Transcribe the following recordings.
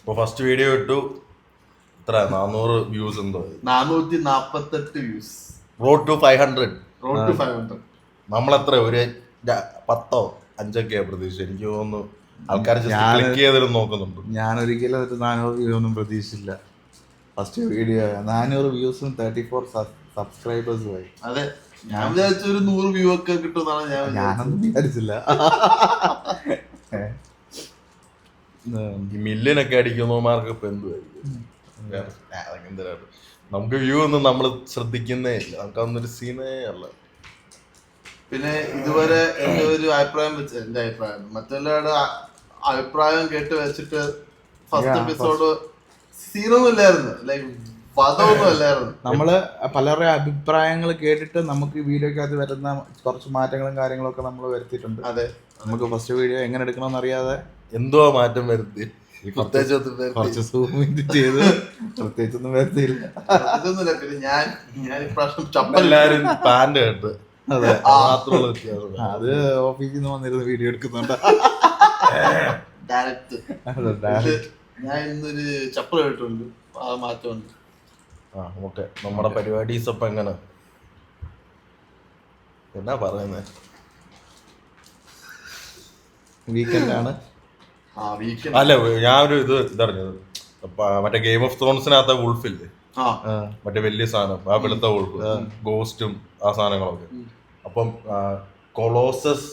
ഇപ്പൊ first video ഇട്ടു, എത്ര 400 വ്യൂസ് എന്തോ, 448 views. Road to 500. Road to 500. നമ്മളെത്ര ഒരു 10 5 പ്രതീക്ഷ. എനിക്ക് തോന്നുന്നു ആൾക്കാർ ക്ലിക്ക് ചെയ്തിരുന്ന് നോക്കുന്നുണ്ട്. ഞാൻ ഒരിക്കലും 400 വ്യൂ ഒന്നും പ്രതീക്ഷിച്ചില്ല. First video 400 വ്യൂസും 34 സബ്സ്ക്രൈബേഴ്സുമായി. അതെ, ഞാൻ വിചാരിച്ച ഒരു 100 വ്യൂ ഒക്കെ കിട്ടുമെന്നാണ് ഞാനൊന്നും വിചാരിച്ചില്ല. ഈ മില്യനൊക്കെ അടിക്കുന്നവന്മാർക്ക് ഇപ്പൊ എന്തുവായിരിക്കും. നമുക്ക് വ്യൂ ഒന്നും നമ്മൾ ശ്രദ്ധിക്കുന്നേ ഇല്ല, നമുക്ക് അതൊന്നൊരു സീനേ അല്ല. പിന്നെ ഇതുവരെ എന്റെ ഒരു അഭിപ്രായം വെച്ച്, എന്റെ അഭിപ്രായം മറ്റുള്ളവരുടെ അഭിപ്രായം കേട്ട് വെച്ചിട്ട് ഫസ്റ്റ് എപ്പിസോഡ് സീനൊന്നും ഇല്ലായിരുന്നു, ലൈക്ക് പദമൊന്നും അല്ലായിരുന്നു. നമ്മള് പലരുടെ അഭിപ്രായങ്ങൾ കേട്ടിട്ട് നമുക്ക് വീഡിയോക്കകത്ത് വരുന്ന കുറച്ച് മാറ്റങ്ങളും കാര്യങ്ങളൊക്കെ നമ്മൾ വരുത്തിയിട്ടുണ്ട്. അതെ, നമുക്ക് ഫസ്റ്റ് വീഡിയോ എങ്ങനെ എടുക്കണമെന്ന് അറിയാതെ എന്തോ മാറ്റം വരുത്തി, കുറച്ച് സൂം ചെയ്ത് പ്രത്യേകിച്ചൊന്നും വരുത്തിയില്ല. ഇതൊന്നുമില്ല. പിന്നെ ഞാൻ ഇപ്രാവശ്യം എല്ലാരും പാന്റ് കേട്ട് അതെ, മാത്രമുള്ള വ്യത്യാസം. അത് ഓഫീസിൽ നിന്ന് വന്നിരുന്ന് വീഡിയോ എടുക്കുന്നുണ്ട്. ഡയറക്റ്റ് ഞാൻ ഇന്നൊരു ചപ്പൽ കേട്ടുണ്ട്, ആ മാറ്റമുണ്ട്. ഓക്കെ, നമ്മുടെ പരിപാടീസ് അപ്പൊ എങ്ങനെ, എന്നാ പറയുന്നേ, വീക്കെൻഡ് ആണ്. അല്ല ഞാനൊരു ഇതറിഞ്ഞത്, മറ്റേ ഗെയിം ഓഫ് ത്രോൺസിനകത്തെ വുൾഫില്ലേ, മറ്റേ വലിയ സാധനം, ആ വെളുത്ത വുൾഫ്, ഗോസ്റ്റും ആ സാധനങ്ങളൊക്കെ. അപ്പം കൊളോസസ്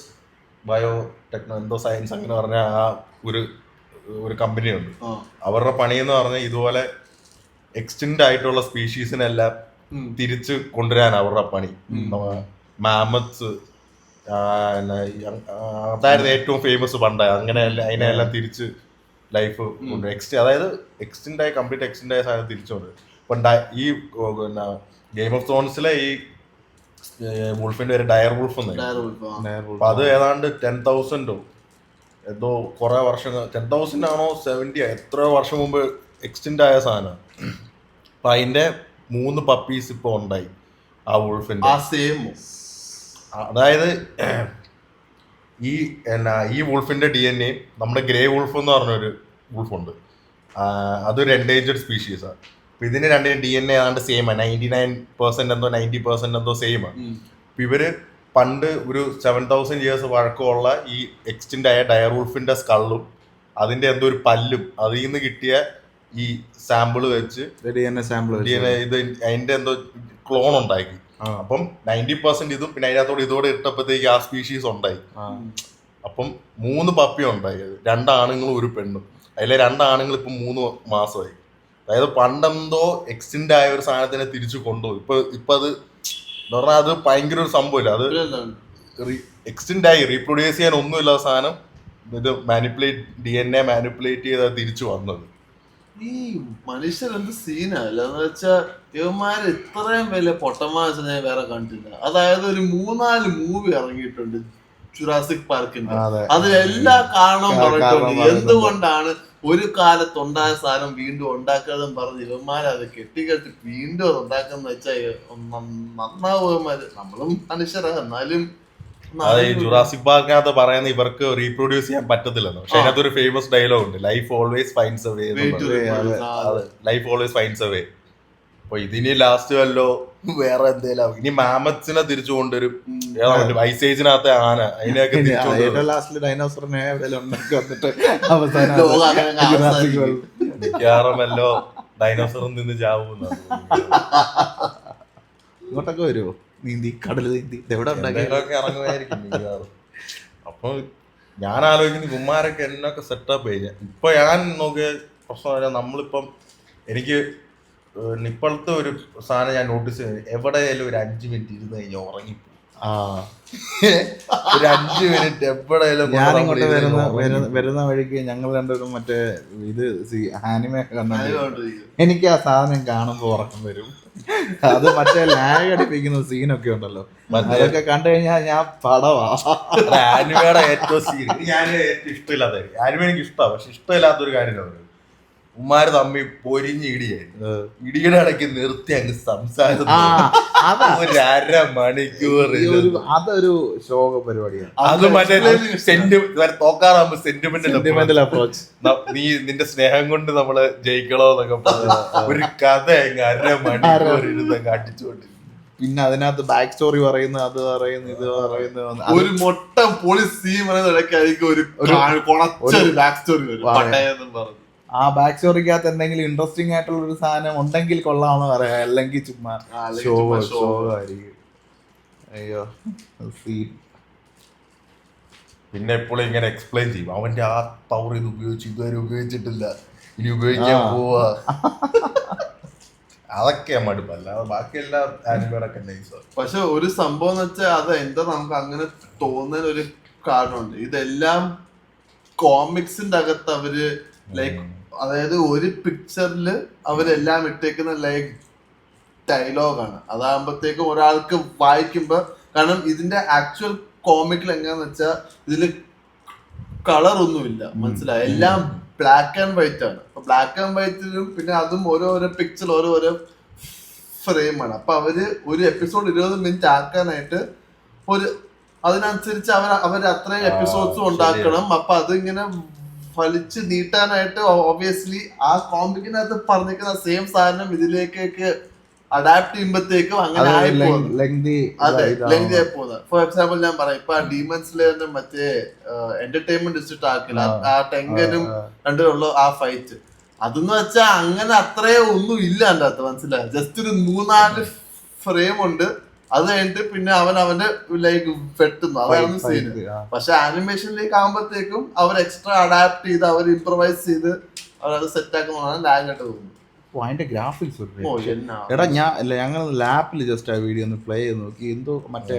ബയോ ടെക്നോ എന്തോ സയൻസ് അങ്ങനെ പറഞ്ഞ ആ ഒരു കമ്പനിയുണ്ട്. അവരുടെ പണിയെന്ന് പറഞ്ഞാൽ ഇതുപോലെ എക്സ്റ്റെൻഡ് ആയിട്ടുള്ള സ്പീഷീസിനെല്ലാം തിരിച്ച് കൊണ്ടുവരാൻ അവരുടെ പണി. മാമത്സ് അതായിരുന്നു ഏറ്റവും ഫേമസ് പണ്ടായി, അങ്ങനെ അതിനെല്ലാം തിരിച്ച് ലൈഫ് അതായത് കംപ്ലീറ്റ് എക്സ്റ്റെൻഡ് ആയ സാധനം തിരിച്ചുകൊണ്ട്. ഇപ്പം ഈ ഗെയിം ഓഫ് ത്രോൺസിലെ ഈ വുൾഫിന്റെ ഒരു ഡയർ വുൾഫ് എന്ന്, അപ്പൊ അത് ഏതാണ്ട് 10,000 എന്തോ കുറെ വർഷങ്ങൾ, 10,000 ആണോ 70 എത്രയോ വർഷം മുമ്പ് എക്സ്റ്റെൻഡ് ആയ സാധനം. അപ്പൊ അതിന്റെ 3 പപ്പീസ് ഇപ്പൊ ഉണ്ടായി ആ വുൾഫിന്റെ. അതായത് ഈ വുൾഫിന്റെ DNA നമ്മുടെ ഗ്രേ വുൾഫ് എന്ന് പറഞ്ഞൊരു വുൾഫുണ്ട്, അതൊരു എൻഡേഞ്ചർഡ് സ്പീഷീസാണ്. അപ്പൊ ഇതിന് രണ്ടിനും DNA ഏതാണ്ട് സെയിം ആണ്, 99% എന്തോ 90% എന്തോ സെയിം ആണ്. അപ്പൊ ഇവര് പണ്ട് ഒരു 7,000 ഇയേഴ്സ് വഴക്കമുള്ള ഈ എക്സ്റ്റെൻഡ് ആയ ഡയർ വുൾഫിന്റെ സ്കള്ളും അതിന്റെ എന്തോ ഒരു പല്ലും അതിൽ നിന്ന് കിട്ടിയ ഈ സാമ്പിള് വെച്ച് ഇത് അതിന്റെ എന്തോ ക്ലോൺ ഉണ്ടാക്കി. അപ്പം 90% ഇതും പിന്നെ അതിനകത്തോടെ ഇതോടെ ഇട്ടപ്പോഴത്തേക്ക് ആ സ്പീഷീസ് ഉണ്ടായി. അപ്പം 3 പപ്പി ഉണ്ടായി, 2 ആണുങ്ങളും 1 പെണ്ണും. അതിലെ 2 ആണുങ്ങൾ ഇപ്പൊ 3 മാസമായി. അതായത് പണ്ടെന്തോ എക്സ്റ്റെൻഡ് ആയ ഒരു സാധനത്തിനെ തിരിച്ചു കൊണ്ടുപോയി. ഇപ്പൊ അത് എന്ന് പറഞ്ഞാൽ അത് ഭയങ്കര ഒരു സംഭവമില്ല, അത് എക്സ്റ്റെൻഡ് ആയി റീപ്രൊഡ്യൂസ് ചെയ്യാൻ ഒന്നുമില്ലാത്ത സാധനം ഇത് DNA മാനിപ്പുലേറ്റ് ചെയ്ത് തിരിച്ചു വന്നത്. ഈ മനുഷ്യർ എന്ത് സീനല്ല എന്ന് വെച്ചാ, ഇവന്മാര് ഇത്രയും വലിയ പൊട്ടന്മാരെ ഞാൻ വേറെ കണ്ടില്ല. അതായത് ഒരു 3-4 മൂവി ഇറങ്ങിയിട്ടുണ്ട് ജുറാസിക് പാർക്കിന്റെ, അതിലെല്ലാം കാണാൻ പറഞ്ഞിട്ടുണ്ട് എന്തുകൊണ്ടാണ് ഒരു കാലത്തുണ്ടായ സാധനം വീണ്ടും ഉണ്ടാക്കാതെന്ന് പറഞ്ഞ് ഇവന്മാരത് കെട്ടിക്കെട്ടി വീണ്ടും അത് ഉണ്ടാക്കുന്ന വെച്ചാൽ നന്നാവുമാര്. നമ്മളും മനുഷ്യരാ, എന്നാലും ജുറാസിക് പാർക്കിനകത്ത് പറയുന്ന ഇവർക്ക് റീപ്രൊഡ്യൂസ് ചെയ്യാൻ പറ്റത്തില്ലെന്ന്. പക്ഷെ അതിനകത്ത് ഒരു ഫേമസ് ഡയലോഗ് ഉണ്ട്, life always finds a way. Life always finds a way. അപ്പൊ ഇതിനി ലാസ്റ്റ് വല്ലോ വേറെ എന്തേലും ഇനി മാമത്സിനെ തിരിച്ചു കൊണ്ടുവരും, ഐസ് ഏജിനകത്തെ ആന അതിനെയൊക്കെ മിക്കവാറുമല്ലോ ഡൈനോസറും നിന്ന് ചാവുന്ന. ഇങ്ങോട്ടൊക്കെ വരുമോ നീന്തി, കടൽ നീന്തി ഇറങ്ങുമായിരിക്കും മിക്കവാറും. അപ്പൊ ഞാൻ ആലോചിക്കുന്ന ഇവന്മാരൊക്കെ എന്നൊക്കെ സെറ്റപ്പ് ചെയ്യാം. ഇപ്പൊ ഞാൻ നോക്കിയ പ്രശ്നം, നമ്മളിപ്പം എനിക്ക് ഇപ്പോഴത്തെ ഒരു സാധനം ഞാൻ നോട്ടീസ് ചെയ്ത്, എവിടെയായാലും ഒരു 5 മിനിറ്റ് ഇരുന്ന് കഴിഞ്ഞാൽ ഉറങ്ങിപ്പോ. ഒരു 5 മിനിറ്റ് എവിടെയായാലും. ഞാനിങ്ങോട്ട് വരുന്ന വഴിക്ക് ഞങ്ങൾ രണ്ടുപേരും മറ്റേ ഇത് ആനിമേ കണ്ടു. എനിക്ക് ആ സാധനം കാണുമ്പോ ഉറക്കം വരും. അത് മറ്റേ ലാഗ് അടിപ്പിക്കുന്ന സീനൊക്കെ ഉണ്ടല്ലോ, അതൊക്കെ കണ്ടു കഴിഞ്ഞാൽ ഞാൻ പടവാ. ആനിമയുടെ ഏറ്റവും സീൻ ഞാൻ ഏറ്റവും ഇഷ്ടമില്ലാത്ത ആനിമ എനിക്ക് ഇഷ്ടമാണ്, പക്ഷെ ഇഷ്ടമില്ലാത്തൊരു കാര്യം ഉമ്മാര് തമ്മി പൊരിഞ്ഞ് ഇടിയായി. ഇടിയുടെ ഇടയ്ക്ക് നിർത്തി അങ്ങ് സംസാരം ഒരു 1/2 മണിക്കൂർ. അതൊരു ശോക പരിപാടിയാണ്. അത് മറ്റേ തോക്കാറാകുമ്പോ സെന്റിമെന്റൽ അപ്രോച്ച്. നീ നിന്റെ സ്നേഹം കൊണ്ട് നമ്മള് ജയിക്കണോ എന്നൊക്കെ പറഞ്ഞു ഒരു കഥ അങ്ങ് 1/2 മണിക്കൂർ ഇരുന്ന് അടിച്ചുകൊണ്ട്. പിന്നെ അതിനകത്ത് ബാക്ക് സ്റ്റോറി പറയുന്നു, അത് പറയുന്നു, ഇത് പറയുന്നു. ഒരു മൊട്ടം പോലീസ് സീൻ പറയുന്നതിടയ്ക്കായിരിക്കും ഒരു ബാക്ക് സ്റ്റോറി വരും. ആ ബാക്ക് സ്റ്റോറിക്കകത്ത് എന്തെങ്കിലും ഇൻട്രസ്റ്റിംഗ് ആയിട്ടുള്ള ഒരു സാധനം ഉണ്ടെങ്കിൽ കൊള്ളാമെന്ന് പറയാം, അല്ലെങ്കിൽ ചുമ്മാ ശോകമായിരിക്കും. അയ്യോ സീൻ. പിന്നെ എപ്പോഴും ഇങ്ങനെ എക്സ്പ്ലെയിൻ ചെയ്യും, അവന്റെ ആ പവർ ഇത് ഉപയോഗിച്ച് ഇതുവരെ ഉപയോഗിച്ചിട്ടില്ല, ഇനി ഉപയോഗിക്കാൻ പോവാ. അതൊക്കെ മടുപ്പല്ല, ബാക്കി എല്ലാ ആനിമേകളൊക്കെ നൈസാണ്. പക്ഷെ ഒരു സംഭവം എന്ന് വെച്ചാൽ അത് എന്താ നമുക്ക് അങ്ങനെ തോന്നുന്ന ഒരു കാരണമുണ്ട്. ഇതെല്ലാം കോമിക്സിന്റെ അകത്ത് അവര് ലൈക്ക്, അതായത് ഒരു പിക്ചറിൽ അവരെല്ലാം ഇട്ടേക്കുന്ന ലൈക്ക് ഡയലോഗാണ്. അതാകുമ്പോഴത്തേക്കും ഒരാൾക്ക് വായിക്കുമ്പോ, കാരണം ഇതിന്റെ ആക്ച്വൽ കോമിക്കിൽ എങ്ങനെയാന്ന് വെച്ചാൽ ഇതില് കളർ ഒന്നുമില്ല, മനസ്സിലായി, എല്ലാം ബ്ലാക്ക് ആൻഡ് വൈറ്റ് ആണ്. അപ്പൊ ബ്ലാക്ക് ആൻഡ് വൈറ്റിലും പിന്നെ അതും ഓരോരോ പിക്ചർ ഓരോരോ ഫ്രെയിമാണ്. അപ്പൊ അവര് ഒരു എപ്പിസോഡ് 20 മിനിറ്റ് ആക്കാനായിട്ട് അതിനനുസരിച്ച് അവർ അത്രയും എപ്പിസോഡ്സും ഉണ്ടാക്കണം. അപ്പൊ അതിങ്ങനെ വലിച്ച് നീട്ടാനായിട്ട് ഓബിയസ്ലി ആ കോമിക്കിനകത്ത് പറഞ്ഞിരിക്കുന്ന സെയിം സാധനം ഇതിലേക്കൊക്കെ അഡാപ്റ്റ് ചെയ്യുമ്പോഴത്തേക്കും അങ്ങനെ ആയി പോകുന്നത്. അതെ, ലെങ്തി ആയി പോകുന്നത്. ഫോർ എക്സാമ്പിൾ ഞാൻ പറയാം, ഇപ്പൊ ഡീമൺ സ്ലേയറിന്റെ മറ്റേ എന്റർടൈൻമെന്റ് ഡിസ്ട്രിക്ട് ആക്കില്ല, ആ ടെങ്കനും രണ്ടിലുള്ള ആ ഫൈറ്റ്, അതെന്ന് വെച്ചാ അങ്ങനെ അത്രേ ഒന്നും ഇല്ല എൻ്റെ അകത്ത്, മനസ്സിലായി. ജസ്റ്റ് ഒരു 3-4 ഫ്രെയിം ഉണ്ട്, അത് കഴിഞ്ഞിട്ട് പിന്നെ അവന്റെ ലൈക്ക് വെട്ടുന്നു, അതാണ് സീന്. പക്ഷെ ആനിമേഷനിലേക്ക് ആകുമ്പോഴത്തേക്കും അവർ എക്സ്ട്രാ അഡാപ്റ്റ് ചെയ്ത് അവർ ഇംപ്രവൈസ് ചെയ്ത് അവരത് സെറ്റ് ആക്കുന്നതാണ് ലാഗായിട്ട് തോന്നുന്നത്. അതിന്റെ ഗ്രാഫിക്സ് എടാ, ഞങ്ങൾ ലാപ്പിൽ ജസ്റ്റ് ആ വീഡിയോ ഒന്ന് പ്ലേ ചെയ്ത് നോക്കി, എന്തോ മറ്റേ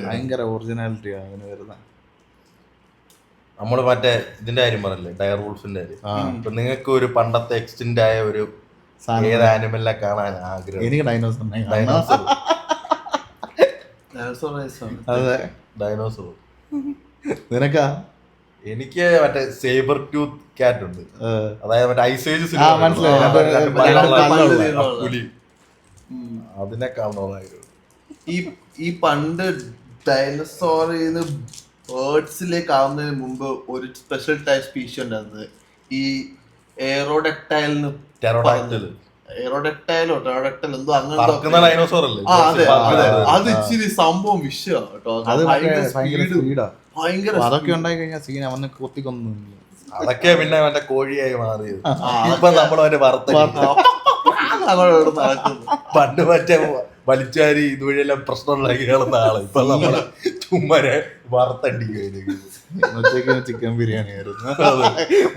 ഭയങ്കര ഒറിജിനാലിറ്റി അതിന് വരുന്നത്. നമ്മള് മറ്റേ ഇതിന്റെ കാര്യം പറഞ്ഞില്ലേ, ഡയർ വൂൾഫിന്റെ കാര്യം. ഇപ്പൊ നിങ്ങൾക്ക് ഒരു പണ്ടത്തെ എക്സ്റ്റെൻഡ് ആയ ഒരു ഏത് ആനിമലിനെ കാണാൻ ആഗ്രഹം? എനിക്ക് ഡൈനോസർ. അതെ, ഡൈനോസർ. നിനക്കാ? എനിക്ക് മറ്റേ സേബർ ടൂത്ത് ക്യാറ്റ് ഉണ്ട്, അതായത് മറ്റേ ഐസേജ് പുലി, അതിനെ കാണണമെന്നായിരുന്നു. ഈ പണ്ട് ഡൈനോസോറിന്ന് ബേർഡ്സിലേക്ക് ആവുന്നതിന് മുമ്പ് ഒരു സ്പെഷ്യൽ ടൈപ്പ് സ്പീഷീസ് ഉണ്ടായിരുന്നത്, ഈ എയറോഡക്ടൈലിന് എയറോഡക്ടൈലോ ടെറോഡക്ടൈൽ എന്തോ അങ്ങനെ. ഡൈനോസോർ അല്ലേ? അതെ അതെ, അത് ഇച്ചിരി സംഭവം വിഷയമാണ് കേട്ടോ. ഭയങ്കര അതൊക്കെ ഉണ്ടായി കഴിഞ്ഞാൽ സീൻ അവനെ കൊത്തിക്കൊന്നു. അതൊക്കെ പിന്നെ മറ്റേ കോഴിയായി മാറിയത്. ഇപ്പൊ നമ്മൾ മറ്റേ പണ്ട് മറ്റേ വലിച്ചാരി ഇതുവഴിയെല്ലാം പ്രശ്നമുണ്ടാക്കി കേളുന്ന ആള് ഇപ്പൊ നമ്മള് ചുമ്മാരെ വറുത്തടിക്കും. ചിക്കൻ ബിരിയാണി ആയിരുന്നു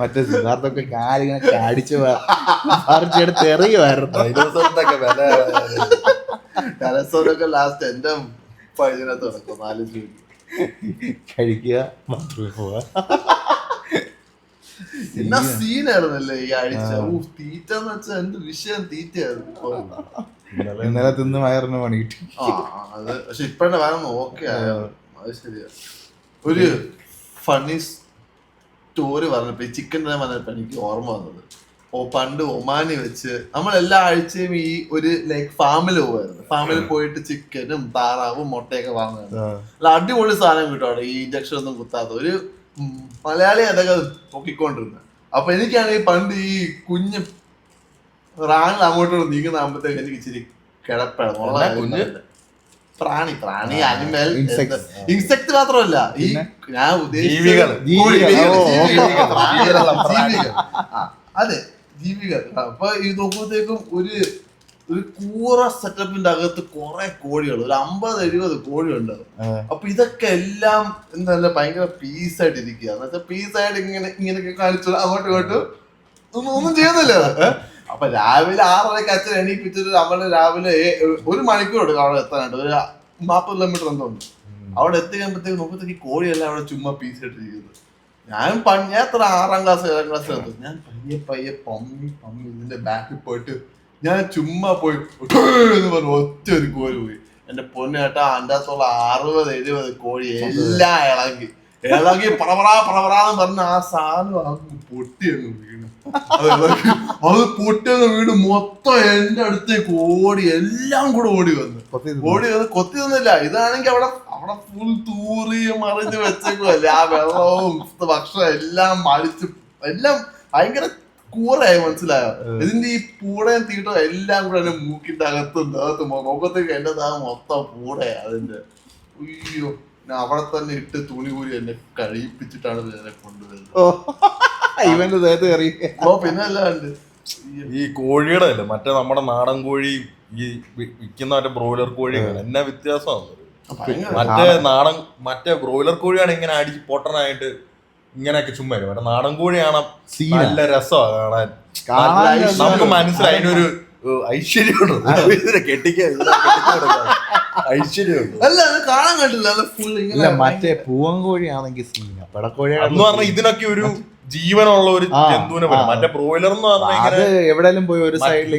മറ്റേ സിദ്ധാർത്ഥൊക്കെ കാലിങ്ങനെ കടിച്ച് പറിച്ചെടുത്ത് എറിയുമായിരുന്നു. ഡൈനോസോറൊക്കെ ലാസ്റ്റ് എന്റെ പഴുതിനകത്ത് നടക്കും 4 രൂപ കഴിക്കുക, ബാത്റൂമിൽ പോവാ. എന്നാ സീനായിരുന്നല്ലേ ഈ ആഴ്ച. തീറ്റന്ന് വെച്ചാൽ എന്ത് വിഷയം തീറ്റയായിരുന്നു. ഇന്നലെ തിന്ന് വയറിന് പണി കിട്ടി. അത് പക്ഷെ ഇപ്പഴത്തെ വയറൊന്ന് ഓക്കെ ആയോ, അത് ശരിയാ. ഒരു ഫണ്ണി സ്റ്റോറി പറഞ്ഞപ്പോ ഈ ചിക്കൻ പറഞ്ഞപ്പോ എനിക്ക് ഓർമ്മ വന്നത്, പണ്ട് ഒമാനി വെച്ച് നമ്മൾ എല്ലാ ആഴ്ചയും ഈ ഒരു ലൈക്ക് ഫാമിൽ പോവായിരുന്നു. ഫാമിൽ പോയിട്ട് ചിക്കനും താറാവും മുട്ടയൊക്കെ വാങ്ങുമായിരുന്നു. അല്ല അടിപൊളി സാധനം കിട്ടും അവിടെ, ഈ ഇഞ്ചക്ഷൻ ഒന്നും കുത്താത്ത. ഒരു മലയാളി അതൊക്കെ നോക്കിക്കൊണ്ടിരുന്നത്. അപ്പൊ എനിക്കാണെങ്കിൽ പണ്ട് ഈ കുഞ്ഞ് റാണിൽ അങ്ങോട്ടോട് നീങ്ങുന്നാകുമ്പോഴത്തേക്ക് എനിക്ക് ഇച്ചിരി കിടപ്പാണ്. പ്രാണി അനിമൽ ഇൻസെക്ട് മാത്രമല്ല, ഈ ഞാൻ ഉദ്ദേശിച്ച അതെ ജീവികൾ. അപ്പൊ ഈ നോക്കുമ്പോഴത്തേക്കും ഒരു കൂറ സെറ്റപ്പിന്റെ അകത്ത് കുറെ കോഴികൾ, ഒരു 50-70 കോഴിയുണ്ടാവും. അപ്പൊ ഇതൊക്കെ എല്ലാം എന്താ ഭയങ്കര പീസായിട്ട് ഇരിക്കുക. എന്നുവെച്ചാൽ പീസായിട്ട് ഇങ്ങനെയൊക്കെ കാണിച്ചു അങ്ങോട്ടും ഇങ്ങോട്ടും ഒന്നും ചെയ്യുന്നില്ല. അപ്പൊ രാവിലെ 6:30 അച്ഛൻ എണീപ്പിച്ചിട്ട് നമ്മള് രാവിലെ 1 മണിക്കൂർ അവിടെ എത്താനായിട്ട്, ഒരു 40 കിലോമീറ്റർ എന്തോ ഉണ്ട്. അവിടെ എത്തിക്കുമ്പോഴത്തേക്ക് നോക്കുമ്പോഴത്തേക്ക് കോഴിയെല്ലാം അവിടെ ചുമ്മാ പീസായിട്ടിരിക്കുന്നത്. ഞാൻ എത്ര 6ാം ക്ലാസ് 7ാം ക്ലാസ് എടുത്തു. ഞാൻ പയ്യെ പമ്മി ഇതിന്റെ ബാക്കിൽ പോയിട്ട് ഞാൻ ചുമ്മാ പോയി എന്ന് പറഞ്ഞു ഒറ്റ ഒരു കോഴി പോയി. എന്റെ പൊന്നേട്ടാ, അൻ്റെ അകത്തുള്ള 60-70 കോഴി എല്ലാം ഇളകി. ഏതാക്കി പടപറാന്ന് പറഞ്ഞ ആ സാധനം അങ്ങ് പൊട്ടിയങ്ങ് വീണു. അത് പൊട്ടിയങ്ങ് വീണ് മൊത്തം എന്റെ അടുത്തേക്ക് ഓടി, എല്ലാം കൂടെ ഓടി വന്ന് കൊത്തി തന്നില്ല. ഇതാണെങ്കി അവിടെ ഫുൾ തൂറി മറിഞ്ഞ് വെച്ചേക്കുമല്ലേ, ആ വെള്ളവും ഭക്ഷണം എല്ലാം മടിച്ച് എല്ലാം ഭയങ്കര കൂറായി, മനസ്സിലായോ? ഇതിന്റെ ഈ പൂടയും തീട്ടോ എല്ലാം കൂടെ എന്നെ മൂക്കിന്റെ അകത്ത് മുഖത്തേക്ക് എന്റെ മൊത്തം പൂടയാ അതിന്റെ. അയ്യോ, ഞാൻ അവിടെ തന്നെ ഇട്ട് തുണി കൂടി എന്നെ കഴിപ്പിച്ചിട്ടാണ് എന്നെ കൊണ്ടുവരുന്നത്. ഇവന്റെ ദേഹത്ത് കയറി. പിന്നെ അല്ലാണ്ട് ഈ കോഴിയുടെ അല്ലേ മറ്റേ നമ്മുടെ നാടൻ കോഴി, ഈ വിൽക്കുന്ന മറ്റേ ബ്രോയിലർ കോഴിയാണ് എന്നാ വ്യത്യാസമാണ്. മറ്റേ ബ്രോയിലർ കോഴിയാണ് ഇങ്ങനെ അടിച്ച് പൊട്ടനായിട്ട് ഇങ്ങനെയൊക്കെ ചുമ്മാ മറ്റേ നാടൻ കോഴിയാണ് നല്ല രസമാണ് കാണാൻ. നമുക്ക് മനസ്സിലായി അതിനൊരു ഐശ്വര്യമുണ്ട്, ഐശ്വര്യമുണ്ട്. അല്ല അത് കാണാൻ കണ്ടില്ല. മറ്റേ പൂവൻ കോഴിയാണെങ്കിൽ സീന, എന്ന് പറഞ്ഞാൽ ഇതിനൊക്കെ ഒരു ജീവനുള്ള ഒരു ജന്തുവിനെ പോലെ. മറ്റേ ബ്രോയിലർ എന്ന് പറഞ്ഞാൽ അത് എവിടെയെങ്കിലും പോയി ഒരു സൈഡിൽ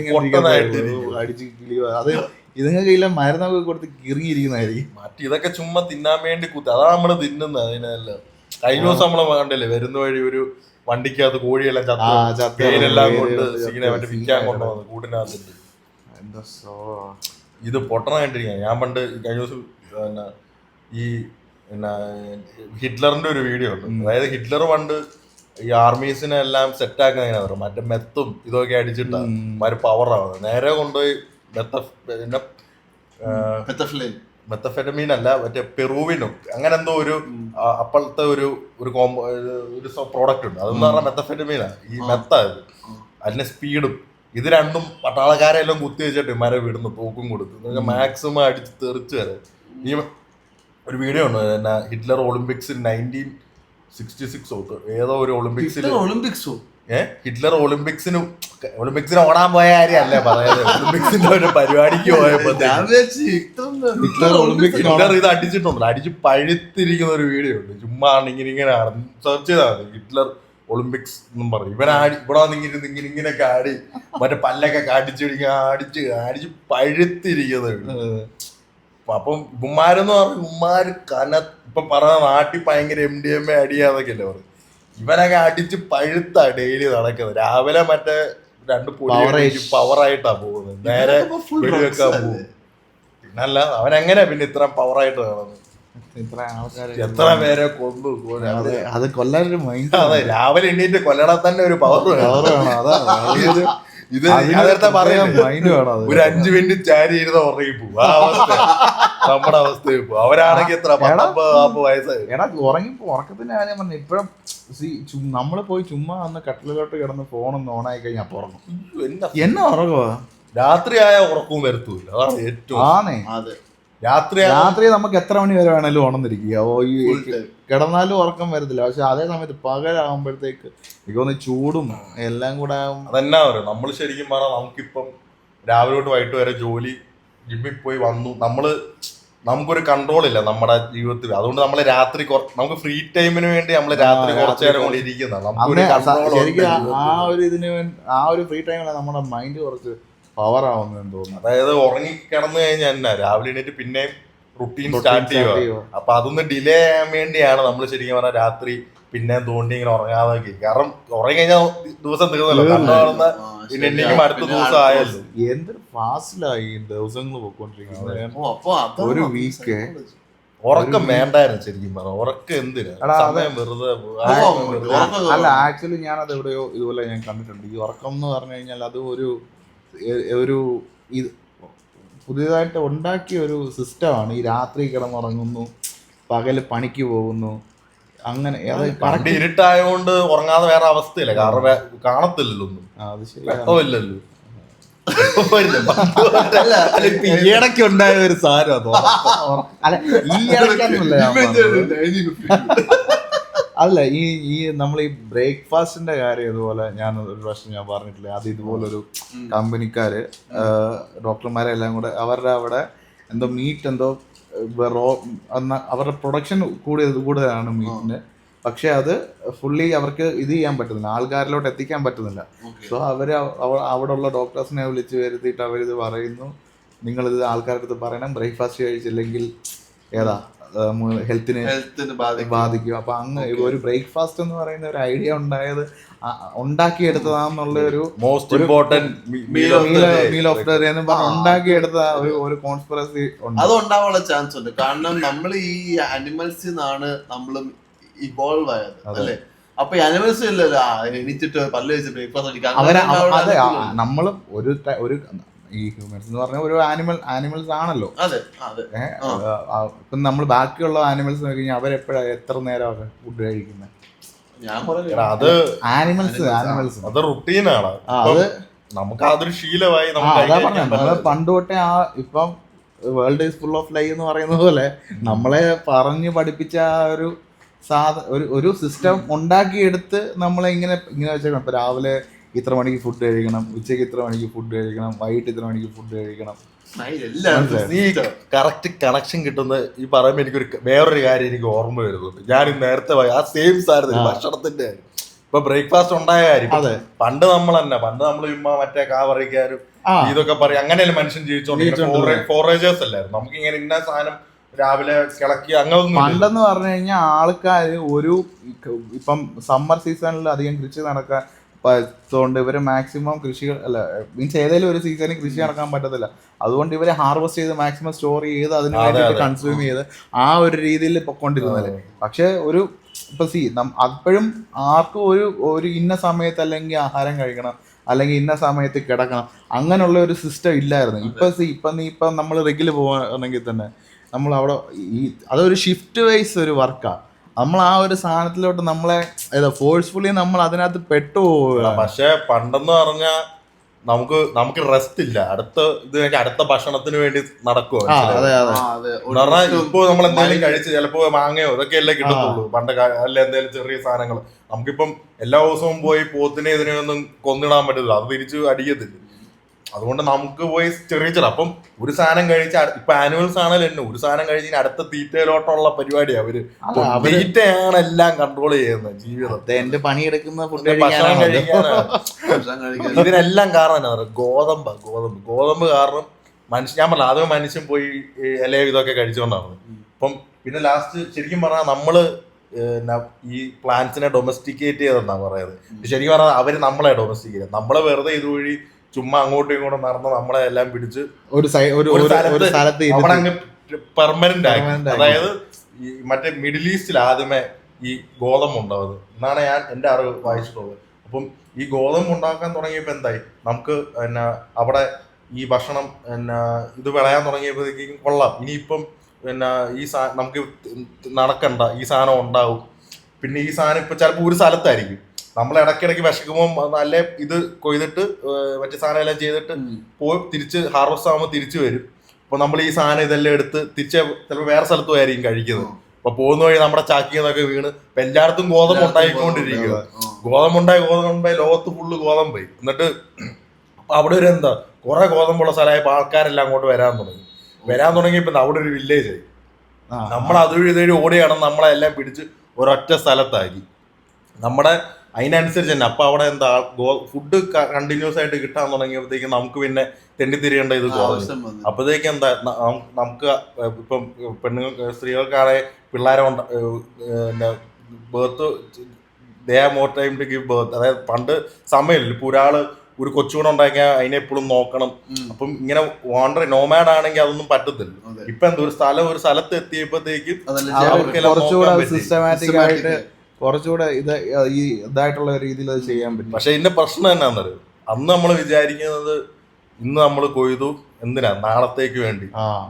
അടിച്ച് കിളിയോ, അത് ഇതുങ്ങൾക്ക് ഇല്ല മരുന്നൊക്കെ കൊടുത്ത് കിറിയിരിക്കുന്നതായിരിക്കും. ഇതൊക്കെ ചുമ്മാ തിന്നാൻ വേണ്ടി കുത്തി, അതാ നമ്മള് തിന്നുന്നത്. അതിനെല്ലാം കഴിഞ്ഞ ദിവസം നമ്മള് കണ്ടില്ലേ, വരുന്ന വഴി ഒരു വണ്ടിക്കകത്ത് കോഴിയെല്ലാം ചത്തേലെല്ലാം കൊണ്ട് സീനെ മറ്റേ വിൽക്കാൻ കൊണ്ടുവന്നു കൂട്ടിനകത്തിട്ട്. ഇത് പൊട്ടനായിട്ടിരിക്കുക. ഞാൻ പണ്ട് കഴിഞ്ഞ ദിവസം ഈ ഹിറ്റ്ലറിന്റെ ഒരു വീഡിയോ ഉണ്ട്. അതായത് ഹിറ്റ്ലർ പണ്ട് ഈ ആർമീസിനെ എല്ലാം സെറ്റ് ആക്കുന്ന എങ്ങനെ പറയും, മറ്റേ മെത്തും ഇതൊക്കെ അടിച്ചിട്ടാണ് ഒരു പവർ ആവുന്നത്. നേരെ കൊണ്ടുപോയി മെത്തഫെറ്റമീൻ അല്ല മറ്റേ പെറൂവിനും അങ്ങനെ എന്തോ ഒരു അപ്പോഴത്തെ ഒരു പ്രോഡക്റ്റ് ഉണ്ട്. അതെന്ന് പറഞ്ഞാൽ മെത്തഫെറ്റമീനാണ്. ഈ മെത്ത അതിന്റെ സ്പീഡും ഇത് രണ്ടും പട്ടാളക്കാരെല്ലാം കുത്തി വെച്ചിട്ട് മര വിടുന്നു, തോക്കും കൊടുത്ത് മാക്സിമം അടിച്ച് തെറിച്ച് വരെ. ഈ ഒരു വീഡിയോ ഉണ്ട് എന്നാ, ഹിറ്റ്ലർ ഒളിമ്പിക്സിൽ 1966 ഏതോ ഒരു ഒളിമ്പിക്സിൽ ഹിറ്റ്ലർ ഒളിമ്പിക്സിന് ഓടാൻ പോയ കാര്യമല്ലേ പറയുന്നത്, ഒളിമ്പിക്സിന്റെ ഒരു പരിപാടിക്ക് പോയപ്പോ ഹിറ്റ്ലർ ഇത് അടിച്ചിട്ടുണ്ട്. അടിച്ച് പഴുത്തിരിക്കുന്ന ഒരു വീഡിയോ ഉണ്ട്. ചുമ്മാ ഇങ്ങനെയാണ് സെർച്ച് ചെയ്താൽ മതി, ഹിറ്റ്ലർ ഒളിമ്പിക്സ് എന്നും പറഞ്ഞു. ഇവിടെ ഇങ്ങനെയൊക്കെ ആടി മറ്റേ പല്ലൊക്കെ അടിച്ച് പഴുത്തിരിക്കുന്നത്. അപ്പം ഉമ്മാരെന്ന് പറഞ്ഞ ഉമ്മാര് ഇപ്പൊ പറഞ്ഞ നാട്ടിൽ ഭയങ്കര MDMA അടിയാന്നൊക്കെ അല്ലേ പറയും. ഇവനൊക്കെ അടിച്ച് പഴുത്താ ഡെയിലി നടക്കുന്നത്. രാവിലെ മറ്റേ 2 പൊടി പവറായിട്ടാ പോകുന്നത്, നേരെ വെടിവെക്കാൻ പോകും. പിന്നല്ല അവനെങ്ങനെ പിന്നെ ഇത്ര പവറായിട്ട് കാണുന്നത്? എത്ര പേരെ കൊന്നു. അത് കൊല്ലാനൊരു മൈൻഡ്. അതെ, രാവിലെ എണ്ണീറ്റ് കൊല്ലണ തന്നെ ഒരു പവർ വേണം. ഇത് നേരത്തെ പറയാം, ഒരു 5 മിനിറ്റ് ചാരി ഇരുന്ന് ഉറങ്ങി പോകും. ആ അവസ്ഥ നമ്മുടെ അവസ്ഥ ഇപ്പൊ. അവരാണെങ്കിൽ എത്ര 40 വയസ്സായി. എടാ ഉറങ്ങിപ്പോ, ഉറക്കത്തിന്റെ കാര്യം പറഞ്ഞു. ഇപ്പഴും നമ്മള് പോയി ചുമ്മാ അന്ന് കട്ടിലോട്ട് കിടന്ന് ഫോണൊന്ന് ഓണായി കഴിഞ്ഞാൽ അപ്പൊ ഉറങ്ങും. എന്നെ ഉറങ്ങുവാ, രാത്രിയായ ഉറക്കവും വരുത്തൂല്ല. അതാണ് ഏറ്റവും. ആണേ, രാത്രി നമുക്ക് എത്ര മണി വരെ വേണേലും ഉണർന്നിരിക്കുക, കിടന്നാലും ഉറക്കം വരത്തില്ല. പക്ഷെ അതേ സമയത്ത് പകലാകുമ്പോഴത്തേക്ക് എനിക്കൊന്ന് ചൂടും എല്ലാം കൂടെ അതെന്നാ പറയും. നമ്മൾ ശരിക്കും പറഞ്ഞാൽ നമുക്കിപ്പം രാവിലെ തൊട്ട് വൈകിട്ട് വരെ ജോലി, ജിമ്മിൽ പോയി വന്നു, നമുക്കൊരു കൺട്രോൾ ഇല്ല നമ്മുടെ ജീവിതത്തിൽ. അതുകൊണ്ട് നമ്മള് രാത്രി നമുക്ക് ഫ്രീ ടൈമിന് വേണ്ടി നമ്മള് രാത്രി കുറച്ചു നേരം കൊണ്ട് ഇരിക്കുന്ന ആ ഒരു ഫ്രീ ടൈമിലാണ് നമ്മുടെ മൈൻഡ് കുറച്ച് പവർ ആവുന്നതെന്ന് തോന്നുന്നു. അതായത് ഉറങ്ങി കിടന്നു കഴിഞ്ഞാൽ എന്നാ രാവിലെ എണീറ്റ് പിന്നെയും റുട്ടീൻ സ്റ്റാർട്ട് ചെയ്യുക. അപ്പൊ അതൊന്ന് ഡിലേ ചെയ്യാൻ വേണ്ടിയാണ് നമ്മൾ ശരിക്കും പറഞ്ഞാൽ രാത്രി പിന്നെ തോണ്ടി ഇങ്ങനെ ഉറങ്ങാതെ. കാരണം ഉറങ്ങി കഴിഞ്ഞാൽ ദിവസം തീർന്നല്ലോ, കണ്ണുകാണുന്ന പിന്നെ എനിക്ക് അടുത്ത ദിവസം ആയല്ലോ. എന്തൊരു ഫാസ്റ്റിലായി ദിവസങ്ങൾ പോയിക്കൊണ്ടിരിക്കുന്നത്. ഒരു വീക്ക് ഉറക്കം വേണ്ടായിരുന്നു ശരിക്കും പറഞ്ഞാൽ. ഉറക്കം എന്തിനാ സമയം വെറുതെ. അല്ല, ആക്ച്വലി ഞാനത് എവിടെയോ ഇതുപോലെ ഞാൻ കണ്ടിട്ടുണ്ട്. ഈ ഉറക്കം എന്ന് പറഞ്ഞു കഴിഞ്ഞാൽ അത് ഒരു ഇത് പുതിയതായിട്ട് ഉണ്ടാക്കിയ ഒരു സിസ്റ്റമാണ്. ഈ രാത്രി കിടന്നുറങ്ങുന്നു, പകല് പണിക്ക് പോകുന്നു, അങ്ങനെ. പണ്ട് ഇരുട്ടായതുകൊണ്ട് ഉറങ്ങാതെ വേറെ അവസ്ഥയില്ല, കാരണം കാണത്തില്ലല്ലോ ഒന്നും. അത് ശരി, വെട്ടമില്ലല്ലോ. ഈ ഇടയ്ക്ക് ഉണ്ടായ ഒരു സാധനം അല്ല, ഈ ഇടയ്ക്കല്ല. അല്ല, ഈ നമ്മൾ ഈ ബ്രേക്ക്ഫാസ്റ്റിന്റെ കാര്യം ഇതുപോലെ ഞാൻ ഒരു പ്രാവശ്യം ഞാൻ പറഞ്ഞിട്ടില്ലേ, അത് ഇതുപോലൊരു കമ്പനിക്കാര് ഡോക്ടർമാരെല്ലാം കൂടെ അവരുടെ അവിടെ എന്തോ മീറ്റ് എന്തോ അവരുടെ പ്രൊഡക്ഷൻ കൂടുതലാണ് മീറ്റിന്. പക്ഷെ അത് ഫുള്ളി അവർക്ക് ഇത് ചെയ്യാൻ പറ്റുന്നില്ല, ആൾക്കാരിലോട്ട് എത്തിക്കാൻ പറ്റുന്നില്ല. സോ അവര് അവിടെ ഉള്ള ഡോക്ടേഴ്സിനെ വിളിച്ച് വരുത്തിയിട്ട് അവരിത് പറയുന്നു, നിങ്ങളിത് ആൾക്കാരുടെ അടുത്ത് പറയണം, ബ്രേക്ക്ഫാസ്റ്റ് കഴിച്ചില്ലെങ്കിൽ ഹെൽത്തിനെ ബാധിക്കും. അപ്പൊ അങ്ങ് ഒരു ബ്രേക്ക്ഫാസ്റ്റ് എന്ന് പറയുന്ന ഒരു ഐഡിയ ഉണ്ടായത് ഉണ്ടാക്കിയെടുത്തതാന്നുള്ള ഒരു most important meal of the day എന്ന് പറഞ്ഞ് ഉണ്ടാക്കിയെടുത്ത ഒരു കോൺസ്പിറസി ഉണ്ട്. അത് ഉണ്ടാവാനുള്ള ചാൻസ് ഉണ്ട്. കാരണം നമ്മൾ ഈ ആനിമൽസിൽ നിന്നാണ് നമ്മൾ ഇവോൾവ് ആയത് അല്ലേ. അപ്പൊ ഈ അനിമൽസ് ഇല്ലല്ലോ എണീച്ചിട്ട് പല്ല് വെച്ച് ബ്രേക്ക്ഫാസ്റ്റ് അതെ നമ്മളും ഒരു ഈ ഹ്യൂമൻസ് എന്ന് പറഞ്ഞ ഒരു ആനിമൽസ് ആണല്ലോ. ഇപ്പം നമ്മൾ ബാക്കിയുള്ള ആനിമൽസ് നോക്കി കഴിഞ്ഞാൽ അവരെപ്പോഴാ എത്ര നേരമാണ് ഫുഡ് കഴിക്കുന്നത്? അത് ആനിമൽസ് അത് റുട്ടീനാണ്. അത് നമുക്ക് അതൊരു ശീലമായി. അതാ പറഞ്ഞ നമ്മള് പണ്ട് തൊട്ടേ ഇപ്പം വേൾഡ് ഈസ് ഫുൾ ഓഫ് ലൈ എന്ന് പറയുന്നത് പോലെ നമ്മളെ പറഞ്ഞ് പഠിപ്പിച്ച ഒരു സിസ്റ്റം ഉണ്ടാക്കിയെടുത്ത് നമ്മളെ ഇങ്ങനെ വെച്ചേക്കണം. ഇപ്പൊ രാവിലെ ഇത്ര മണിക്ക് ഫുഡ് കഴിക്കണം, ഉച്ചയ്ക്ക് ഇത്ര മണിക്ക് ഫുഡ് കഴിക്കണം, വൈകിട്ട് ഇത്ര മണിക്ക് ഫുഡ് കഴിക്കണം. നീ കറക്റ്റ് കണക്ഷൻ കിട്ടുന്ന ഈ പറയുമ്പോ എനിക്കൊരു വേറൊരു കാര്യം എനിക്ക് ഓർമ്മ വരുന്നുണ്ട്. ഞാൻ നേരത്തെ ആ സെയിം സാധനം ഭക്ഷണത്തിന്റെ ഇപ്പൊ ബ്രേക്ക്ഫാസ്റ്റ് ഉണ്ടായ കാര്യം. പണ്ട് നമ്മൾ ചുമ്മാ മറ്റേ കാവറിക്കാരും ഇതൊക്കെ പറയും. അങ്ങനെയല്ലേ മനുഷ്യൻ ജീവിച്ചോണ്ടിരിക്കുന്നത്. ഫോറേജേഴ്സ് അല്ലായിരുന്നു. നമുക്ക് ഇങ്ങനെ ഇന്ന സാധനം രാവിലെ കിളക്കി അങ്ങനെ. പണ്ടെന്ന് പറഞ്ഞു കഴിഞ്ഞാൽ ആൾക്കാര് ഇപ്പം സമ്മർ സീസണിൽ അധികം കൃഷി നടക്കാൻ കൊണ്ട് ഇവര് മാക്സിമം കൃഷികൾ മീൻസ് ഏതെങ്കിലും ഒരു സീസണിൽ കൃഷി നടക്കാൻ പറ്റത്തില്ല. അതുകൊണ്ട് ഇവരെ ഹാർവെസ്റ്റ് ചെയ്ത് മാക്സിമം സ്റ്റോർ ചെയ്ത് അതിന് വേണ്ടിയിട്ട് കൺസ്യൂം ചെയ്ത് ആ ഒരു രീതിയിൽ പൊക്കോണ്ടിരുന്നത്. പക്ഷെ ഇപ്പൊ അപ്പോഴും ആർക്കും ഒരു ഇന്ന സമയത്ത് അല്ലെങ്കിൽ ആഹാരം കഴിക്കണം, അല്ലെങ്കിൽ ഇന്ന സമയത്ത് കിടക്കണം, അങ്ങനെയുള്ള ഒരു സിസ്റ്റം ഇല്ലായിരുന്നു. ഇപ്പൊ നമ്മൾ റെഗുലർ പോകണമെങ്കിൽ തന്നെ നമ്മൾ അവിടെ അതൊരു ഷിഫ്റ്റ് വൈസ് ഒരു വർക്കാണ്. നമ്മൾ ആ ഒരു സാധനത്തിലോട്ട് നമ്മളെ ഫോഴ്സ്ഫുള്ളി നമ്മൾ അതിനകത്ത് പെട്ടുപോവുക. പക്ഷെ പണ്ടെന്ന് പറഞ്ഞാൽ നമുക്ക് റെസ്റ്റ് ഇല്ല. അടുത്ത ഭക്ഷണത്തിന് വേണ്ടി നടക്കുവോ. ഇപ്പൊ നമ്മൾ എന്തെങ്കിലും കഴിച്ച് ചിലപ്പോ മാങ്ങയോ ഇതൊക്കെയല്ലേ കിട്ടത്തുള്ളൂ. പണ്ട് അല്ല എന്തെങ്കിലും ചെറിയ സാധനങ്ങൾ. നമുക്കിപ്പം എല്ലാ ദിവസവും പോയി പോത്തിനെ ഇതിനെയൊന്നും കൊന്നിടാൻ പറ്റത്തില്ല. അത് തിരിച്ച് അടിക്കത്തില്ല. അതുകൊണ്ട് നമുക്ക് പോയി ചെറിയ അപ്പം ഒരു സാധനം കഴിച്ച ഇപ്പൊ ആനിമൽസ് ആണല്ലോ തന്നെ ഒരു സാധനം കഴിച്ച് അടുത്ത തീറ്റയിലോട്ടുള്ള പരിപാടിയാണ്. തീറ്റയാണ് എല്ലാം കൺട്രോൾ ചെയ്യുന്നത് ജീവിതത്തെ. എന്റെ പണിയെടുക്കുന്ന ഭക്ഷണം കഴിക്കാനാണ്. ഇതിനെല്ലാം കാരണം എന്നാ പറയുക, ഗോതമ്പ് കാരണം ഞാൻ പറഞ്ഞ ആദ്യം മനുഷ്യൻ പോയി ഇലയോ ഇതൊക്കെ കഴിച്ചുകൊണ്ടാണ്. അപ്പം പിന്നെ ലാസ്റ്റ് ശരിക്കും പറഞ്ഞാൽ നമ്മള് ഈ പ്ലാന്റ്സിനെ ഡൊമസ്റ്റിക്കേറ്റ് ചെയ്തെന്നാ പറയുന്നത്. ശരിക്കും പറഞ്ഞാൽ അവര് നമ്മളെ ഡൊമസ്റ്റിക്കേറ്റ് നമ്മളെ വെറുതെ ഇതുവഴി ചുമ്മാ അങ്ങോട്ടും ഇങ്ങോട്ടും നടന്ന് നമ്മളെ എല്ലാം പിടിച്ച് സ്ഥലത്ത് അവിടെ അങ്ങ് പെർമനന്റ് ആക്കി. അതായത് ഈ മറ്റേ മിഡിൽ ഈസ്റ്റിൽ ആദ്യമേ ഈ ഗോതമ്പ് ഉണ്ടാവുന്നത് എന്നാണ് ഞാൻ എന്റെ അറിവ് വായിച്ചിട്ടുള്ളത്. അപ്പം ഈ ഗോതമ്പ് ഉണ്ടാക്കാൻ തുടങ്ങിയപ്പോ എന്തായി, നമുക്ക് അവിടെ ഈ ഭക്ഷണം ഇത് വിളയാൻ തുടങ്ങിയപ്പോഴത്തേക്കും കൊള്ളാം, ഇനിയിപ്പം ഈ നമുക്ക് നടക്കണ്ട, ഈ സാധനം ഉണ്ടാവും. പിന്നെ ഈ സാധനം ഇപ്പൊ ചിലപ്പോൾ ഒരു സ്ഥലത്തായിരിക്കും. നമ്മൾ ഇടയ്ക്കിടയ്ക്ക് വിശക്കുമ്പോൾ നല്ല ഇത് കൊയ്തിട്ട് മറ്റേ സാധനം എല്ലാം ചെയ്തിട്ട് പോയി തിരിച്ച് ഹാർവസ്റ്റ് ആകുമ്പോൾ തിരിച്ചു വരും. അപ്പൊ നമ്മൾ ഈ സാധനം ഇതെല്ലാം എടുത്ത് തിരിച്ച് ചിലപ്പോൾ വേറെ സ്ഥലത്തും ആയിരിക്കും കഴിക്കുന്നത്. അപ്പൊ പോകുന്ന വഴി നമ്മുടെ ചാക്കിന്നൊക്കെ വീണ് ഇപ്പൊ എല്ലായിടത്തും ഗോതമ്പ് ഉണ്ടായിക്കൊണ്ടിരിക്കുക. ഗോതമ്പുണ്ടായി ലോകത്ത് ഫുള്ള് ഗോതമ്പായി. എന്നിട്ട് അവിടെ ഒരു കുറെ ഗോതമ്പുള്ള സ്ഥലമായപ്പോ ആൾക്കാരെല്ലാം അങ്ങോട്ട് വരാൻ തുടങ്ങിയപ്പോ അവിടെ ഒരു വില്ലേജ് ആയി. നമ്മൾ അതുവഴി ഇതുവഴി ഓടിയാണ് നമ്മളെല്ലാം പിടിച്ച് ഒരൊറ്റ സ്ഥലത്താക്കി. നമ്മുടെ അതിനനുസരിച്ച് തന്നെ അപ്പൊ അവിടെ ഫുഡ് കണ്ടിന്യൂസ് ആയിട്ട് കിട്ടാൻ തുടങ്ങിയപ്പോഴത്തേക്കും നമുക്ക് പിന്നെ തെണ്ടിത്തിരിയേണ്ട ഇത് കുറഞ്ഞു. അപ്പോഴത്തേക്കും നമുക്ക് ഇപ്പം സ്ത്രീകൾക്കാണെ പിള്ളേരെ birth they have more time to give birth. അതായത് പണ്ട് സമയമില്ല. ഇപ്പൊ ഒരു കൊച്ചുകൂടെ ഉണ്ടാക്കിയാൽ അതിനെ എപ്പോഴും നോക്കണം. അപ്പം ഇങ്ങനെ നോമാഡ് ആണെങ്കിൽ അതൊന്നും പറ്റത്തില്ല. ഇപ്പൊ ഒരു സ്ഥലത്ത് എത്തിയപ്പോഴത്തേക്കും സിസ്റ്റമാറ്റിക് ആയിട്ട് കുറച്ചുകൂടെ ഇതായിട്ടുള്ള രീതിയിൽ അത് ചെയ്യാൻ പറ്റും. പക്ഷെ ഇതിന്റെ പ്രശ്നം എന്നാന്നറിയോ, അന്ന് നമ്മൾ വിചാരിക്കുന്നത് ഇന്ന് നമ്മൾ കൊയ്തു എന്തിനാ നാളത്തേക്ക് വേണ്ടി.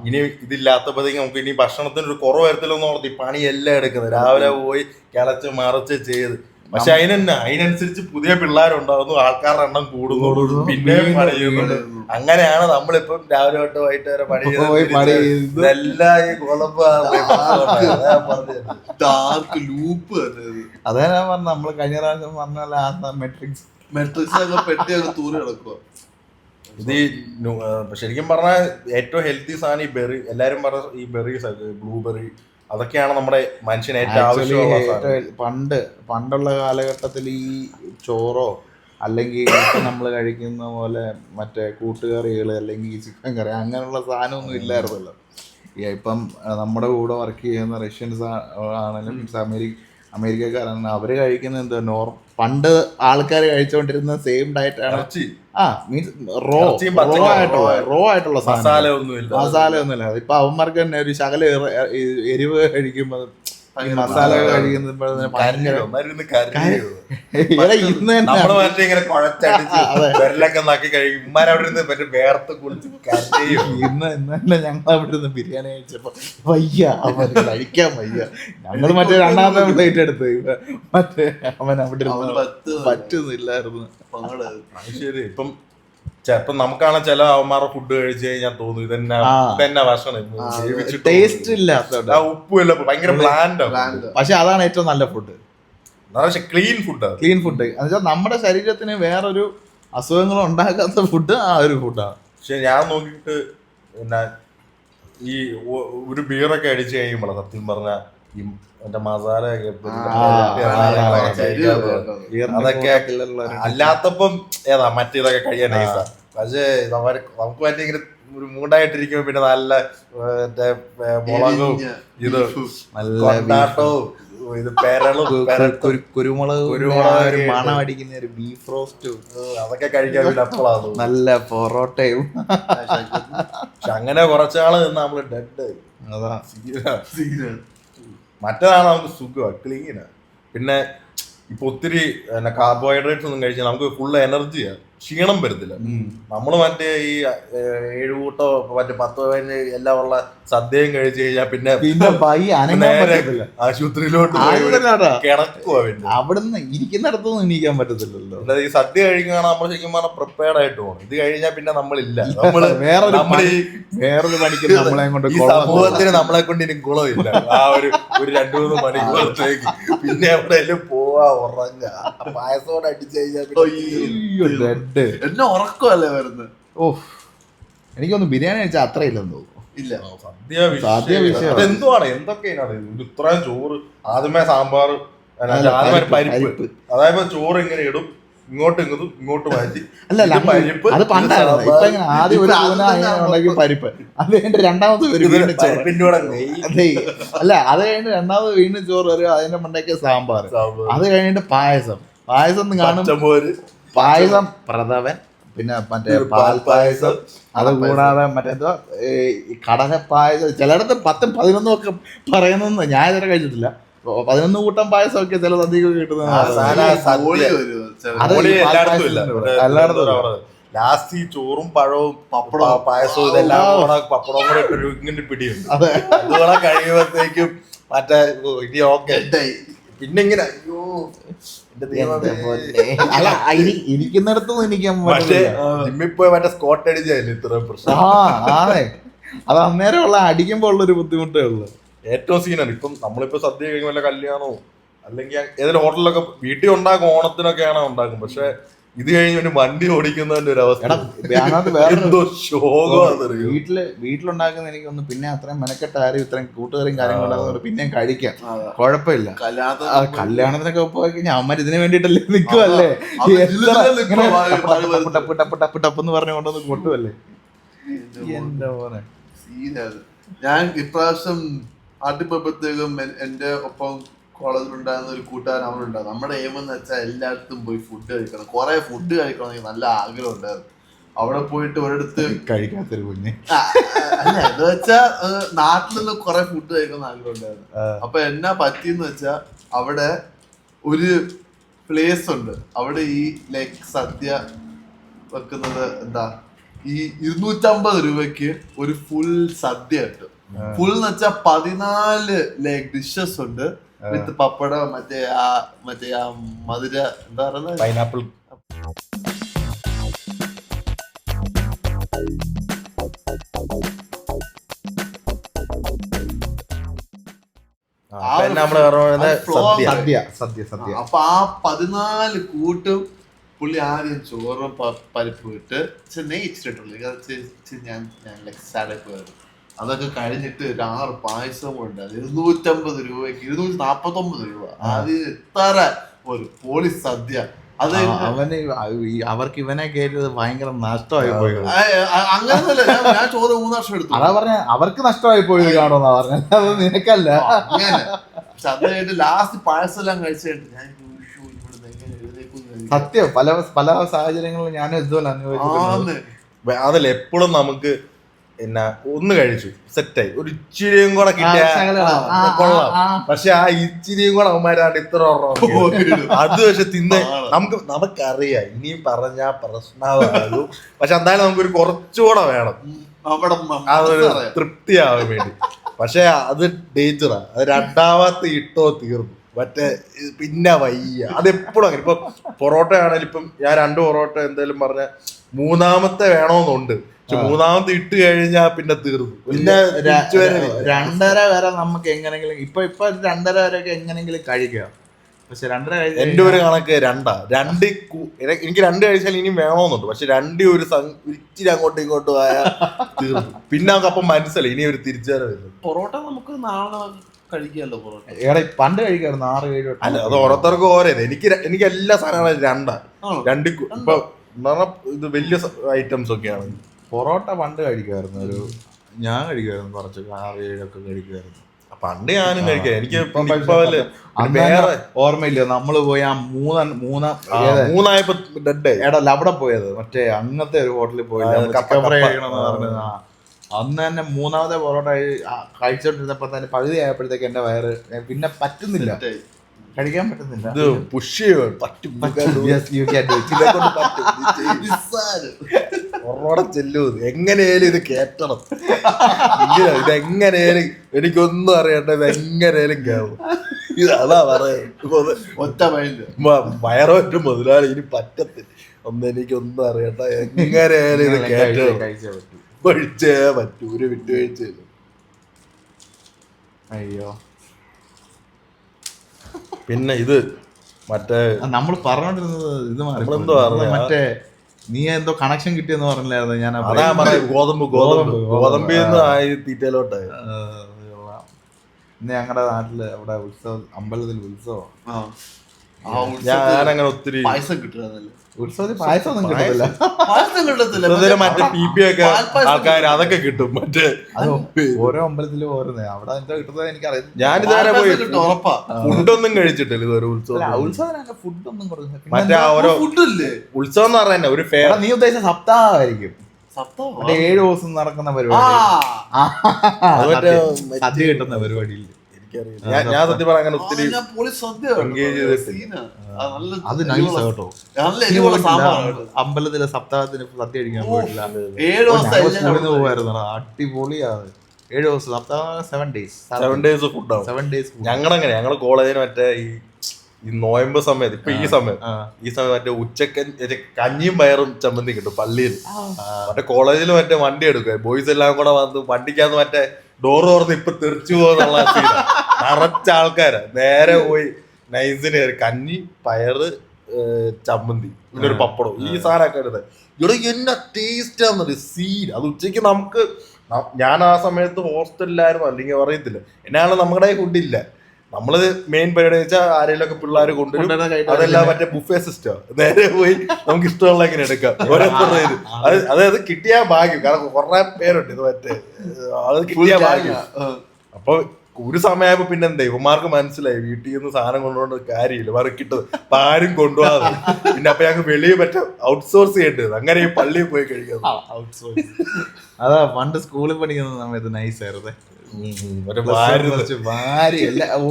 ഇനി ഇതില്ലാത്തപ്പോഴത്തേക്ക് നമുക്ക് ഇനി ഭക്ഷണത്തിന് ഒരു കുറവ് വരത്തില്ലെന്ന് ഓർത്തി പണിയെല്ലാം എടുക്കുന്നത്. രാവിലെ പോയി കിളച്ച് മറിച്ച് ചെയ്ത്. പക്ഷെ അതിനനുസരിച്ച് പുതിയ പിള്ളേരുണ്ടാവുന്നു, ആൾക്കാരുടെ എണ്ണം കൂടുന്നു, പിന്നെയും പണി ചെയ്യുന്നുണ്ട്. അങ്ങനെയാണ് നമ്മളിപ്പം രാവിലെ തൊട്ട് വൈകിട്ട് വരെ പണി ചെയ്ത് ഇതെല്ലാം ഈ ഗോതമ്പ്. അതേ ഞാൻ പറഞ്ഞു, നമ്മള് കഴിഞ്ഞ പ്രാവശ്യം പറഞ്ഞ മെട്രിക്സ് തൂര് കിടക്കുക. ഇത് ശരിക്കും പറഞ്ഞാൽ ഏറ്റവും ഹെൽത്തി സാധനം ഈ ബെറി. എല്ലാരും പറഞ്ഞ ഈ ബെറീസ്, ബ്ലൂബെറി, അതൊക്കെയാണ് നമ്മുടെ മനുഷ്യന് ഏറ്റവും ആവശ്യമുള്ള. പണ്ടുള്ള കാലഘട്ടത്തിൽ ഈ ചോറോ അല്ലെങ്കിൽ നമ്മൾ കഴിക്കുന്ന പോലെ മറ്റേ കൂട്ടുകറികൾ അല്ലെങ്കിൽ ചിക്കൻ കറി അങ്ങനെയുള്ള സാധനമൊന്നും ഇല്ലായിരുന്നല്ലോ. ഇപ്പം നമ്മുടെ കൂടെ വർക്ക് ചെയ്യുന്ന റഷ്യൻസ് ആണെങ്കിലും മീൻസ് അമേരിക്കക്കാരാണ്, അവര് കഴിക്കുന്ന എന്താ പണ്ട് ആൾക്കാർ കഴിച്ചുകൊണ്ടിരുന്ന സെയിം ഡയറ്റ് ആണ്. മീൻസ് റോ ആയിട്ടുള്ള മസാല ഒന്നുമില്ല. ഇപ്പൊ അവന്മാർക്ക് തന്നെ ഒരു ശകല എരിവ് കഴിക്കുമ്പോ മസാല കഴിക്കുന്ന ഭയങ്കര ഇന്ന് തന്നെ ഞങ്ങൾ അവിടെ ഇരുന്ന് ബിരിയാണി കഴിച്ചപ്പോ വയ്യ, അവൻ കഴിക്കാൻ വയ്യ. ഞങ്ങള് മറ്റേ രണ്ടാമത്തെ പ്ലേറ്റ് എടുത്ത് മറ്റേ അവൻ അവിടെ പറ്റുന്നില്ലായിരുന്നു. ശരി. ഇപ്പം ചിലപ്പോ നമുക്കാണ് ചില അവന്മാരുടെ ഫുഡ് കഴിച്ചു കഴിഞ്ഞാൽ തോന്നും ഇതന്നെ ഭക്ഷണം ടേസ്റ്റ് ഇല്ലാത്ത ഉപ്പുമില്ല, ഭയങ്കര ബ്ലാൻഡ്. പക്ഷെ അതാണ് ഏറ്റവും നല്ല ഫുഡ്, ക്ലീൻ ഫുഡ്. എന്നുവെച്ചാൽ നമ്മുടെ ശരീരത്തിന് വേറൊരു അസുഖങ്ങളും ഉണ്ടാക്കാത്ത ഫുഡ് ആ ഒരു ഫുഡാണ്. പക്ഷെ ഞാൻ നോക്കിയിട്ട് പിന്നെ ഈ ഒരു ബിയറൊക്കെ അടിച്ചു കഴിയുമ്പോഴാണ് സത്യം പറഞ്ഞ ഈ മറ്റേ മസാല അതൊക്കെ അല്ലാത്തപ്പം ഏതാ മറ്റേതൊക്കെ കഴിയാൻ നൈസാ. പക്ഷേ നമുക്ക് മറ്റേ ഇങ്ങനെ ഒരു മൂടായിട്ടിരിക്കുമ്പോ പിന്നെ നല്ല മറ്റേ മുളകും ഇത് കൊണ്ടാട്ടവും ഇത് കുരുമുളക് മണം അടിക്കുന്ന ഒരു ബീഫ് റോസ്റ്റും അതൊക്കെ കഴിക്കാൻ പിന്നെ അപ്പോഴാണ് നല്ല പൊറോട്ടയും. പക്ഷെ അങ്ങനെ കുറച്ചാള് നിന്ന് നമ്മള് ഡെഡ്. അതാ മറ്റേതാണ് നമുക്ക് സുഖമാണ്, ക്ലീനാണ്. പിന്നെ ഇപ്പൊ ഒത്തിരി കാർബോഹൈഡ്രേറ്റ്സ് ഒന്നും കഴിച്ചാൽ നമുക്ക് ഫുൾ എനർജിയാണ്, ക്ഷീണം വരത്തില്ല. നമ്മള് മറ്റേ ഈ 7 കൂട്ടോ മറ്റേ 10-15 എല്ലാം ഉള്ള സദ്യയും കഴിച്ചു കഴിഞ്ഞാൽ പിന്നെ നേരെ ആശുപത്രിയിലോട്ട് കിടക്കുവാ. പിന്നെ അവിടുന്ന് ഇരിക്കുന്നിടത്തൊന്നും എണീക്കാൻ പറ്റത്തില്ലല്ലോ. ഈ സദ്യ കഴിക്കുകയാണ് നമ്മൾ ശരിക്കും പറഞ്ഞാൽ പ്രിപ്പയർഡ് ആയിട്ട് പോകണം. ഇത് കഴിഞ്ഞാൽ പിന്നെ നമ്മളില്ല, വേറൊരു പണിക്ക് നമ്മളെ കൊണ്ട് ഈ സമൂഹത്തിന് നമ്മളെ കൊണ്ട് ഇനി ഗുണമില്ല. ആ ഒരു 2-3 മണിക്കൂറത്തേക്ക് പിന്നെ എവിടെയെങ്കിലും പോവാ, ഉറങ്ങ, പായസോടെ അടിച്ചു കഴിഞ്ഞാൽ എന്നെ ഉറക്കമല്ലേ വരുന്നത്. എനിക്കൊന്ന് ബിരിയാണി കഴിച്ചാൽ അത്ര ഇല്ലെന്ന് തോന്നുന്നു. ഇല്ല, സദ്യ വിഷയം എന്തുവാണ്, എന്തൊക്കെയാണ് ഇത്രയും ചോറ്. ആദ്യമേ സാമ്പാർ, ആദ്യമേ പരിപ്പ്, അതായത് ചോറ് ഇങ്ങനെ ഇടും, ഇങ്ങോട്ട് മാറ്റി. അല്ല പരിപ്പ് അത് പണ്ടായിരുന്നു. ഇപ്പൊ ഇങ്ങനെ ആദ്യം ഒരു ഉണ്ടാക്കി പരിപ്പ്, അത് കഴിഞ്ഞിട്ട് രണ്ടാമത് അല്ല അത് കഴിഞ്ഞിട്ട് രണ്ടാമത് വീണ്ടും ചോറ് വരും, അതിന്റെ മണ്ടയ്ക്ക് സാമ്പാർ, അത് കഴിഞ്ഞിട്ട് പായസം കാണും, പായസം പ്രഥവൻ, പിന്നെ മറ്റേ പാൽ പായസം, അത് കൂടാതെ മറ്റേന്തോ കടല പായസം. ചിലയിടത്ത് 10-11 ഒക്കെ പറയുന്നത് ഞാൻ ഇതുവരെ കഴിച്ചിട്ടില്ല. 11 കൂട്ടം പായസം ഒക്കെ ചില സദ്യക്ക് കിട്ടുന്ന. ലാസ്റ്റ് ഈ ചോറും പഴവും പപ്പടവും പായസവും ഇതെല്ലാം പപ്പടവും കൂടെ ഇട്ടൊരു ഇങ്ങനെ പിടിയുണ്ട്. അതുകൂടെ കഴിയുമ്പോഴത്തേക്കും മറ്റേ ഇനി ഓക്കെ. പിന്നെ ഇങ്ങനെ അയ്യോ ഇരിക്കുന്നിടത്തൊന്നും എനിക്ക് ജിമ്മിപ്പോ മറ്റേ സ്കോട്ട് അടിച്ചാലും ഇത്രയും പ്രശ്നം. അത് അന്നേരമുള്ള അടിക്കുമ്പോ ഉള്ളൊരു ബുദ്ധിമുട്ടേ ഉള്ളു. ഏറ്റവും സീനാണ്. ഇപ്പം നമ്മളിപ്പോ സദ്യ കഴിക്കും, വല്ല കല്യാണോ അല്ലെങ്കിൽ ഏതെങ്കിലും ഹോട്ടലിലൊക്കെ വീട്ടിൽ ഉണ്ടാക്കും, ഓണത്തിനൊക്കെയാണ് ഉണ്ടാക്കും. പക്ഷെ ഇത് കഴിഞ്ഞ് വണ്ടി ഓടിക്കുന്നതിന്റെ ഒരു അവസ്ഥ വീട്ടിലുണ്ടാക്കുന്ന എനിക്കൊന്ന് പിന്നെ അത്രയും മെനക്കെട്ടാരും ഇത്രയും കൂട്ടുകാരും കാര്യങ്ങളും പിന്നെയും കഴിക്കാം, കുഴപ്പമില്ല. കല്യാണത്തിനൊക്കെ പോയി കഴിഞ്ഞാൽ അമ്മ ഇതിനു വേണ്ടിട്ടല്ലേ നിൽക്കുവല്ലേ, ടപ്പെന്ന് പറഞ്ഞു കൊണ്ടൊന്ന് കൊട്ടുവല്ലേ. എന്താ പോലെ ഞാൻ ഇപ്രാവശ്യം ആദ്യപ്പോഴത്തേക്കും എന്റെ ഒപ്പം കോളേജിലുണ്ടായിരുന്ന ഒരു കൂട്ടുകാരൻ അവനുണ്ടായിരുന്നു. നമ്മുടെ എയിം എന്ന് വെച്ചാൽ എല്ലായിടത്തും പോയി ഫുഡ് കഴിക്കണം, കുറെ ഫുഡ് കഴിക്കണമെങ്കിൽ നല്ല ആഗ്രഹം ഉണ്ടായിരുന്നു. അവിടെ പോയിട്ട് ഒരിടത്ത് കഴിക്കാത്തൊരു കുഞ്ഞ് അല്ല എന്ന് വെച്ചാ നാട്ടിൽ നിന്ന് കുറെ ഫുഡ് കഴിക്കണം ആഗ്രഹം ഉണ്ടായിരുന്നു. അപ്പൊ എന്നാ പറ്റിയെന്ന് വെച്ചാ അവിടെ ഒരു പ്ലേസ് ഉണ്ട്, അവിടെ ഈ ലൈക്ക് സദ്യ വെക്കുന്നത് എന്താ, ഈ 250 രൂപയ്ക്ക് ഒരു ഫുൾ സദ്യ കിട്ടും. ഫുൾ എന്ന് വെച്ചാ 14 ലൈക്ക് ഡിഷസ് ഉണ്ട്, വിത്ത് പപ്പടം, മറ്റേ ആ മധുര എന്താ പറയുന്നത്, പൈനാപ്പിൾ. അപ്പൊ ആ 14 കൂട്ടും പുള്ളി ആദ്യം ചോറും പരിപ്പ് ഇട്ട് നെയ്യ് ഇച്ചിട്ടുള്ളൂ. ഞാൻ ലക്സാഡൊക്കെ വരും. അതൊക്കെ കഴിഞ്ഞിട്ട് 6 പായസം കൊണ്ട് 250 രൂപയ്ക്ക് 249 രൂപ. ആദ്യം എത്ര ഒരു പോളി സദ്യ. അത് അവർക്ക് ഇവനെ കയറ്റിയത് ഭയങ്കര നഷ്ടമായി പോയി. അങ്ങനൊന്നുമല്ല, ഞാൻ ചോദ്യം 3 വർഷം എടുത്തു. അതാ പറഞ്ഞ അവർക്ക് നഷ്ടമായി പോയി കാണുമെന്നാ പറഞ്ഞത്, അത് നിനക്കല്ല. അങ്ങനെ പക്ഷെ അത് കഴിഞ്ഞിട്ട് ലാസ്റ്റ് പായസെല്ലാം കഴിച്ചിട്ട് ഞാൻ സത്യം പല സാഹചര്യങ്ങളിലും ഞാൻ ഇതുപോലെ അനുഭവിച്ചിട്ടുണ്ട്. അതല്ല എപ്പോഴും നമുക്ക് എന്നാ ഒന്ന് കഴിച്ചു സെറ്റായി, ഒരു ഇച്ചിരിയും കൂടെ കിട്ടിയ കൊള്ളാം. പക്ഷെ ആ ഇച്ചിരിയും കൂടെ അവന്മാരാണ്ട് ഇത്ര അത് പക്ഷെ തിന്ന് നമുക്കറിയാം ഇനിയും പറഞ്ഞാ പ്രശ്നമാകും. പക്ഷെ എന്തായാലും നമുക്കൊരു കുറച്ചുകൂടെ വേണം അതൊരു തൃപ്തിയാവാൻ വേണ്ടി. പക്ഷെ അത് ഡേഞ്ചറാ, അത് രണ്ടാമത്തെ ഇട്ടോ തീർന്നു. മറ്റേ പിന്നെ വയ്യ, അതെപ്പോഴും അങ്ങനെ. ഇപ്പൊ പൊറോട്ട ആണെങ്കിലും ഇപ്പം ഞാൻ 2 പൊറോട്ട എന്തായാലും പറഞ്ഞ മൂന്നാമത്തെ വേണമെന്നുണ്ട്. പക്ഷെ മൂന്നാമത്തെ ഇട്ട് കഴിഞ്ഞാൽ പിന്നെ തീർന്നു. പിന്നെ 2.5 വരെ നമുക്ക് എങ്ങനെങ്കിലും ഇപ്പൊ 2.5 വരെയൊക്കെ എങ്ങനെങ്കിലും കഴിക്കാം. പക്ഷെ 2.5 എന്റെ ഒരു കണക്ക് 2 എനിക്ക് 2 കഴിച്ചാൽ ഇനിയും വേണമെന്നുണ്ട്. പക്ഷെ 2 ഒരു ഇച്ചിരി അങ്ങോട്ടും ഇങ്ങോട്ടും ആയാൽ തീർന്നു. പിന്നെ നമുക്ക് അപ്പം മനസ്സിലായി ഇനി ഒരു തിരിച്ചുവരവില്ല. പൊറോട്ട നമുക്ക് നാളെ കഴിക്കാമല്ലോ പൊറോട്ട. പണ്ട് കഴിക്കായിരുന്നു 6-7. അല്ല അത് ഓരോരുത്തർക്കും ഓരോ. എനിക്ക് എല്ലാ സാധനങ്ങളും 2 ഇപ്പൊ ഇത് വലിയ ഐറ്റംസ് ഒക്കെയാണ്. പൊറോട്ട പണ്ട് കഴിക്കുമായിരുന്നു, ഞാൻ കഴിക്കുമായിരുന്നു കുറച്ച് 6-7 ഒക്കെ കഴിക്കുമായിരുന്നു പണ്ട്. ഞാനും കഴിക്കാം. എനിക്ക് വേറെ ഓർമ്മയില്ല. നമ്മള് പോയി ആ മൂന്നായപ്പോ എടല്ല അവിടെ പോയത് മറ്റേ അങ്ങനത്തെ ഒരു ഹോട്ടലിൽ പോയില്ല, അന്ന് തന്നെ 3ാമത്തെ പൊറോട്ട കഴിച്ചോണ്ടിരുന്നപ്പോ തന്നെ പകുതി ആയപ്പോഴത്തേക്ക് എന്റെ വയറ് പിന്നെ പറ്റുന്നില്ല, കഴിക്കാൻ പറ്റുന്നില്ല. ഇത് പുഷ് ചെല്ലൂ എങ്ങനെയാലും ഇത് കേറ്റണം. ഇതെങ്ങനെയാലും എനിക്കൊന്നും അറിയണ്ട, ഇത് എങ്ങനെയാലും കേറും. അതാ പറയുന്നത്. ഒറ്റ വയറൊറ്റ മുതലാളി ഇനി പറ്റത്തില്ല. എനിക്കൊന്നും അറിയണ്ട, എങ്ങനെയാലും ഇത് കേറ്റണം, കഴിച്ചേ പറ്റൂ, ഒരു വിട്ടുവീഴ്ചയില്ല. അയ്യോ. പിന്നെ ഇത് മറ്റേ നമ്മൾ പറഞ്ഞോണ്ടിരുന്നത് ഇത് മറ്റേ നീ എന്തോ കണക്ഷൻ കിട്ടിയെന്ന് പറഞ്ഞില്ലായിരുന്നു. ഞാൻ അതാ പറയാം, ഗോതമ്പിൽ നിന്ന് ആയി തീറ്റയിലോട്ടായി. ഇന്ന് ഞങ്ങളുടെ നാട്ടില് അവിടെ അമ്പലത്തിൽ ഉത്സവം. ഞാനങ്ങനെ ഒത്തിരി പായസം കിട്ടുക. ഉത്സവത്തിൽ പായസം ഒന്നും കിട്ടത്തില്ല. മറ്റേ PP ഒക്കെ ആൾക്കാർ അതൊക്കെ കിട്ടും. മറ്റേ ഓരോ അമ്പലത്തിലും ഓരോന്നേ അവിടെ എന്താ കിട്ടുന്നത് എനിക്കറിയാം. ഞാനിതുവരെ പോയി ഫുഡൊന്നും കഴിച്ചിട്ടില്ല ഇതുവരെ. ഉത്സവത്തിനൊക്കെ ഫുഡൊന്നും കൊടുക്കുന്നത് മറ്റേ ഓരോ ഉത്സവം എന്ന് പറഞ്ഞ ഒരു ഫെയർ. നീ ഉദ്ദേശിച്ച സപ്താഹമായിരിക്കും, 7 ദിവസം നടക്കുന്ന പരിപാടി, സദ്യ കിട്ടുന്ന പരിപാടിയിൽ. ഞാൻ സത്യം പറയാൻ അങ്ങനെ ഒത്തിരി അത് നൈസാ കേട്ടോ. അമ്പലത്തിലെ സപ്താഹത്തിന് സദ്യ കഴിക്കാൻ പോയിട്ടില്ല. സ്കൂളിൽ നിന്ന് പോവായിരുന്നു, അടിപൊളിയാണ്. 7 ദിവസം സപ്താഹം 7 days ഫുഡാണ്. 7 days. ഞങ്ങളങ്ങനെ ഞങ്ങള് കോളേജിന് മറ്റേ ഈ നോയമ്പ് സമയത്ത് ഇപ്പൊ ഈ സമയം മറ്റേ ഉച്ചക്ക് കഞ്ഞിയും പയറും ചമ്മന്തി കിട്ടും പള്ളിയിൽ. മറ്റേ കോളേജിൽ മറ്റേ വണ്ടി എടുക്കുക, ബോയ്സ് എല്ലാം കൂടെ വന്ന് വണ്ടിക്കകത്ത് മറ്റേ ഡോറ് തുറന്ന് ഇപ്പൊ തെറിച്ചു പോകുന്നുള്ള നിറച്ച ആൾക്കാരാ. നേരെ പോയി നൈസിന് കഞ്ഞി പയറ് ചമ്മന്തി പിന്നെ ഒരു പപ്പടം, ഈ സാധനമൊക്കെ എടുത്ത് ഇവിടെ എന്നാ ടേസ്റ്റ് ആണെന്നൊരു സീൻ. അത് ഉച്ചക്ക് നമുക്ക്, ഞാൻ ആ സമയത്ത് ഹോസ്റ്റലിലായിരുന്നു, അല്ലെങ്കിൽ അറിയത്തില്ല എന്നാണ് നമ്മുടെ ഫുഡില്ല. നമ്മള് മെയിൻ പരിപാടി വെച്ചാൽ ആരെങ്കിലും ഒക്കെ പിള്ളേർ കൊണ്ടുവരും, അതെല്ലാം മറ്റേ ബുഫേ സിസ്റ്റം. നേരെ പോയി നമുക്ക് ഇഷ്ടമുള്ള എങ്ങനെ എടുക്കാം. ഓരോരുത്തർ അത് കിട്ടിയാ ഭാഗ്യം, കാരണം കുറെ പേരുണ്ട് ഇത് മറ്റേ അത് കിട്ടിയാ ഭാഗ്യം. അപ്പൊ ഒരു സമയമായപ്പോ പിന്നെ എന്താ ഇവന്മാർക്ക് മനസ്സിലായി വീട്ടിൽ നിന്ന് സാധനം കൊണ്ടുപോകേണ്ട കാര്യമില്ല, വറുക്കിട്ടത് അപ്പൊ ആരും കൊണ്ടുപോകാതെ. പിന്നെ അപ്പൊ ഞങ്ങൾക്ക് വെളിയിൽ മറ്റേ ഔട്ട്സോഴ്സ് ചെയ്യേണ്ടത്, അങ്ങനെ ഈ പള്ളിയിൽ പോയി കഴിക്കുന്നത്. അതാ പണ്ട് സ്കൂളിൽ പഠിക്കുന്ന സമയത്ത് നൈസായിരുന്നേ.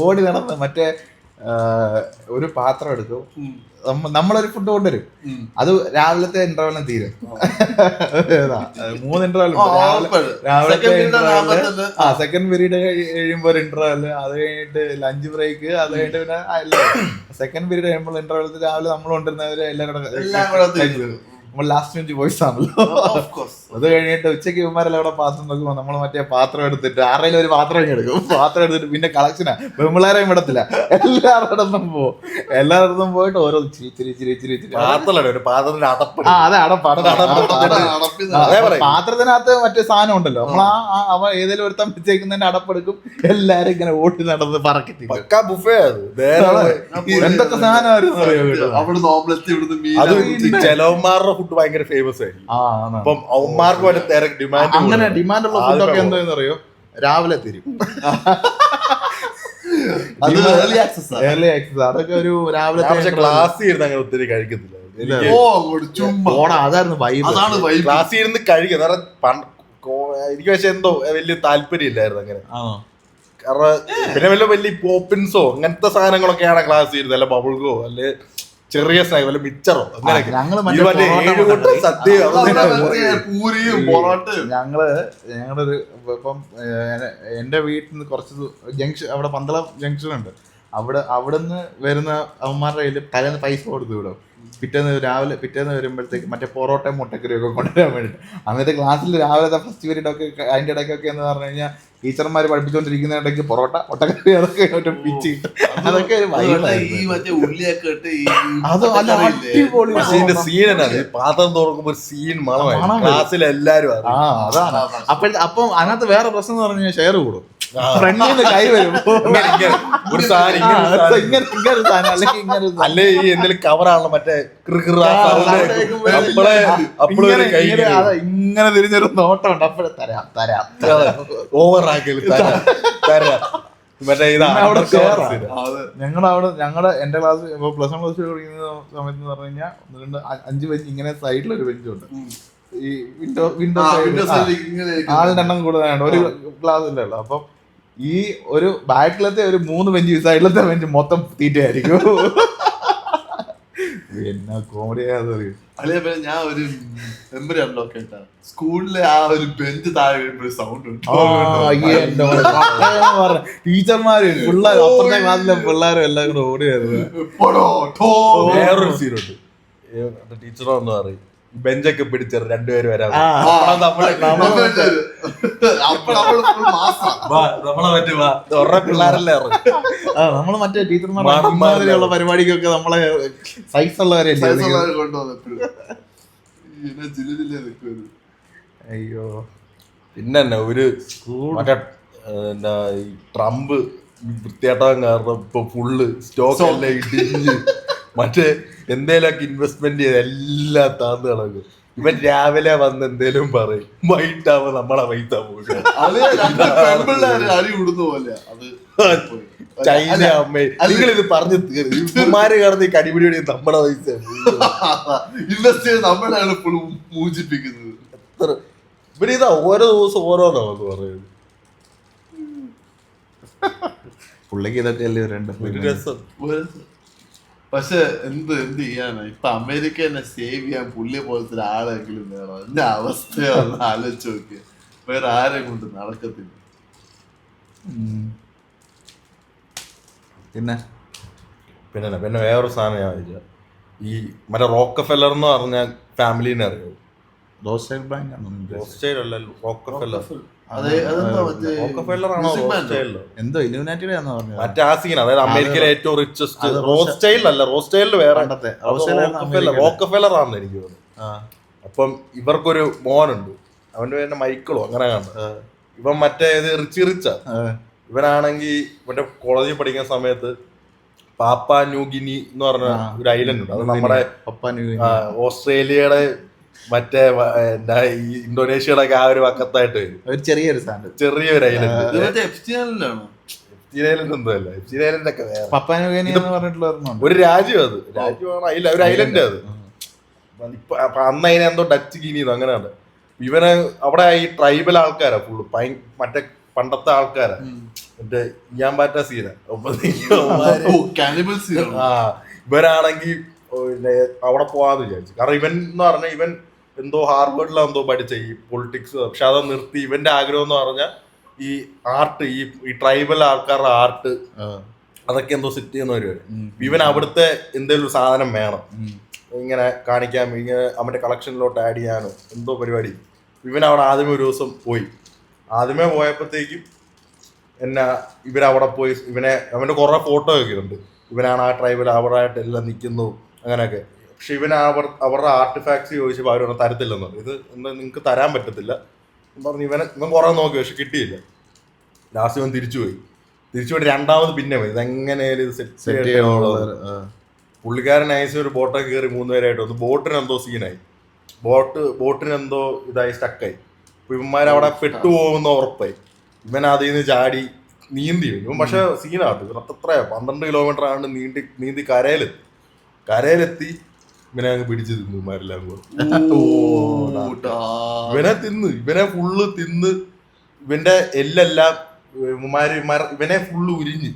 ഓടി നടന്ന് മറ്റേ ഒരു പാത്രം എടുക്കും, നമ്മളൊരു ഫുഡ് കൊണ്ടുവരും, അത് രാവിലത്തെ ഇന്റർവെല്ലിന് തീരും. 3 ഇന്റർവെൽ രാവിലത്തെ ഇന്റർവെല്, സെക്കൻഡ് പീരീഡ് കഴിയുമ്പോ ഒരു ഇന്റർവെല്, അത് കഴിഞ്ഞിട്ട് ലഞ്ച് ബ്രേക്ക്, അത് കഴിഞ്ഞിട്ട് പിന്നെ സെക്കൻഡ് പീരീഡ് കഴിയുമ്പോൾ ഇന്റർവെൽ രാവിലെ നമ്മൾ കൊണ്ടുവരുന്നവര് എല്ലാവരും നമ്മൾ ലാസ്റ്റ് ബെഞ്ച് ബോയ്സ് ആണല്ലോ. അത് കഴിഞ്ഞിട്ട് ഉച്ചയ്ക്ക് ഇവന്മാരെല്ലാം അവിടെ പാത്രം നോക്കുമ്പോൾ നമ്മൾ മറ്റേ പാത്രം എടുത്തിട്ട് ആരെങ്കിലും ഒരു പാത്രം എടുക്കും. പാത്രം എടുത്തിട്ട് പിന്നെ കളക്ഷനാ, പെമ്പിളാരെയും വിടത്തില്ല, എല്ലാവരുടെ പോകും. എല്ലായിടത്തും പോയിട്ട് ഓരോ പാത്രത്തിനകത്ത് മറ്റേ സാധനം ഉണ്ടല്ലോ, നമ്മൾ അവ ഏതെങ്കിലും ഒരുത്തം വെച്ചേക്കുന്നതിന്റെ അടപ്പെടുക്കും. എല്ലാരും ഇങ്ങനെ ഓട്ടി നടന്ന് പറക്കിട്ട് എന്തൊക്കെ സാധനമായിരുന്നു ചെലവന്മാരുടെ ഫുഡ് ഭയങ്കര ഫേമസ് ആയിരിക്കും. അപ്പം അവന്മാർക്ക് ഡിമാൻഡ്, അങ്ങനെ ഡിമാൻഡുള്ള ഫുഡൊക്കെ എന്താന്ന് അറിയോ, രാവിലെ തരും. ഏർലി ആക്സസ് അതൊക്കെ ഒരു രാവിലെ ക്ലാസ് ഇരുന്ന് അങ്ങനെ ഒത്തിരി കഴിക്കത്തില്ല. അതായിരുന്നു വൈബ്. ക്ലാസ് ഇരുന്ന് കഴിക്കും. എനിക്ക് പക്ഷെ എന്തോ വലിയ താല്പര്യം ഇല്ലായിരുന്നു അങ്ങനെ. കാരണം പിന്നെ വലിയ പോപ്പിൻസോ അങ്ങനത്തെ സാധനങ്ങളൊക്കെയാണ് ക്ലാസ് ഇരുന്നത്, അല്ല ബബിൾഗോ അല്ലെ ചെറിയ സ്നാക്ക് വല്ല മിച്ചറോ അങ്ങനെയൊക്കെ. ഞങ്ങളൊരു ഇപ്പം എന്റെ വീട്ടിൽ നിന്ന് കുറച്ച് ജംഗ്ഷൻ, അവിടെ പന്തളം ജംഗ്ഷൻ ഉണ്ട്, അവിടുന്ന് വരുന്ന അവന്മാരുടെ കയ്യിൽ തലേന്ന് പൈസ കൊടുത്തു വിടും. പിറ്റേന്ന് വരുമ്പോഴത്തേക്ക് മറ്റേ പൊറോട്ടയും മുട്ടക്കറിയൊക്കെ കൊണ്ടുവരാൻ വേണ്ടി. അന്നത്തെ ക്ലാസ്സിൽ രാവിലത്തെ ഫസ്റ്റ് പീരീഡ് ഒക്കെ അതിന്റെ ഇടയ്ക്കൊക്കെ എന്ന് പറഞ്ഞു കഴിഞ്ഞാൽ ടീച്ചർമാർ പഠിപ്പിച്ചുകൊണ്ടിരിക്കുന്ന ഇടയ്ക്ക് പൊറോട്ട മുട്ടക്കറി അതൊക്കെ പിച്ച് അതൊക്കെ പാത്രം തുറക്കുമ്പോ സീൻ ക്ലാസ്സിൽ എല്ലാരും. അതാണ്. അപ്പം അതിനകത്ത് വേറെ പ്രശ്നം എന്ന് പറഞ്ഞു കഴിഞ്ഞാൽ ഷെയർ കൂടും. ഫ്രണ്ടിന്ന് കൈ വരും അല്ലെ ഈ എന്തെങ്കിലും കവറാണല്ലോ മറ്റേ ഇങ്ങനെ തിരിഞ്ഞൊരു നോട്ടം ഉണ്ട്. അപ്പോഴേ തരാം ഓവറാക്കല് മറ്റേ ഞങ്ങളുടെ എന്റെ ക്ലാസ് ഇപ്പൊ പ്ലസ് 1 പ്ലസ് 2 പഠിക്കുന്ന സമയത്ത് എന്ന് പറഞ്ഞു കഴിഞ്ഞാൽ 1 2 5 ബെഞ്ച് ഇങ്ങനെ സൈഡിലൊരു ബെഞ്ചുണ്ട്. ഈ വിൻഡോ ആളിന്റെ എണ്ണം കൂടുതലാണ്, ഒരു ക്ലാസ് ഇല്ലല്ലോ. അപ്പം ഈ ഒരു ബാക്കിലത്തെ ഒരു 3 ബെഞ്ച് സൈഡിലത്തെ ബെഞ്ച് മൊത്തം തീറ്റയായിരിക്കും. പിന്നെ കോമഡിയാന്ന് പറയും. ഞാൻ ഒരു മെമ്മറി അൺലോക്ക് കേട്ടാ, സ്കൂളിലെ ആ ഒരു ബെഞ്ച് താഴെ വീഴുമ്പോ സൗണ്ട് ഉണ്ട്. ടീച്ചർമാര് പിള്ളേർ അപ്പുറത്തെ ക്ലാസ്സിലെ പിള്ളേരും എല്ലാം കൂടെ ഓടിയായിരുന്നു. വേറൊരു സീനുണ്ട്, ടീച്ചറൊന്നും പറയും ബെഞ്ചൊക്കെ പിടിച്ചത് രണ്ടുപേരും വരാം. പിള്ളേരല്ലേ നമ്മള് മറ്റേ ടീച്ചർമാരുടെ പരിപാടിക്കൊക്കെ നമ്മളെ സൈസ് ഉള്ളവരെ അയ്യോ. പിന്നെ ഒരു മറ്റേ ട്രംപ് വൃത്തിയാട്ടാൻ കാരണം ഇപ്പൊ ഫുള്ള് സ്റ്റോക്ക് എല്ലാം ഇടിഞ്ഞ് മറ്റേ എന്തേലൊക്കെ ഇൻവെസ്റ്റ്മെന്റ് ചെയ്ത് എല്ലാം താന്ന് കളഞ്ഞു. ഇവൻ രാവിലെ വന്ന് എന്തേലും പറയും, വൈകിട്ടാവുമ്പോ നമ്മളെ പൈസ പോകും. ചൈന അമ്മ നിങ്ങളിത് പറഞ്ഞു തീർന്നു, ഇവന്മാര് കടന്ന് കടിപിടി നമ്മളെ പൈസ ഇൻവെസ്റ്റ് ചെയ്ത് നമ്മളാണ് ഇപ്പോഴും മൂജിപ്പിക്കുന്നത്. ഇവരിതാ ഓരോ ദിവസം ഓരോന്നാണെന്ന് പറയുന്നത്. പുള്ളിക്ക് ഇതൊക്കെ അല്ലേ ഒരു രസം. പക്ഷെ എന്ത് ചെയ്യാനാ, ഇപ്പൊ അമേരിക്ക തന്നെ സേവ് ചെയ്യാൻ പുള്ളിയെ പോലത്തെ ഒരാളെങ്കിലും വേണം. എന്റെ അവസ്ഥയൊന്ന് ആലോചിച്ച് നോക്കിയ വേറെ ആരെ കൊണ്ട് നടക്കത്തില്ല. പിന്നെ വേറൊരു സാധനം ഞാൻ ചോദിച്ചാ, ഈ മറ്റേ റോക്കഫെല്ലർ എന്ന് പറഞ്ഞ ഫാമിലിനെ അറിയോ? റോസ്ചൈൽഡ് അല്ലല്ലോ, റോക്കഫെല്ലർ. എന്തോ ഇലുമിനാറ്റിയുടെ മറ്റേ ആ സീൻ, അതായത് അമേരിക്കയിലെ ഏറ്റവും റിച്ചസ്റ്റ്. റോസ്ചൈൽഡ് അല്ല, റോസ്ചൈൽഡ് വേറെ, റോക്കഫെല്ലർ ആണെന്ന് എനിക്ക് തോന്നുന്നു. അപ്പം ഇവർക്കൊരു മോനുണ്ട്, അവന്റെ പേര് മൈക്കിളോ അങ്ങനെ കണ്ട. ഇവൻ മറ്റേ റിച്ചാ. ഇവനാണെങ്കിൽ ഇവന്റെ കോളേജിൽ പഠിക്കുന്ന സമയത്ത് പാപ്പ ന്യൂഗിനി എന്ന് പറഞ്ഞ ഒരു ഐലൻഡ് ഉണ്ട്. അത് നമ്മുടെ ഓസ്ട്രേലിയയുടെ മറ്റേ എന്താ ഈ ഇന്തോനേഷ്യയുടെ ഒക്കെ ആ ഒരു വക്കത്തായിട്ട് വരും. ചെറിയൊരു ഐലൻഡ്. എന്തോ അല്ല, ഐലൻഡ് ഒക്കെ ഒരു രാജ്യം, അത് രാജ്യമാണ്, ഒരു ഐലൻഡ് അത്. ഇപ്പൊ അന്ന് അതിനെ എന്തോ ഡച്ച് ഗിനിന്നോ അങ്ങനെയാണ്. ഇവന് അവിടെ ഈ ട്രൈബൽ ആൾക്കാരാ ഫുള്ള്, മറ്റേ പണ്ടത്തെ ആൾക്കാരാ. മറ്റേ ഞാൻ പാറ്റ സീന ഇവരാണെങ്കിൽ അവിടെ പോവാന്ന് വിചാരിച്ചു. കാരണം ഇവൻ എന്ന് പറഞ്ഞാൽ ഇവൻ എന്തോ ഹാർവേഡിലോ എന്തോ പഠിച്ച ഈ പൊളിറ്റിക്സ്. പക്ഷെ അത് നിർത്തി ഇവന്റെ ആഗ്രഹം എന്ന് പറഞ്ഞാൽ ഈ ആർട്ട്, ഈ ട്രൈബൽ ആൾക്കാരുടെ ആർട്ട് അതൊക്കെ എന്തോ സെറ്റ് ചെയ്യുന്ന പരിപാടി. ഇവൻ അവിടുത്തെ എന്തെങ്കിലും ഒരു സാധനം വേണം. ഇങ്ങനെ കാണിക്കാൻ ഇങ്ങനെ അവൻ്റെ കളക്ഷനിലോട്ട് ആഡ് ചെയ്യാനോ എന്തോ പരിപാടി. ഇവൻ അവിടെ ആദ്യമേ ഒരു ദിവസം പോയി. ആദ്യമേ പോയപ്പോഴത്തേക്കും എന്നാ ഇവരവിടെ പോയി അവൻ്റെ കുറേ ഫോട്ടോ ഒക്കെ ഉണ്ട്. ഇവനാണ് ആ ട്രൈബിൽ അവരായിട്ട് എല്ലാം നിൽക്കുന്നു അങ്ങനെയൊക്കെ. പക്ഷെ അവരുടെ ആർട്ടിഫാക്ട്സ് ചോദിച്ചപ്പോൾ അവരൊന്നും തരത്തില്ലെന്ന് പറഞ്ഞു. ഇത് എന്താ നിങ്ങൾക്ക് തരാൻ പറ്റത്തില്ല പറഞ്ഞു. ഇവൻ കുറേ നോക്കി, പക്ഷെ കിട്ടിയില്ല. ലാസ്റ്റ് ഇവൻ തിരിച്ചുപോയി. രണ്ടാമത് പിന്നെ പോയി ഇതെങ്ങനെയാലും ഇത് സെറ്റ് ചെയ്യണുള്ളത്. പുള്ളിക്കാരൻ നൈസ് ഒരു ബോട്ടൊക്കെ കയറി 3 പേരായിട്ട് വന്നു. ബോട്ടിനെന്തോ സീനായി, ബോട്ടിനെന്തോ ഇതായി സ്റ്റക്കായി. അപ്പൊ ഇവന്മാരവിടെ പെട്ടുപോകുന്ന ഉറപ്പായി. ഇവൻ അതിൽ നിന്ന് ചാടി നീന്തി വരും. പക്ഷെ സീനാട്ട് അത്ര 12 കിലോമീറ്റർ ആണ് നീന്തി കരയിലെത്തി ഇവനെ അങ്ങ് പിടിച്ച് തിന്നു ഇവന്മാരെല്ലാം കൂടെ. ഇവനെ ഫുള്ള് തിന്ന് ഇവന്റെ എല്ലെല്ലാം ഇവനെ ഫുള്ള് ഉരിഞ്ഞ്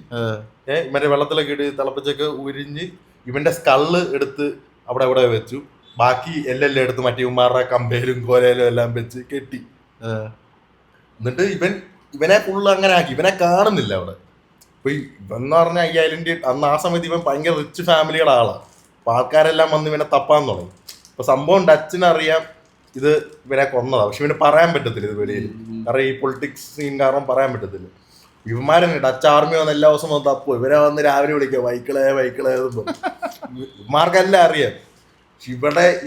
ഇവന്റെ വെള്ളത്തിലൊക്കെ ഇട്ട് തിളപ്പിച്ചൊക്കെ ഉരിഞ്ഞ് ഇവന്റെ സ്കള് എടുത്ത് അവിടെ വെച്ചു. ബാക്കി എല്ലെല്ലാം എടുത്ത് മറ്റേ ഇവന്മാരുടെ കമ്പയിലും കോലയിലും എല്ലാം വെച്ച് കെട്ടി. എന്നിട്ട് ഇവനെ ഫുള്ള് അങ്ങനെ ആക്കി. ഇവനെ കാണുന്നില്ല അവിടെ. അപ്പൊ ഇവന്ന് പറഞ്ഞാൽ ഈ ഐലൻഡ് അന്ന് ആ സമയത്ത് ഇവൻ ഭയങ്കര റിച്ച് ഫാമിലിയുടെ ആളാണ്. അപ്പൊ ആൾക്കാരെല്ലാം വന്ന് ഇവനെ തപ്പാൻ തുടങ്ങി. അപ്പൊ സംഭവം ഡച്ചിനറിയാം ഇത് ഇവനെ കൊന്നതാ. പക്ഷെ ഇവന് പറയാൻ പറ്റത്തില്ല ഇത് വെളിയിൽ. കാരണം ഈ പൊളിറ്റിക്സ് സീൻ കാരണം പറയാൻ പറ്റത്തില്ല. ഇവന്മാരെന്നെ ഡച്ച് ആർമി വന്ന് എല്ലാ ദിവസവും വന്ന് തപ്പോ. ഇവരെ വന്ന് രാവിലെ വിളിക്കുക വൈക്കിളേ ഇവന്മാർക്കെല്ലാം അറിയാം. പക്ഷെ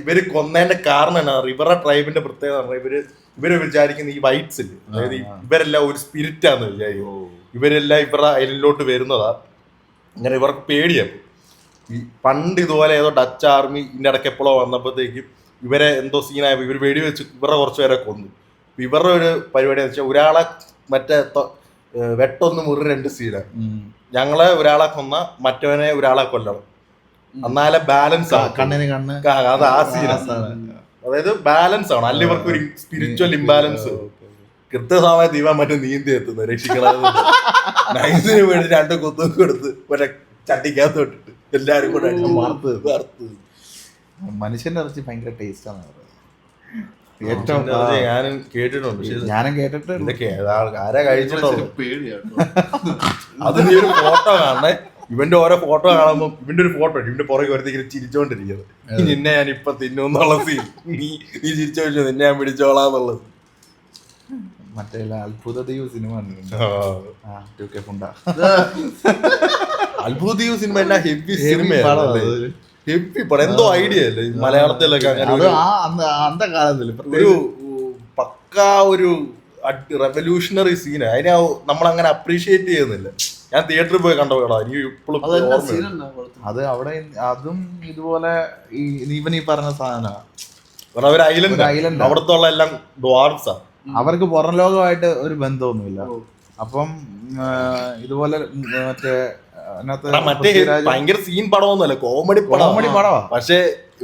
ഇവര് കൊന്നതിന്റെ കാരണം എന്നാ, ഇവരുടെ ട്രൈബിന്റെ പ്രത്യേകത പറഞ്ഞാൽ ഇവര് വിചാരിക്കുന്ന ഈ വൈറ്റ്സ് ഇല്ല, അതായത് ഇവരെല്ലാം ഒരു സ്പിരിറ്റാന്ന് വിചാരിക്കും. ഇവരെല്ലാം ഇവരുടെ ഐലൻഡിലോട്ട് വരുന്നതാ. അങ്ങനെ ഇവർക്ക് പേടിയാണ്. ഈ പണ്ട് ഇതുപോലെ ഏതോ ഡച്ച് ആർമി ഇതിന്റെ ഇടയ്ക്ക് എപ്പോഴോ വന്നപ്പോഴത്തേക്കും ഇവരെ എന്തോ സീനായപ്പോൾ ഇവർ വെടിവെച്ച് ഇവരെ കുറച്ച് പേരെ കൊന്നു. ഇവരുടെ ഒരു പരിപാടി എന്ന് വെച്ചാൽ ഒരാളെ മറ്റേ വെട്ടൊന്ന് മുറി 2 സീനാണ്. ഞങ്ങളെ ഒരാളെ കൊന്ന മറ്റവനെ ഒരാളെ കൊല്ലണം, എന്നാലേ ബാലൻസ് അത് ആ സീനാണ്. അതായത് ബാലൻസ് ആണ്, അല്ലെങ്കിൽ ഇവർക്ക് ഒരു സ്പിരിച്വൽ ഇംബാലൻസ്. കൃത്യസമയത്ത് ഇവൻ മറ്റേ നീന്തി എത്തുന്നത് രക്ഷിക്കണം. നൈസിന് വേണ്ടി 2 കുത്തൊക്കെ എടുത്ത് മറ്റേ ചട്ടിക്കകത്ത് ഇട്ടിട്ട് എല്ലാരും കൂടെ വറുത്ത്. മനുഷ്യന്റെ ഇറച്ചി ഭയങ്കര ടേസ്റ്റ് ആണ് ഞാനും കേട്ടിട്ടുണ്ട്. ഞാനും കേട്ടിട്ട് ആരാ കഴിച്ചിട്ടുള്ളൂ. പേടിയാട്ടോ അത് നീ ഒരു ഫോട്ടോ കാണണേ. ഇവന്റെ ഓരോ ഫോട്ടോ കാണുമ്പോ ഇവന്റെ ഒരു ഫോട്ടോ ഇവന്റെ പുറകെ ഒരുത്തിങ്ങനെ ചിരിച്ചോണ്ടിരിക്കുന്നത്. നിന്നെ ഞാൻ ഇപ്പൊ തിന്നുന്നുള്ള സീൻ. നീ ചിരിച്ചു വെച്ചു നിന്നെ ഞാൻ പിടിച്ചോളാന്നുള്ളത്. മറ്റേ അത്ഭുത ദ്വീപ് സിനിമ അത്ഭുത ദ്വീപ് സിനിമ എന്നാ ഹെവി സിനിമയാണ്. ഹെവി പടം, എന്തോ ഐഡിയ അല്ലേ മലയാളത്തിലൊക്കെ. അങ്ങനെ അന്ത കാലത്തില് ഒരു പക്കാ ഒരു റെവല്യൂഷണറി സീൻ. അതിനെ നമ്മളങ്ങനെ അപ്രീഷിയേറ്റ് ചെയ്യുന്നില്ല. ഞാൻ തിയേറ്ററിൽ പോയി കണ്ടോ എനിക്ക് ഇപ്പോഴും അത് അവിടെ അതും ഇതുപോലെ ഇവൻ ഈ പറഞ്ഞ സാധനമാണ്. ഒരു ഐലൻഡ്, അവിടത്തെ ഉള്ള എല്ലാം ഡ്വാർഫ്സാ. അവർക്ക് പുറം ലോകമായിട്ട് ഒരു ബന്ധമൊന്നുമില്ല. അപ്പം ഇതുപോലെ മറ്റേ ഭയങ്കര സീൻ പടമൊന്നുമല്ല, കോമഡി പടമാ. പക്ഷെ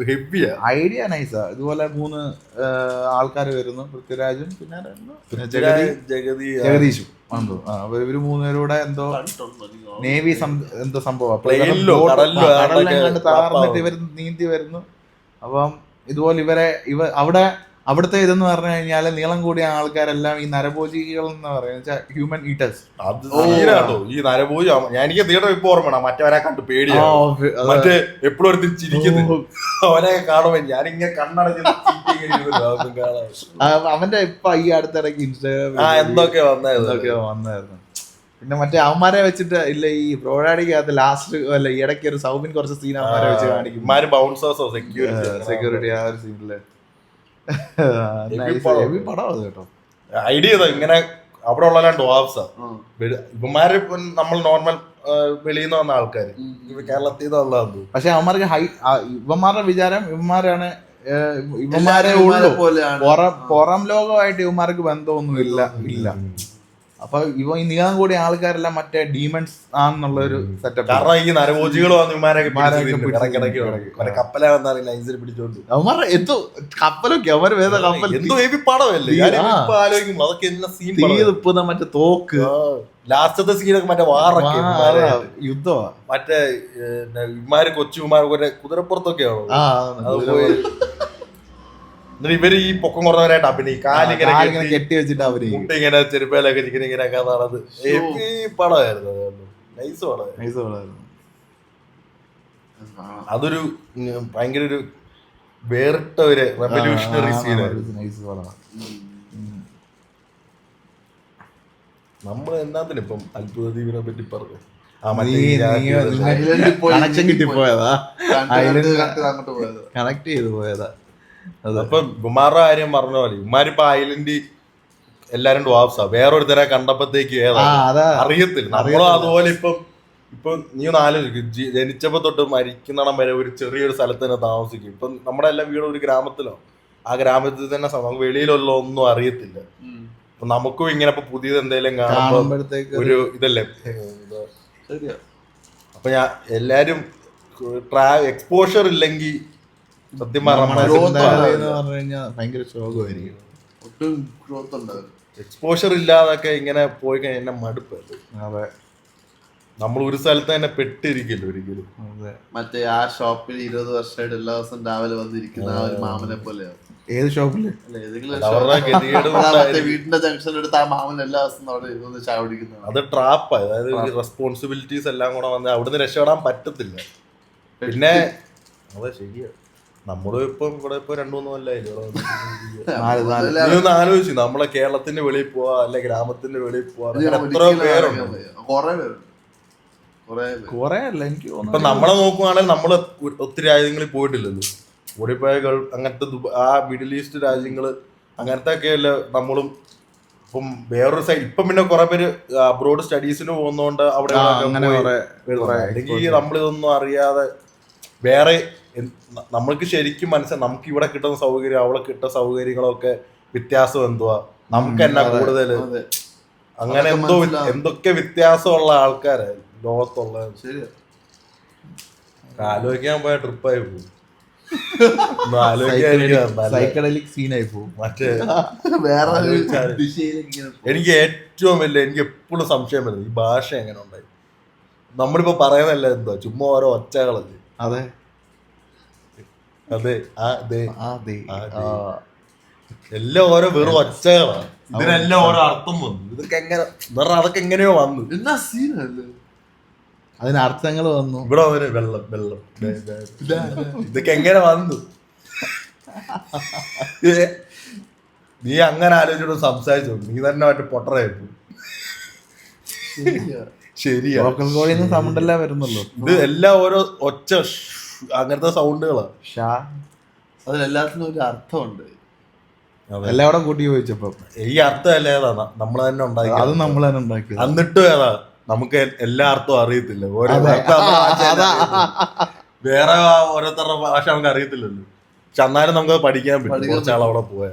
ഹെവിയാ, ഐഡിയ നൈസാ. ഇതുപോലെ 3 ആൾക്കാർ വരുന്നു, പൃഥ്വിരാജും പിന്നെ ജഗദീഷും. ഇവര് 3 പേരൂടെ എന്തോ നേവി എന്തോ സംഭവം താർന്നിട്ട് ഇവർ നീന്തി വരുന്നു. അപ്പം ഇതുപോലെ അവിടുത്തെ ഇതെന്ന് പറഞ്ഞു കഴിഞ്ഞാല് നീളം കൂടിയ ആൾക്കാരെല്ലാം ഈ നരഭോജികൾ എന്ന് പറയുന്നത് ഹ്യൂമൻ ഈറ്റേഴ്സ്. ഈ നരഭോജി എനിക്ക് തിയേറ്റർ ഇപ്പൊ ഓർമ്മ മറ്റവരെ കണ്ട് പേടിയാ. മറ്റേ എപ്പോഴും ഒരു ചിരിക്കുന്നു അവനെ കാണുമ്പോ ഞാനിങ്ങനെ കണ്ണടച്ച് അവന്റെ ഇപ്പൊ ഈ അടുത്തിടയ്ക്ക് ഇൻസ്റ്റാഗ്രാം എന്തൊക്കെ വന്നായിരുന്നു. പിന്നെ മറ്റേ അവന്മാരെ വെച്ചിട്ട് ഇല്ല ഈ ബ്രോഡാഡിക്കകത്ത് ലാസ്റ്റ് അല്ല ഇടയ്ക്ക് ഒരു സൗബിൻ കുറച്ച് സീൻ അവന്മാരെ വെച്ച് കാണിക്കും. ബൗൺസേഴ്സോ സെക്യൂരിറ്റി ആ ഒരു സീനില് ഐഡിയ ഇങ്ങനെ അവിടെ ഉള്ള ഡ്വാർഫ്സാ. ഇവന്മാര് നമ്മൾ നോർമൽ വെളിയിൽ നിന്ന് വന്ന ആൾക്കാര്, കേരളത്തിൽ നിന്ന് വന്നതാണ്. പക്ഷെ അവന്മാർക്ക് ഇവന്മാരുടെ വിചാരം ഇവന്മാരാണ്, ഇവന്മാരെ ഉള്ളു, പുറം ലോകമായിട്ട് ഇവന്മാർക്ക് ബന്ധമൊന്നും ഇല്ല. അപ്പൊ ഈ നീളം കൂടിയ ആൾക്കാരെല്ലാം മറ്റേ ഡീമൺസ് ആണെന്നുള്ളൊരു സെറ്റപ്പ്. കാരണം ഈ നരഭോജികൾ കപ്പല വന്നാലും ലൈൻസിൽ പിടിച്ചോണ്ട് അവന്മാർ എന്തോ കപ്പലൊക്കെ അവര് വേറെ കപ്പൽ എന്തോ ഹെവി പടമല്ലേ ആലോചിക്കും. അതൊക്കെ എല്ലാ സീൻ മറ്റേ തോക്ക് ലാസ്റ്റത്തെ സീനൊക്കെ മറ്റേ വാറൊക്കെ യുദ്ധമാ. മറ്റേ ഇമാര് കൊച്ചുമാർ കുതിരപ്പുറത്തൊക്കെയാണോ എന്നിട്ട് ഇവര് ഈ പൊക്കം കുറഞ്ഞവരായിട്ട് അഭിനയിക്കും. കാലിങ്ങനെ കെട്ടി വെച്ചിട്ട് അവര് ഇങ്ങനെ ചെരുപ്പയിലൊക്കെ ഇങ്ങനെയൊക്കെ നടന്നത് ഹെവി പടമായിരുന്നു. നൈസ് പടമായിരുന്നു. അതൊരു ഭയങ്കര ഒരു വേറിട്ട ഒരു റെവല്യൂഷണറി സീനായിരുന്നു. നമ്മൾ എന്നാത്തിന് ഇപ്പം അത്ഭുത ദ്വീപിനെ പറ്റി പറഞ്ഞു. കണക്ഷൻ കിട്ടിപ്പോയതാ, അങ്ങോട്ട് പോയത്. കണക്ട് ചെയ്ത് പോയതാ. അപ്പൊ ഇവന്മാരുടെ കാര്യം പറഞ്ഞ പോലെ ഇവന്മാരിപ്പോ ഐലൻഡ് എല്ലാരും ഡ്വാർഫ്സാ, വേറൊരുത്തരെ കണ്ടപ്പോഴത്തേക്ക് അറിയത്തില്ല. നമ്മളും അതുപോലെ ഇപ്പൊ നീ ആലോചിക്കും, ജനിച്ചപ്പോ തൊട്ട് മരിക്കുന്നിടം വരെ ഒരു ചെറിയൊരു സ്ഥലത്ത് തന്നെ താമസിക്കും. ഇപ്പൊ നമ്മുടെ എല്ലാ വീടും ഒരു ഗ്രാമത്തിലോ, ആ ഗ്രാമത്തിൽ തന്നെ നമുക്ക് വെളിയിലുള്ള ഒന്നും അറിയത്തില്ല. അപ്പൊ നമുക്കും ഇങ്ങനെ ഇപ്പൊ പുതിയത് എന്തെങ്കിലും കാണുമ്പോഴത്തേക്ക് ഒരു ഇതല്ലേ. അപ്പൊ ഞാൻ എല്ലാരും എക്സ്പോഷർ ഇല്ലെങ്കിൽ സത്യം ഭയങ്കര ശോകമായിരിക്കും. ഒട്ടും ഗ്രോത്ത് ഉണ്ടാവില്ല. എക്സ്പോഷർ ഇല്ലാതൊക്കെ ഇങ്ങനെ പോയി കഴിഞ്ഞാൽ എന്നെ മടുപ്പല്ലേ. അതെ, നമ്മൾ ഒരു സ്ഥലത്ത് തന്നെ പെട്ടിരിക്കില്ല ഒരിക്കലും. മറ്റേ ആ ഷോപ്പിൽ 20 വർഷമായിട്ട് എല്ലാ ദിവസം രാവിലെ വന്നിരിക്കുന്ന ആ ഒരു മാമനെ പോലെയാണ്. ഏത് ഷോപ്പില്? വീടിന്റെ ജംഗ്ഷൻ എടുത്ത് ആ മാമൻ എല്ലാ ദിവസവും അവിടെ ഇരുന്ന് ചായ കുടിക്കുന്നത്. അത് ട്രാപ്പ്. അതായത് റെസ്പോൺസിബിലിറ്റീസ് എല്ലാം കൂടെ വന്ന് അവിടുന്ന് രക്ഷപ്പെടാൻ പറ്റത്തില്ല. പിന്നെ അതെ ശരിയാ, നമ്മളും ഇപ്പം ഇവിടെ ഇപ്പൊ 2-3 കൊല്ലായില്ലേ ആലോചിച്ചു. നമ്മളെ കേരളത്തിന്റെ വെളിയിൽ പോവാ അല്ലെ ഗ്രാമത്തിന്റെ വെളിയിൽ പോവാ, എത്ര പേരുണ്ട്. കൊറേ അല്ല, എനിക്ക് ഇപ്പൊ നമ്മളെ നോക്കുവാണെങ്കിൽ നമ്മള് ഒത്തിരി രാജ്യങ്ങളിൽ പോയിട്ടില്ലല്ലോ. ഓടിപ്പോയ അങ്ങനത്തെ ആ മിഡിൽ ഈസ്റ്റ് രാജ്യങ്ങള് അങ്ങനത്തെ ഒക്കെയല്ലേ നമ്മളും. ഇപ്പം വേറൊരു സൈഡ് ഇപ്പം പിന്നെ കുറെ പേര് അബ്രോഡ് സ്റ്റഡീസിന് പോകുന്നോണ്ട് അവിടെ അല്ലെങ്കിൽ നമ്മളിതൊന്നും അറിയാതെ വേറെ നമ്മൾക്ക് ശരിക്കും മനസ്സിലായി നമുക്ക് ഇവിടെ കിട്ടുന്ന സൗകര്യം അവിടെ കിട്ടുന്ന സൗകര്യങ്ങളൊക്കെ വ്യത്യാസം എന്തുവാ, നമുക്ക് എന്നാ കൂടുതല് അങ്ങനെ എന്തൊക്കെ വ്യത്യാസമുള്ള ആൾക്കാരായി ലോകത്തുള്ള. ആലോചിക്കാൻ പോയ ട്രിപ്പായി പോകും. സൈക്കഡലിക് സീനായി പോകും. മറ്റേ എനിക്ക് ഏറ്റവും വലിയ എനിക്ക് എപ്പോഴും സംശയം വരുന്നത് ഈ ഭാഷ എങ്ങനെ ഉണ്ടായി. നമ്മളിപ്പോ പറയുന്നല്ല എന്താ ചുമ്മാ ഓരോ ഒച്ചകളല്ലേ. അതെ അതെ എല്ലാം ഓരോ വെറും ഒച്ചകളാണ്. ഇതിനെല്ലാം ഓരോ അർത്ഥം വന്നു. ഇതൊക്കെ എങ്ങനെ അതൊക്കെ എങ്ങനെയോ വന്നു. എന്നാ സീനല്ലേ, അതിന് അർത്ഥങ്ങൾ വന്നു. ഇവിടെ അവര് വെള്ളം വെള്ളം ഇതൊക്കെ എങ്ങനെ വന്നു? നീ അങ്ങനെ ആലോചിച്ചോണ്ട് സംസാരിച്ചോ, നീ തന്നെ മറ്റേ പൊട്ടറായിപ്പോ. ശരിയാ, സൗണ്ട് എല്ലാം വരുന്നുള്ളൂ. ഇത് എല്ലാം ഓരോ ഒച്ച അങ്ങനത്തെ സൗണ്ടുകളാ. അതിലെല്ലാത്തിനും ഒരു അർത്ഥമുണ്ട്. എല്ലാം കൂടെ കൂട്ടി ചോദിച്ചപ്പോ ഈ അർത്ഥം അല്ല ഏതാ നമ്മൾ തന്നെ ഉണ്ടാക്കി. അത് നമ്മൾ തന്നെ ഉണ്ടാക്കി. എന്നിട്ടും ഏതാ നമുക്ക് എല്ലാ അർത്ഥവും അറിയത്തില്ല. വേറെ ഓരോരുത്തരുടെ ഭാഷ നമുക്ക് അറിയത്തില്ലല്ലോ. പക്ഷെ എന്നാലും നമുക്ക് പഠിക്കാൻ പറ്റും കുറച്ചാൾ അവിടെ പോയ.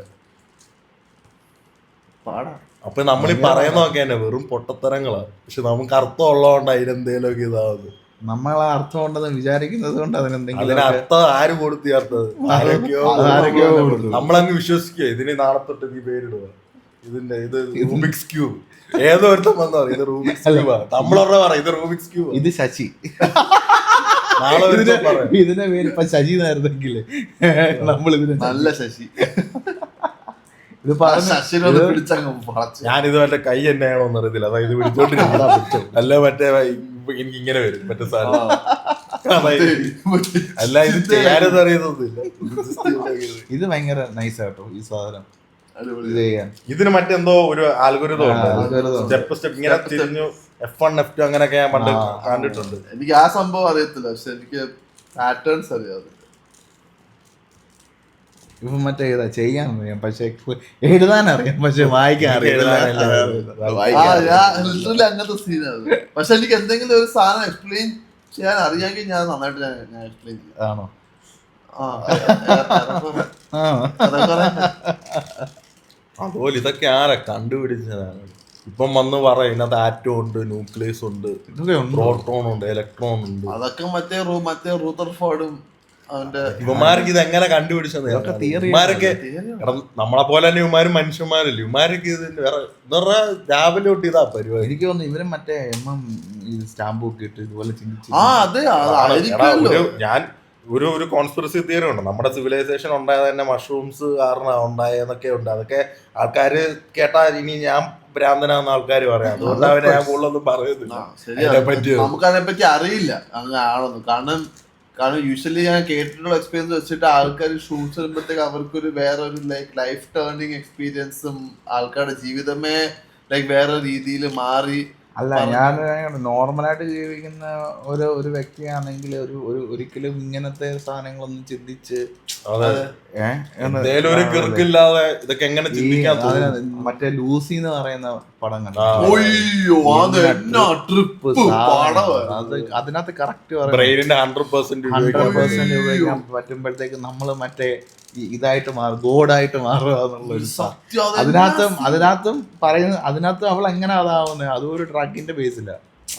അപ്പൊ നമ്മളീ പറയുന്നതൊക്കെ തന്നെ വെറും പൊട്ടത്തരങ്ങളാ. പക്ഷെ നമുക്ക് അർത്ഥം ഉള്ളതുകൊണ്ട് അതിനെന്തേലൊക്കെ ഇതാവുന്നത്. നമ്മൾ ആ അർത്ഥം ഉണ്ടെന്ന് വിചാരിക്കുന്നത് കൊണ്ട് അതിനർത്ഥം ആര് കൊടുത്തു ചേർത്തത്? ആരൊക്കെയോ നമ്മളങ്ങ് വിശ്വസിക്കുക. ഇതിന് നാളെ തൊട്ട് നീ പേരിടുക, ഇതിന്റെ ഇത് റൂബിക്സ് ക്യൂബ്. ഏതോ ഒരുത്തം വന്നോ ഇത് റൂബിക്സ് ക്യൂബാ. നമ്മളവിടെ പറയാം ഇത് റൂബിക്സ് ക്യൂബ്, ഇത് ശശി. നാളെ ഇതിന്റെ പേര് ഇപ്പൊ ശശി എന്നായിരുന്നെങ്കിൽ നമ്മൾ ഇതിന് നല്ല ശശി. ഞാനിത് മറ്റേ കൈ എന്നെയാണോന്ന് അറിയത്തില്ല. അതായത് ഇത് പിടിച്ചോണ്ടിരിക്കും. അല്ല മറ്റേ എനിക്ക് ഇങ്ങനെ വരും മറ്റേ സാധനം. അല്ല ഇത് ചെയ്യാനൊന്നും അറിയുന്നൊന്നുമില്ല. ഇത് ഭയങ്കര നൈസാട്ടോ ഈ സാധനം. ഇതിന് മറ്റെന്തോ ഒരു ആൽഗോരിതം ഉണ്ട്, സ്റ്റെപ്പ് സ്റ്റെപ്പ് ഇങ്ങനെ തിരിഞ്ഞു F1 F2 അങ്ങനെയൊക്കെ ഞാൻ പണ്ട് കണ്ടിട്ടുണ്ട്. എനിക്ക് ആ സംഭവം അറിയത്തില്ല, പക്ഷെ എനിക്ക് പാറ്റേൺസ് അറിയാം. ഇപ്പൊ മറ്റേ ഇതാ ചെയ്യാൻ അറിയാം, പക്ഷെ എഴുതാൻ അറിയാം, പക്ഷെ വായിക്കാൻ അറിയാം. അങ്ങനത്തെ സീനാണ്. പക്ഷെ എനിക്ക് എന്തെങ്കിലും ഒരു സാധനം എക്സ്പ്ലെയിൻ ചെയ്യാൻ അറിയാമെങ്കിൽ ഞാൻ നന്നായിട്ട് ഞാൻ എക്സ്പ്ലെയിൻ ചെയ്യാം. ആണോ? അതുപോലെ ഇതൊക്കെ ആരാ കണ്ടുപിടിച്ചതാണ്? ഇപ്പം വന്ന് പറയും ഇതിനകത്ത് ആറ്റം ഉണ്ട്, ന്യൂക്ലിയസ് ഉണ്ട്, പ്രോട്ടോൺ ഉണ്ട്, ഇലക്ട്രോൺ ഉണ്ട്. അതൊക്കെ മറ്റേ റൂതർഫോർഡും ഇവന്മാർക്ക് ഇത് എങ്ങനെ കണ്ടുപിടിച്ചത്? ഇവന്മാരൊക്കെ നമ്മളെ പോലെ തന്നെ ഇവന്മാരും മനുഷ്യന്മാരല്ലേ. ഇവന്മാരൊക്കെ ഇതിന്റെ വേറെ രാവിലെ തൊട്ട് ഇതാ പരിപാടി. എനിക്ക് തോന്നുന്നു ഇവരും മറ്റേ സ്റ്റാമ്പ് ഒക്കെ ഇട്ട് ഇതുപോലെ ചിന്തിച്ചു. ഞാൻ ഒരു കോൺസ്പിറസി തിയറി ഉണ്ട്. നമ്മുടെ സിവിലൈസേഷൻ ഉണ്ടായത് തന്നെ മഷ്റൂംസ് കാരണം ഉണ്ടായെന്നൊക്കെ ഉണ്ട്. അതൊക്കെ ആൾക്കാര് കേട്ടാ ഇനി ഞാൻ ഭ്രാന്തനാന്ന് ആൾക്കാർ പറയാം. അതുകൊണ്ട് അവനെ ഞാൻ കൂടുതലൊന്നും പറയുന്നില്ല അതിനെ പറ്റി. നമുക്ക് അതിനെപ്പറ്റി അറിയില്ല അങ്ങനെ ആണെന്ന്. കാരണം കാരണം യൂഷ്വലി ഞാൻ കേട്ടിട്ടുള്ള എക്സ്പീരിയൻസ് വെച്ചിട്ട് ആൾക്കാർ ഷൂസ് ഇടുമ്പോഴത്തേക്ക് അവർക്കൊരു വേറെ ഒരു ലൈഫ് ടേണിങ് എക്സ്പീരിയൻസും ആൾക്കാരുടെ ജീവിതമേ വേറെ രീതിയിൽ മാറി. അല്ല, ഞാൻ നോർമലായിട്ട് ജീവിക്കുന്ന ഒരു വ്യക്തിയാണെങ്കിൽ ഒരിക്കലും ഇങ്ങനത്തെ സാധനങ്ങളൊന്നും ചിന്തിച്ച് മറ്റേ ലൂസി എന്ന് പറയുന്ന പടം കണ്ടു. അതിനകത്ത് കറക്റ്റ് 100% ഉപയോഗിക്കാൻ പറ്റുമ്പോഴത്തേക്ക് നമ്മള് മറ്റേ ഇതായിട്ട് മാറും, ഗോഡായിട്ട് മാറുക എന്നുള്ളൊരു അതിനകത്തും പറയുന്നത്. അതിനകത്ത് അവൾ എങ്ങനെ അതാവുന്നത്, അതും ഒരു ഡ്രഗിന്റെ ബേസില.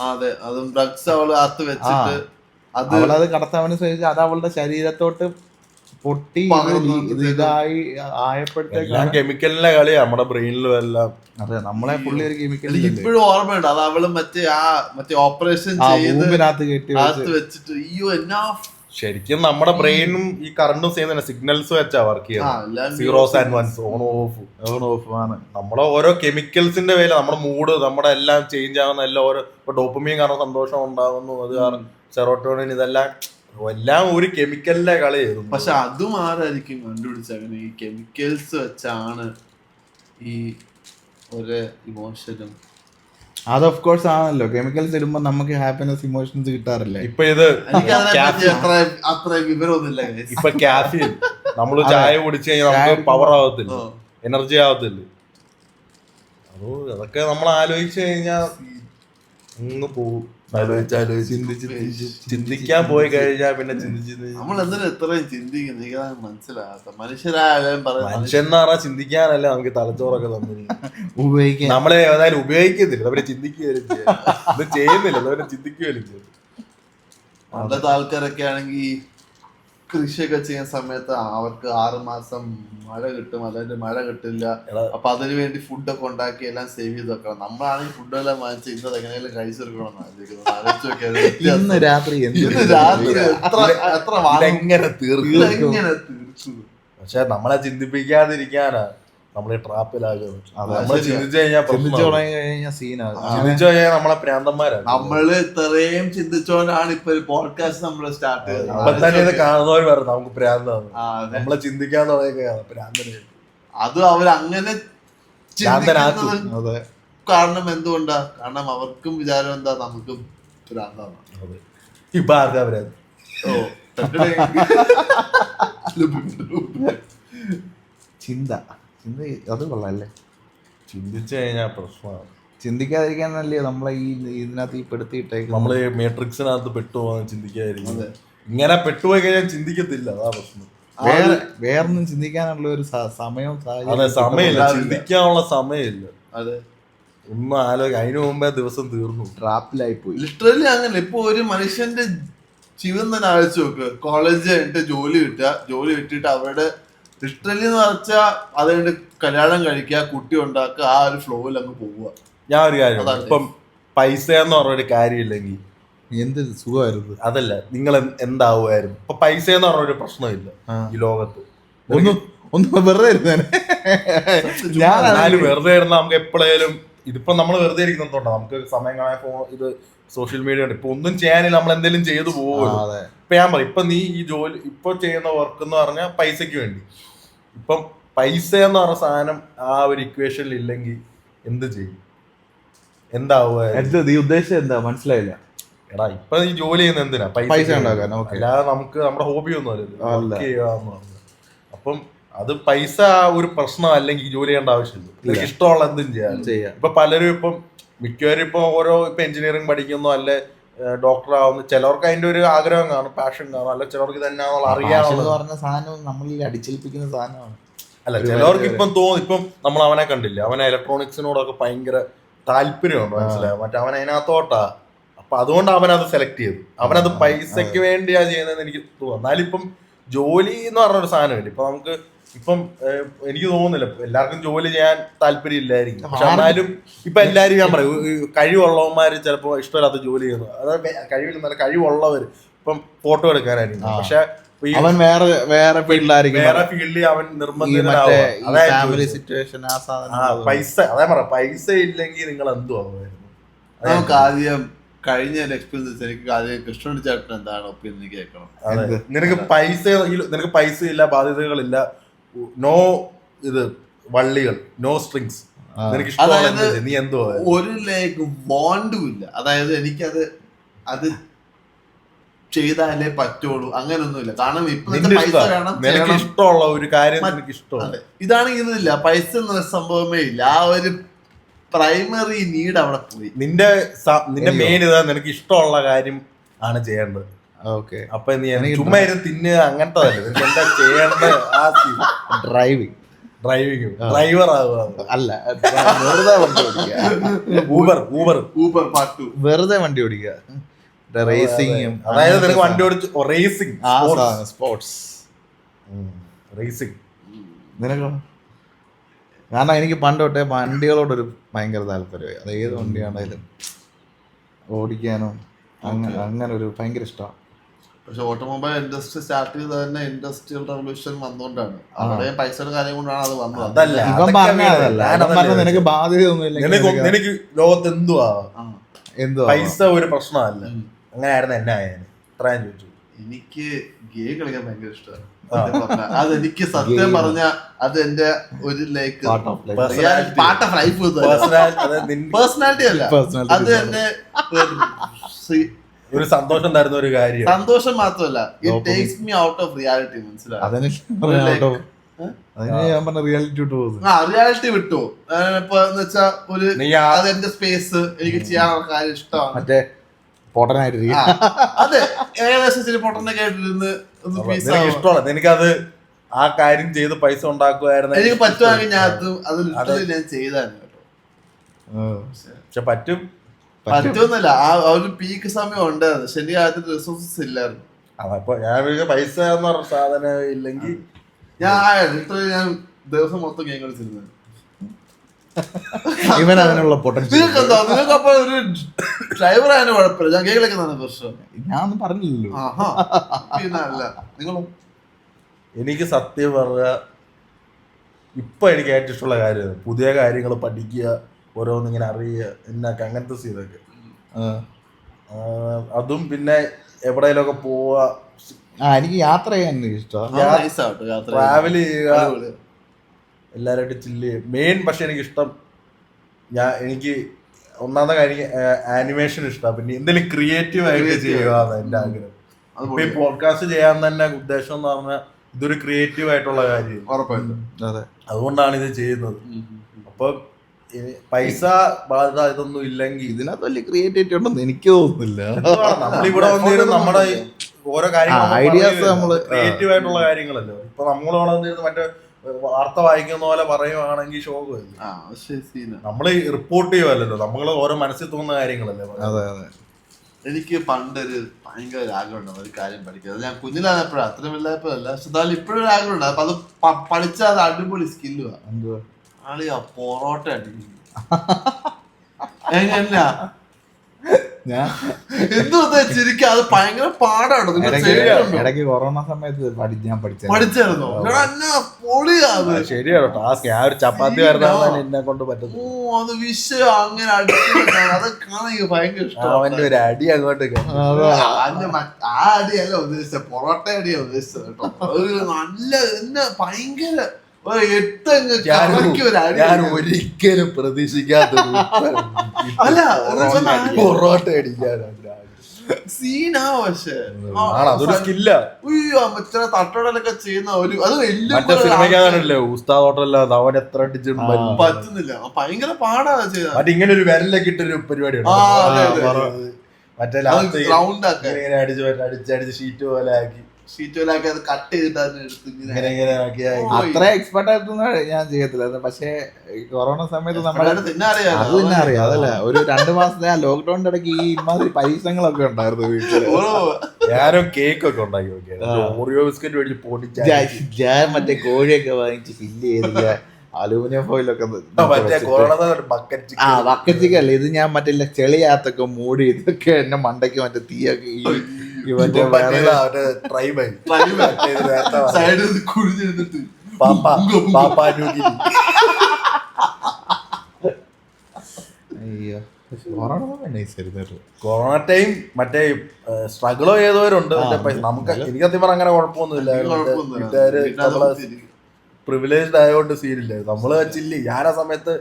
അതെ, അതും ഡ്രഗ്സ് അവള് അകത്ത് വെച്ചിട്ട് അവളത് കടത്താൻ ശ്രമിച്ചു. അത് അവളുടെ ശരീരത്തോട്ട് പൊട്ടി ഇതായി ആയപ്പോഴത്തേക്ക് കെമിക്കലിന്റെ കളി നമ്മുടെ ബ്രെയിനിലും എല്ലാം. അതെ, നമ്മളെ പുള്ളി ഒരു കെമിക്കൽ ഇപ്പോഴും ഓർമ്മയുണ്ട്. അത് അവള് മറ്റേ ഓപ്പറേഷൻ ചെയ്ത് വെച്ചിട്ട് അയ്യോ എന്നാ. ശരിക്കും നമ്മുടെ ബ്രെയിനും ഈ കറണ്ടും ചെയ്യുന്ന സിഗ്നൽസ് വെച്ചാ വർക്ക് ചെയ്യുന്നത്. Zeros and ones, on off ആണ്. നമ്മളെ ഓരോ കെമിക്കൽസിന്റെ പേര് നമ്മുടെ മൂഡ്, നമ്മുടെ എല്ലാം ചേഞ്ച് ആവുന്ന എല്ലാം ഓരോ. ഇപ്പൊ ഡോപ്പമീൻ കാരണം സന്തോഷം ഉണ്ടാകുന്നു, അത് കാരണം സെറോട്ടോണിൻ, ഇതെല്ലാം എല്ലാം ഒരു കെമിക്കലിന്റെ കളിയായിരുന്നു. പക്ഷെ അതും ആരായിരിക്കും കണ്ടുപിടിച്ചങ്ങനെ ഈ കെമിക്കൽസ് വെച്ചാണ് ഈ ഒരു ഇമോഷനും. അത് ഓഫ് കോഴ്സ് ആണല്ലോ, കെമിക്കൽസ് ഇടുമ്പോ നമുക്ക് ഹാപ്പിനെസ് ഇമോഷൻസ് കിട്ടാറില്ലേ. ഇപ്പൊ ഇത് അത്ര വിവരമൊന്നുമില്ല. ഇപ്പൊ കാഫീൻ നമ്മള് ചായ കുടിച്ചു കഴിഞ്ഞാൽ നമുക്ക് പവർ ആവത്തില്ല, എനർജി ആവത്തില്ല. അതൊക്കെ നമ്മൾ ആലോചിച്ചു കഴിഞ്ഞാൽ അങ്ങ് പോകും. ചിന്തിക്കാൻ പോയി കഴിഞ്ഞാൽ പിന്നെ നമ്മൾ എന്തിനാ എത്രയും ചിന്തിക്കുന്നത് എനിക്ക് മനസ്സിലാകാത്ത. മനുഷ്യരായാലും മനുഷ്യന്ന് പറഞ്ഞാൽ ചിന്തിക്കാനല്ല നമുക്ക് തലച്ചോറൊക്കെ തന്നെ ഉപയോഗിക്കാൻ. നമ്മളെ ഏതായാലും ഉപയോഗിക്കുന്നില്ല, അവരെ ചിന്തിക്കുകയും ചെയ്യുന്നില്ല, അവരെ ചിന്തിക്കുകയും ചെയ്യും. പണ്ടത്തെ ആൾക്കാരൊക്കെ ആണെങ്കിൽ കൃഷിയൊക്കെ ചെയ്യുന്ന സമയത്ത് അവർക്ക് 6 മാസം മഴ കിട്ടും, അതായത് മഴ കിട്ടില്ല. അപ്പൊ അതിനു വേണ്ടി ഫുഡൊക്കെ ഉണ്ടാക്കി എല്ലാം സേവ് ചെയ്ത് വെക്കണം. നമ്മളാണെങ്കിൽ ഫുഡെല്ലാം വാങ്ങിച്ച് ഇന്നത് എങ്ങനെയെങ്കിലും കഴിച്ചെടുക്കണം. ഇന്ന് രാത്രി എങ്ങനെ തീർക്കും. പക്ഷെ നമ്മളെ ചിന്തിപ്പിക്കാതിരിക്കാനാ നമ്മളെ ട്രാപ്പിലാകുന്നത്. നമ്മള് ചിന്തിച്ചു കഴിഞ്ഞാൽ നമ്മളെ പ്രാന്തന്മാരാണ്. നമ്മള് ഇത്രയും ചിന്തിച്ചോണ്ടാണ് ഇപ്പൊ പോഡ്കാസ്റ്റ് നമ്മള് സ്റ്റാർട്ട് ചെയ്തത്. ഇപ്പൊ തന്നെ ഇത് കാണുന്നവർ പറഞ്ഞു നമുക്ക് പ്രാന്താണ്, നമ്മളെ ചിന്തിക്കാൻ തുടങ്ങിയ പ്രാന്തനെ. അത് അവരങ്ങനെ കാരണം എന്തുകൊണ്ടാ? കാരണം അവർക്കും വിചാരം എന്താ, നമുക്കും പ്രാന്താണ്. ഇപ്പൊ ആർക്കാ പ്രാന്ത്? ചിന്ത അത് കൊള്ളാല്ലേ. ചിന്തിച്ചു കഴിഞ്ഞാൽ പ്രശ്നമാണ്. ചിന്തിക്കാതിരിക്കാനല്ലേ നമ്മളെ ഇതിനകത്ത് ഈ പെടുത്തിയിട്ടേക്ക്. നമ്മള് മാട്രിക്സിനകത്ത് പെട്ടുപോകാൻ ചിന്തിക്കാതിരിക്കും. ഇങ്ങനെ പെട്ടുപോയി കഴിഞ്ഞാൽ ചിന്തിക്കത്തില്ല, അതാ പ്രശ്നം. വേറൊന്നും ചിന്തിക്കാനുള്ള ഒരു സമയവും സമയമില്ല, ചിന്തിക്കാനുള്ള സമയമില്ല. അതെ, ഒന്നും ആലോചിക്കും. അതിനു മുമ്പേ ദിവസം തീർന്നു, ട്രാപ്പിലായി പോയി. ലിറ്ററലി അങ്ങനെ. ഇപ്പൊ ഒരു മനുഷ്യന്റെ ജീവിതം തന്നെ ആലോചിച്ച് നോക്ക്. കോളേജ് കഴിഞ്ഞിട്ട് ജോലി കിട്ടുക, ജോലി കിട്ടിയിട്ട് അവരുടെ ലിറ്ററലി എന്ന് വെച്ചാൽ അതുകൊണ്ട് കല്യാണം കഴിക്കുക, കുട്ടി ഉണ്ടാക്കുക, ആ ഒരു ഫ്ലോയിൽ അങ്ങ് പോവുക. ഞാൻ ഒരു കാര്യം, ഇപ്പം പൈസ എന്ന് പറഞ്ഞൊരു കാര്യമില്ലെങ്കിൽ എന്ത് സുഖമായിരുന്നു. അതല്ല, നിങ്ങൾ എന്താവുമായിരുന്നു. ഇപ്പൊ പൈസ എന്ന് പറഞ്ഞൊരു പ്രശ്നമില്ല ഈ ലോകത്ത്. ഒന്ന് വെറുതെ ഞാനും വെറുതെ ഇരുന്ന നമുക്ക് എപ്പോഴേലും. ഇതിപ്പോ നമ്മൾ വെറുതെ ഇരിക്കുന്നുണ്ടോ, നമുക്ക് സമയം കാണാൻ ഇത് സോഷ്യൽ മീഡിയ ഉണ്ട്. ഇപ്പൊ ഒന്നും ചെയ്യാനില്ല, നമ്മൾ എന്തെങ്കിലും ചെയ്തു പോകുമല്ലോ. ഇപ്പൊ ഞാൻ പറയും, ഇപ്പൊ നീ ഈ ജോലി ഇപ്പൊ ചെയ്യുന്ന വർക്ക് എന്ന് പറഞ്ഞാൽ പൈസക്ക് വേണ്ടി. ഇപ്പം പൈസ എന്ന് പറഞ്ഞ സാധനം ആ ഒരു ഇക്വേഷനിൽ ഇല്ലെങ്കിൽ എന്ത് ചെയ്യും, എന്താവുക? നീ ഉദ്ദേശിച്ചത് എന്താ മനസ്സിലായില്ല. എടാ ഇപ്പൊ ഈ ജോലി ചെയ്യുന്ന എന്തിനാ? പൈസ ഉണ്ടാക്കാൻ. അല്ലാതെ നമുക്ക് നമ്മുടെ ഹോബി ഒന്നും അല്ലല്ലോ ചെയ്യാന്ന് പറഞ്ഞത്. അപ്പം അത് പൈസ ഒരു പ്രശ്നം അല്ലെങ്കിൽ ജോലി ചെയ്യേണ്ട ആവശ്യമില്ല. നിങ്ങൾക്ക് ഇഷ്ടമുള്ള എന്തും ചെയ്യാം. ഇപ്പൊ പലരും ഇപ്പം മിക്കവരും ഇപ്പൊ ഓരോ ഇപ്പൊ എഞ്ചിനീയറിംഗ് പഠിക്കുന്നു, അല്ലെ ഡോക്ടർ ആവുന്നു. ചിലവർക്ക് അതിന്റെ ഒരു ആഗ്രഹം കാണും, പാഷൻ കാണും. അല്ല ചിലവർക്ക് തന്നെ അറിയാമെന്ന് പറഞ്ഞ സാധനം നമ്മളിൽ അടിച്ചേൽപ്പിക്കുന്ന സാധനമാണ്. അല്ല ചിലവർക്ക് ഇപ്പം തോന്നും. ഇപ്പം നമ്മൾ അവനെ കണ്ടില്ല, അവനെ ഇലക്ട്രോണിക്സിനോടൊക്കെ ഭയങ്കര താല്പര്യമുണ്ട്, മനസ്സിലായോ? മറ്റേ അവൻ അതിനകത്തോട്ടാ. അപ്പൊ അതുകൊണ്ട് അവനത് സെലക്ട് ചെയ്തു. അവനത് പൈസക്ക് വേണ്ടിയാ ചെയ്യുന്നതെന്ന് എനിക്ക് തോന്നുന്നു. എന്നാലും ഇപ്പം ജോലി എന്ന് പറഞ്ഞൊരു സാധനമില്ല. ഇപ്പൊ നമുക്ക് ഇപ്പം എനിക്ക് തോന്നുന്നില്ല എല്ലാവർക്കും ജോലി ചെയ്യാൻ താല്പര്യം ഇല്ലായിരിക്കും. പക്ഷെ എന്നാലും ഇപ്പൊ എല്ലാരും ഞാൻ പറയും, കഴിവുള്ളവന്മാര് ചിലപ്പോ ഇഷ്ടമില്ലാത്ത ജോലി ചെയ്യുന്നു. അതായത് കഴിവില്ല, കഴിവുള്ളവര് ഇപ്പം ഫോട്ടോ എടുക്കാനായിരിക്കും. പക്ഷെ അവൻ വേറെ ഫീൽഡിൽ അവൻ നിർബന്ധിതനാവും. പൈസ അതേ പറയാം, പൈസ ഇല്ലെങ്കിൽ നിങ്ങൾ എന്തു ആവുമായിരുന്നു? നമുക്ക് ആദ്യം കഴിഞ്ഞ ഒരു എക്സ്പീരിയൻസ് എനിക്ക് ആദ്യം കൃഷ്ണൻ ചേട്ടൻ എന്താണ് ഒപ്പീനിയൻ കേൾക്കണം. അതെ, നിനക്ക് പൈസ ഇല്ല, ബാധ്യതകളില്ല, നോ ഇത് വള്ളികൾ, നോ സ്ട്രിങ്സ്, നിനക്ക് ഇഷ്ടമുള്ള നീ എന്തോ ഒരു ലൈക്ക് ബോണ്ടും ഇല്ല. അതായത് എനിക്കത് അത് ചെയ്താലേ പറ്റുള്ളൂ അങ്ങനൊന്നുമില്ല. കാരണം ഇപ്പൊ പൈസ വേണം, നിനക്ക് ഇഷ്ടമുള്ള ഒരു കാര്യം നിനക്ക് ഇഷ്ടമാണ്. ഇതാണെങ്കിൽ ഇതില്ല, പൈസ എന്നൊരു സംഭവമേ ഇല്ല. ആ ഒരു പ്രൈമറി നീഡ് അവിടെ പോയി. നിന്റെ മെയിൻ ഇതാ, നിനക്ക് ഇഷ്ടമുള്ള കാര്യം ആണ് ചെയ്യേണ്ടത്. ഓക്കെ, അപ്പൊ നീ ചുമ്മാ ഇരുന്ന് തിന്നുക അങ്ങനത്തെ നിനക്ക് എന്താ ചെയ്യേണ്ടത്? ആ ഡ്രൈവിംഗ് ഡ്രൈവർ ആവുക അല്ല, വെറുതെ വണ്ടി ഓടിക്കുക. ഊബർ പാർട്ട് വെറുതെ വണ്ടി ഓടിക്കുക, റേസിംഗും. അതായത് നിനക്ക് വണ്ടി ഓടിച്ച് റേസിംഗ്, സ്പോർട്സ് റേസിംഗ് നിനക്കോ? കാരണം എനിക്ക് പണ്ട് തൊട്ടേ വണ്ടികളോടൊരു ഭയങ്കര താല്പര്യമായി. അത് ഏത് വണ്ടിയാണെങ്കിലും ഓടിക്കാനും അങ്ങനെ ഒരു ഭയങ്കര ഇഷ്ടമാണ്. പക്ഷെ ഓട്ടോമൊബൈൽ ഇൻഡസ്ട്രി സ്റ്റാർട്ട് ചെയ്ത് തന്നെ ഇൻഡസ്ട്രിയൽ റവല്യൂഷൻ വന്നുകൊണ്ടാണ്. അവിടെ പൈസയുടെ കാര്യം കൊണ്ടാണ് അത് വന്നത്. ഇവൻ പറഞ്ഞതല്ല, നിനക്ക് ബാധ്യതയൊന്നുമില്ല, നിനക്ക് ലോകത്ത് എന്തുവാ പൈസ ഒരു പ്രശ്നമല്ല. അങ്ങനെ ആയിരുന്നു എന്നെ ആയാലും ഇത്രയും ചോദിച്ചു. എനിക്ക് ഗേ കളിക്കാൻ ഭയങ്കര ഇഷ്ടമാണ്. അതെനിക്ക് സത്യം പറഞ്ഞ അത് എന്റെ ഒരു like part of life, personality അല്ല, അത് എന്നെ ഒരു സന്തോഷം തരുന്ന ഒരു കാര്യം. സന്തോഷം മാത്രമല്ല, it takes me out of reality. മനസ്സിലായി? റിയാലിറ്റി വിട്ടു. ഇപ്പൊ വെച്ചാ ഒരു അതെന്റെ സ്പേസ്, എനിക്ക് ചെയ്യാനുള്ള കാര്യം ഇഷ്ടമാണ്. മറ്റേ പൊട്ടനായിട്ട് അതെ, ഏകദേശം പൊട്ടനൊക്കെ ആയിട്ടിരുന്ന് ഇഷ്ടമാണ്. എനിക്കത് ആ കാര്യം ചെയ്ത് പൈസ ഉണ്ടാക്കുമായിരുന്നു. എനിക്ക് പറ്റുവാണെങ്കിൽ ഞാൻ ഞാൻ ചെയ്തായിരുന്നു കേട്ടോ. പക്ഷെ പറ്റുമെന്നല്ല, ആ ഒരു പീക്ക് സമയം ഉണ്ടായിരുന്നു. ശരിയായ റിസോഴ്സസ് ഇല്ലായിരുന്നു. അതപ്പോ ഞാൻ പൈസ എന്ന് പറഞ്ഞ സാധനം ഇല്ലെങ്കിൽ ഞാൻ ദിവസം മൊത്തം ഗെയിം കളിച്ചിരുന്നത്. ഇവൻ അതിനുള്ള പൊട്ടൻഷ്യൽ. നിങ്ങൾക്ക് അപ്പൊ ഒരു ഡ്രൈവർ ആയതിന് കുഴപ്പമില്ല, ഞാൻ ഗെയിം കളിക്കുന്നതാണ് പ്രശ്നം. ഞാൻ പറഞ്ഞില്ലല്ലോ. പിന്നെ നിങ്ങളും എനിക്ക് സത്യം പറഞ്ഞ ഇപ്പൊ എനിക്ക് ഏറ്റവും ഇഷ്ടമുള്ള കാര്യം പുതിയ കാര്യങ്ങൾ പഠിക്കുക, ഓരോന്നിങ്ങനെ അറിയുക, എന്നൊക്കെ അങ്ങനത്തെ സീനൊക്കെ. അതും പിന്നെ എവിടെയെങ്കിലൊക്കെ പോവുക. എനിക്ക് യാത്ര ചെയ്യാൻ ഇഷ്ടമാണ്, ട്രാവൽ ചെയ്യുക, എല്ലാവരുമായിട്ട് ചില്ല് ചെയ്യുക മെയിൻ. പക്ഷെ എനിക്കിഷ്ടം എനിക്ക് ഒന്നാമത്തെ കാര്യം ആനിമേഷൻ ഇഷ്ടമാണ്. പിന്നെ എന്തെങ്കിലും ക്രിയേറ്റീവ് ആയിട്ട് ചെയ്യുക എന്റെ ആഗ്രഹം. ഇപ്പൊ ഈ പോഡ്കാസ്റ്റ് ചെയ്യാൻ തന്നെ ഉദ്ദേശം എന്ന് പറഞ്ഞാൽ ഇതൊരു ക്രിയേറ്റീവ് ആയിട്ടുള്ള കാര്യം. ഉറപ്പായിട്ടും അതുകൊണ്ടാണ് ഇത് ചെയ്യുന്നത്. അപ്പൊ പൈസ ബാധ്യത ഇതൊന്നും ഇല്ലെങ്കിൽ ഇതിനകത്ത് വലിയ ക്രിയേറ്റിവിറ്റി ഉണ്ടെന്ന് എനിക്ക് തോന്നുന്നില്ല. നമ്മളിവിടെ വന്നിരുന്നു നമ്മുടെ ഓരോ ഐഡിയാസ് നമ്മള് ക്രിയേറ്റീവ് ആയിട്ടുള്ള കാര്യങ്ങളല്ലോ. ഇപ്പൊ നമ്മളിവിടെ വന്നിരുന്നു മറ്റേ വാർത്ത വായിക്കുന്ന പോലെ പറയുവാണെങ്കിൽ ഷോകല്ലേ. നമ്മള് റിപ്പോർട്ട് ചെയ്യുമല്ലോ, നമ്മള് ഓരോ മനസ്സിൽ തോന്നുന്ന കാര്യങ്ങളല്ലേ. അതെ അതെ. എനിക്ക് പണ്ടൊരു ഭയങ്കര ആഗ്രഹം ഉണ്ടാവും ഒരു കാര്യം പഠിക്കുക. അത് ഞാൻ കുഞ്ഞിലായപ്പോഴും അത്രയും വലുതായപ്പോഴല്ല, പക്ഷെ എന്നാലും ഇപ്പോഴും ഒരു ആഗ്രഹം ഉണ്ട്. അപ്പൊ അത് പഠിച്ചാൽ അത് അടിപൊളി സ്കില്ലുവാ. ആളിയാ പൊറോട്ട അടിക്കുന്നു. എങ്ങനെയാ ചിരിക്കുക, അത് ഭയങ്കര പാടാണ്. ഇടയ്ക്ക് കൊറോണ സമയത്ത് ഞാൻ പഠിച്ചായിരുന്നോ? ശരിയാണ് ടാസ്ക്. ആ ഒരു ചപ്പാത്തി വരുന്ന എന്നെ കൊണ്ട് പറ്റുന്നു. അത് വിഷയം അങ്ങനെ അടിക്കുന്നത് അത് കാണാൻ ഭയങ്കര ഇഷ്ടം. അവന്റെ ഒരു അടി അങ്ങോട്ട് ആ അടിയല്ല ഉദ്ദേശിച്ചത്, പൊറോട്ട അടിയാ ഉദ്ദേശിച്ചത് കേട്ടോ. ഒരു നല്ല എന്നെ ഭയങ്കര ഞാൻ ഒരിക്കലും പ്രതീക്ഷിക്കാത്ത പൊറോട്ട അടിക്കാനാണ് സീനാ. പക്ഷേ അതൊരു സ്കില്ലാ. തട്ടോടലൊക്കെ ചെയ്യുന്ന ഒരു അത് സിനിമയ്ക്കാണല്ലേ ഉസ്താദ് ഹോട്ടലല്ലാതെ അവൻ എത്ര അടിച്ചിട്ടും പറ്റുന്നില്ല. ഭയങ്കര പാടാ ചെയ്ത. മറ്റേ ഇങ്ങനെ ഒരു വിരലൊക്കെ ഇട്ടൊരു പരിപാടിയാണ്. മറ്റേ റൗണ്ട് അടിച്ചടിച്ച് ഷീറ്റ് പോലെ ആക്കി അത് കട്ട് ചെയ്തിട്ടാണ് അത്ര എക്സ്പെർട്ട് ആയിട്ടൊന്നും ഞാൻ ചെയ്യത്തില്ല. പക്ഷെ കൊറോണ സമയത്ത് നമ്മളെ അത് തന്നെ അറിയാം. അതല്ല, ഒരു 2 മാസത്തെ ആ ലോക്ക്ഡൌണിന്റെ ഇടയ്ക്ക് ഈ ഇമാതിരി പരീക്ഷണങ്ങളൊക്കെ ഉണ്ടായിരുന്നു വീട്ടില്. ഞാനും കേക്ക് ഒക്കെ ഉണ്ടാക്കി നോക്കിയായിരുന്നു. ഓറിയോ ബിസ്ക്കറ്റ് മേടിച്ച് പൊടിച്ച ഞാൻ മറ്റേ കോഴിയൊക്കെ വാങ്ങിച്ച് ഫില്ല് ചെയ്തില്ല, അലൂമിനിയം ഫോയിലൊക്കെ ബക്കറ്റ് ചിക്കൻ അല്ല ഇത്. ഞാൻ മറ്റേ ചെളിയാത്തൊക്കെ മൂടി ഇതൊക്കെ എന്നെ മണ്ടയ്ക്ക് മറ്റേ തീയൊക്കെ അയ്യോ നൈസായിരുന്നു. കൊറോണ ടൈം മറ്റേ സ്ട്രഗിളോ ചെയ്തവരുണ്ട്. നമുക്ക് എനിക്ക് സത്യം പറഞ്ഞാൽ അങ്ങനെ കുഴപ്പമൊന്നുമില്ല. വീട്ടുകാര് നമ്മളെ പ്രിവിലേജ്ഡ് ആയതുകൊണ്ട് സീനില്ല. നമ്മള് വെച്ചില്ല. ഞാൻ ആ സമയത്ത്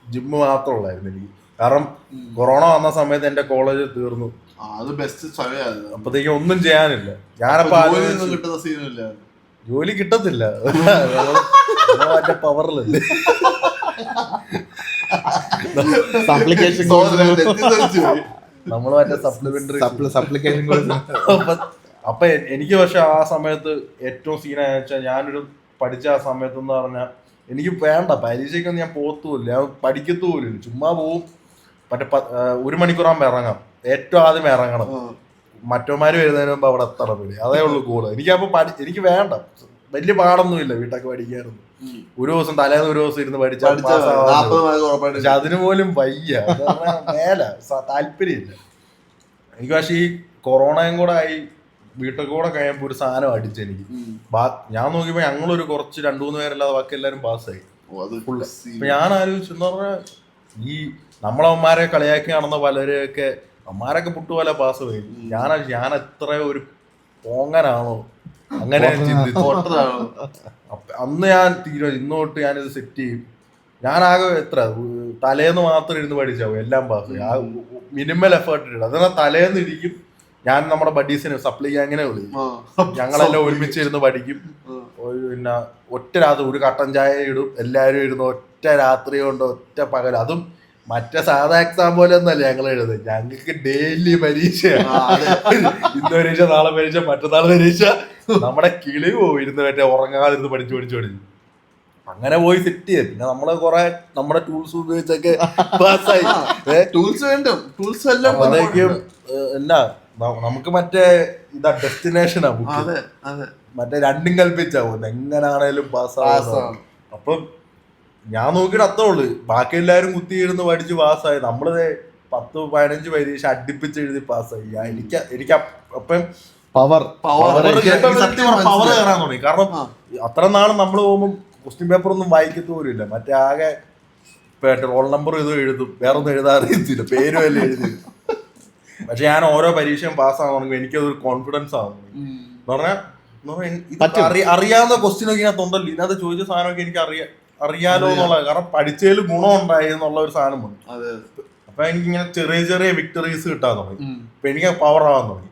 ജിമ്മ് മാത്രമേ ഉള്ളായിരുന്നു എനിക്ക്. കാരണം കൊറോണ വന്ന സമയത്ത് എന്റെ കോളേജ് തീർന്നു. അത് ബെസ്റ്റ് സമയമായിരുന്നു. അപ്പത്തേക്കും ഒന്നും ചെയ്യാനില്ല. ഞാനപ്പോ കിട്ടുന്ന സീനില്ല, ജോലി കിട്ടത്തില്ല. മറ്റേ പവറിലല്ലേ നമ്മള് മറ്റേ സപ്ലിമെന്ററി. അപ്പൊ എനിക്ക് പക്ഷെ ആ സമയത്ത് ഏറ്റവും സീനായ വെച്ചാൽ ഞാനൊരു പഠിച്ച ആ സമയത്ത് എന്ന് പറഞ്ഞാൽ എനിക്ക് വേണ്ട പരീക്ഷയ്ക്കൊന്നും ഞാൻ പോത്തുമില്ല, ഞാൻ പഠിക്കത്തുമില്ല, ചുമ്മാ പോവും. മറ്റേ 1 മണിക്കൂറാകുമ്പോ ഇറങ്ങാം, ഏറ്റവും ആദ്യം ഇറങ്ങണം, മറ്റോമാര് വരുന്നതിന് മുമ്പ് അവിടെ എത്തണം. അതേ ഉള്ളൂ കൂള്. എനിക്കപ്പോ എനിക്ക് വേണ്ട, വലിയ പാടൊന്നുമില്ല വീട്ടൊക്കെ പഠിക്കാറുണ്ട്. ഒരു ദിവസം തലേന്ന് ഒരു ദിവസം ഇരുന്ന് പഠിച്ചാൽ പക്ഷെ അതിനു പോലും വയ്യ, മേല താല്പര്യമില്ല എനിക്ക്. പക്ഷെ ഈ കൊറോണയും കൂടെ ആയി വീട്ടിൽ കൂടെ കഴിയുമ്പോ ഒരു സാധനം അടിച്ചെനിക്ക്. ഞാൻ നോക്കിയപ്പോ ഞങ്ങളൊരു കുറച്ച് 2-3 പേരല്ലാതെ ബാക്കി എല്ലാരും പാസ്സായി. അപ്പൊ ഞാൻ ആലോചിച്ചു എന്ന് പറഞ്ഞാൽ ഈ നമ്മളമ്മമാരെ കളിയാക്കി നടന്ന പലരെയൊക്കെ അമ്മമാരൊക്കെ പുട്ടുപോലെ പാസ് പോയി. ഞാൻ എത്ര ഒരു പോങ്ങനാണോ അങ്ങനെ ചിന്തിച്ചു. അന്ന് ഞാൻ ഇന്ന് തൊട്ട് ഞാനിത് സെറ്റ് ചെയ്യും. ഞാനാകെ തലേന്ന് മാത്രം ഇരുന്ന് പഠിച്ചാവും എല്ലാം പാസ്. ആ മിനിമൽ എഫേർട്ട് ഇടും. അതിനാൽ തലേന്ന് ഇരിക്കും. ഞാൻ നമ്മുടെ ബഡീസിന് സപ്ലൈ അങ്ങനെ വിളിക്കും. ഞങ്ങളെല്ലാം ഒരുമിച്ചിരുന്ന് പഠിക്കും. പിന്നെ ഒറ്റ രാത്രി ഒരു കട്ടൻ ചായ ഇടും, എല്ലാവരും ഇരുന്ന് ഒറ്റ രാത്രി കൊണ്ട് ഒറ്റ പകൽ. അതും മറ്റേ സാധാ എക്സാം പോലെ ഒന്നല്ല ഞങ്ങൾ എഴുതുന്നത്. ഞങ്ങൾക്ക് ഡെയിലി പരീക്ഷയാണ്. ഇന്ന് പരീക്ഷ, നാളെ പരീക്ഷ, മറ്റന്നാൾ പരീക്ഷ. നമ്മുടെ കിളി പോവും ഇരുന്ന് മറ്റേ ഉറങ്ങാതിരുന്ന് പഠിച്ചു. അങ്ങനെ പോയി സെറ്റ് ചെയ്ത് പിന്നെ നമ്മള് കൊറേ നമ്മുടെ ടൂൾസ് ഉപയോഗിച്ചൊക്കെ പാസ്സായി. ടൂൾസ് വേണ്ടും, ടൂൾസ് എല്ലാം എന്നാ നമുക്ക് മറ്റേ ഇതാ ഡെസ്റ്റിനേഷനാ മറ്റേ രണ്ടും കൽപ്പിച്ചാവും എങ്ങനാണേലും പാസ്സാവും. അപ്പം ഞാൻ നോക്കിയിട്ട് അത്രേ ഉള്ളു. ബാക്കി എല്ലാവരും കുത്തിയിരുന്ന് പഠിച്ച് പാസ്സായി. നമ്മള് 10-15 പരീക്ഷ അടുപ്പിച്ച് എഴുതി പാസ്സായി. എനിക്ക് അപ്പം പവർ കയറാൻ തുടങ്ങി. കാരണം അത്ര നാളും നമ്മള് പോകുമ്പോൾ ക്വസ്റ്റ്യൻ പേപ്പർ ഒന്നും വായിക്കത്തോരില്ല. മറ്റേ ആകെ റോൾ നമ്പർ ഇത് എഴുതും, വേറൊന്നും എഴുതാൻ അറിയത്തില്ല, പേരും എല്ലാം എഴുതി. പക്ഷെ ഞാൻ ഓരോ പരീക്ഷയും പാസ്സാകണമെങ്കിൽ എനിക്കതൊരു കോൺഫിഡൻസ് ആവുന്നു. എന്ന് പറഞ്ഞാൽ അറിയാവുന്ന ക്വസ്റ്റ്യൻ ഒക്കെ ഇതിനകത്തുണ്ടല്ലോ, ഇതിനകത്ത് ചോദിച്ച സാധനമൊക്കെ എനിക്ക് അറിയാലോ എന്നുള്ളത്. കാരണം പഠിച്ചതിൽ ഗുണം ഉണ്ടായി എന്നുള്ള ഒരു സാധനം വന്നു. അപ്പൊ എനിക്കിങ്ങനെ ചെറിയ ചെറിയ വിക്ടറീസ് കിട്ടാൻ തുടങ്ങി. അപ്പൊ എനിക്ക് പവർ ആവാൻ തുടങ്ങി.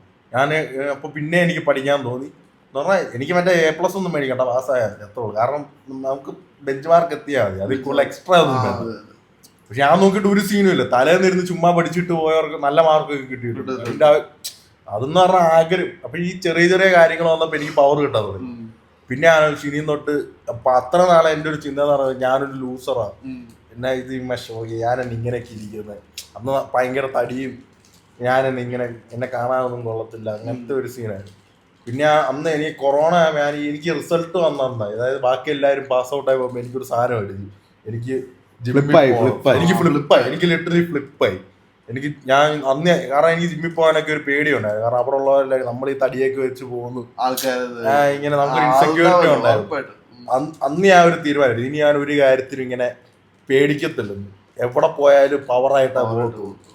അപ്പൊ പിന്നെ എനിക്ക് പഠിക്കാൻ തോന്നി. എന്ന് പറഞ്ഞാൽ എനിക്ക് മറ്റേ A+ ഒന്നും മേടിക്കണ്ട, പാസ്സായാൽ എത്തുള്ളൂ. കാരണം നമുക്ക് ബെഞ്ച് മാർക്ക് എത്തിയാൽ മതി, അതിൽ കൂടുതൽ എക്സ്ട്രാ ഒന്നും വേണ്ട. പക്ഷെ ഞാൻ നോക്കിയിട്ട് ഒരു സീനും ഇല്ല. തലേന്നിരുന്ന് ചുമ്മാ പഠിച്ചിട്ട് പോയവർക്ക് നല്ല മാർക്കൊക്കെ കിട്ടിയിട്ടുണ്ട്. അതെന്ന് പറഞ്ഞാൽ ആഗ്രഹം. അപ്പൊ ഈ ചെറിയ ചെറിയ കാര്യങ്ങൾ വന്നപ്പോ എനിക്ക് പവർ കിട്ടാൻ തുടങ്ങി. പിന്നെ ആലോചിച്ചു ഇനിയും തൊട്ട്. അപ്പൊ അത്ര നാളെ എന്റെ ഒരു ചിന്ത എന്ന് പറഞ്ഞത് ഞാനൊരു ലൂസറാണ്, എന്നാ ഇത് ഞാനെന്നെ ഇങ്ങനെയൊക്കെ ഇരിക്കുന്നത്. അന്ന് ഭയങ്കര തടിയും, ഞാനെന്നെ ഇങ്ങനെ എന്നെ കാണാനൊന്നും കൊള്ളത്തില്ല, അങ്ങനത്തെ ഒരു സീനായിരുന്നു. പിന്നെ അന്ന് എനിക്ക് കൊറോണ എനിക്ക് റിസൾട്ട് വന്നായി. അതായത് ബാക്കി എല്ലാവരും പാസ് ഔട്ട് ആയി പോകുമ്പോൾ എനിക്കൊരു സാധനം എഴുതി. എനിക്ക് ഫ്ലിപ്പായി. എനിക്ക് ലിറ്ററലി ഫ്ലിപ്പായി. ഞാൻ അന്ന് കാരണം എനിക്ക് ജിമ്മിൽ പോകാനൊക്കെ ഒരു പേടിയുണ്ടായിരുന്നു. കാരണം അവിടെ ഉള്ളവരെല്ലാം നമ്മൾ ഈ തടിയൊക്കെ വെച്ച് പോകുന്നു, ഇങ്ങനെ നമുക്കൊരു ഇൻസെക്യൂരിറ്റി ഉണ്ടായിരുന്നു. അന്ന് ഞാൻ ഒരു തീരുമാനം, ഇനി ഞാൻ ഒരു കാര്യത്തിലും ഇങ്ങനെ പേടിക്കത്തില്ലെന്ന്. എവിടെ പോയാലും പവറായിട്ടാണ് പോകുന്നത്.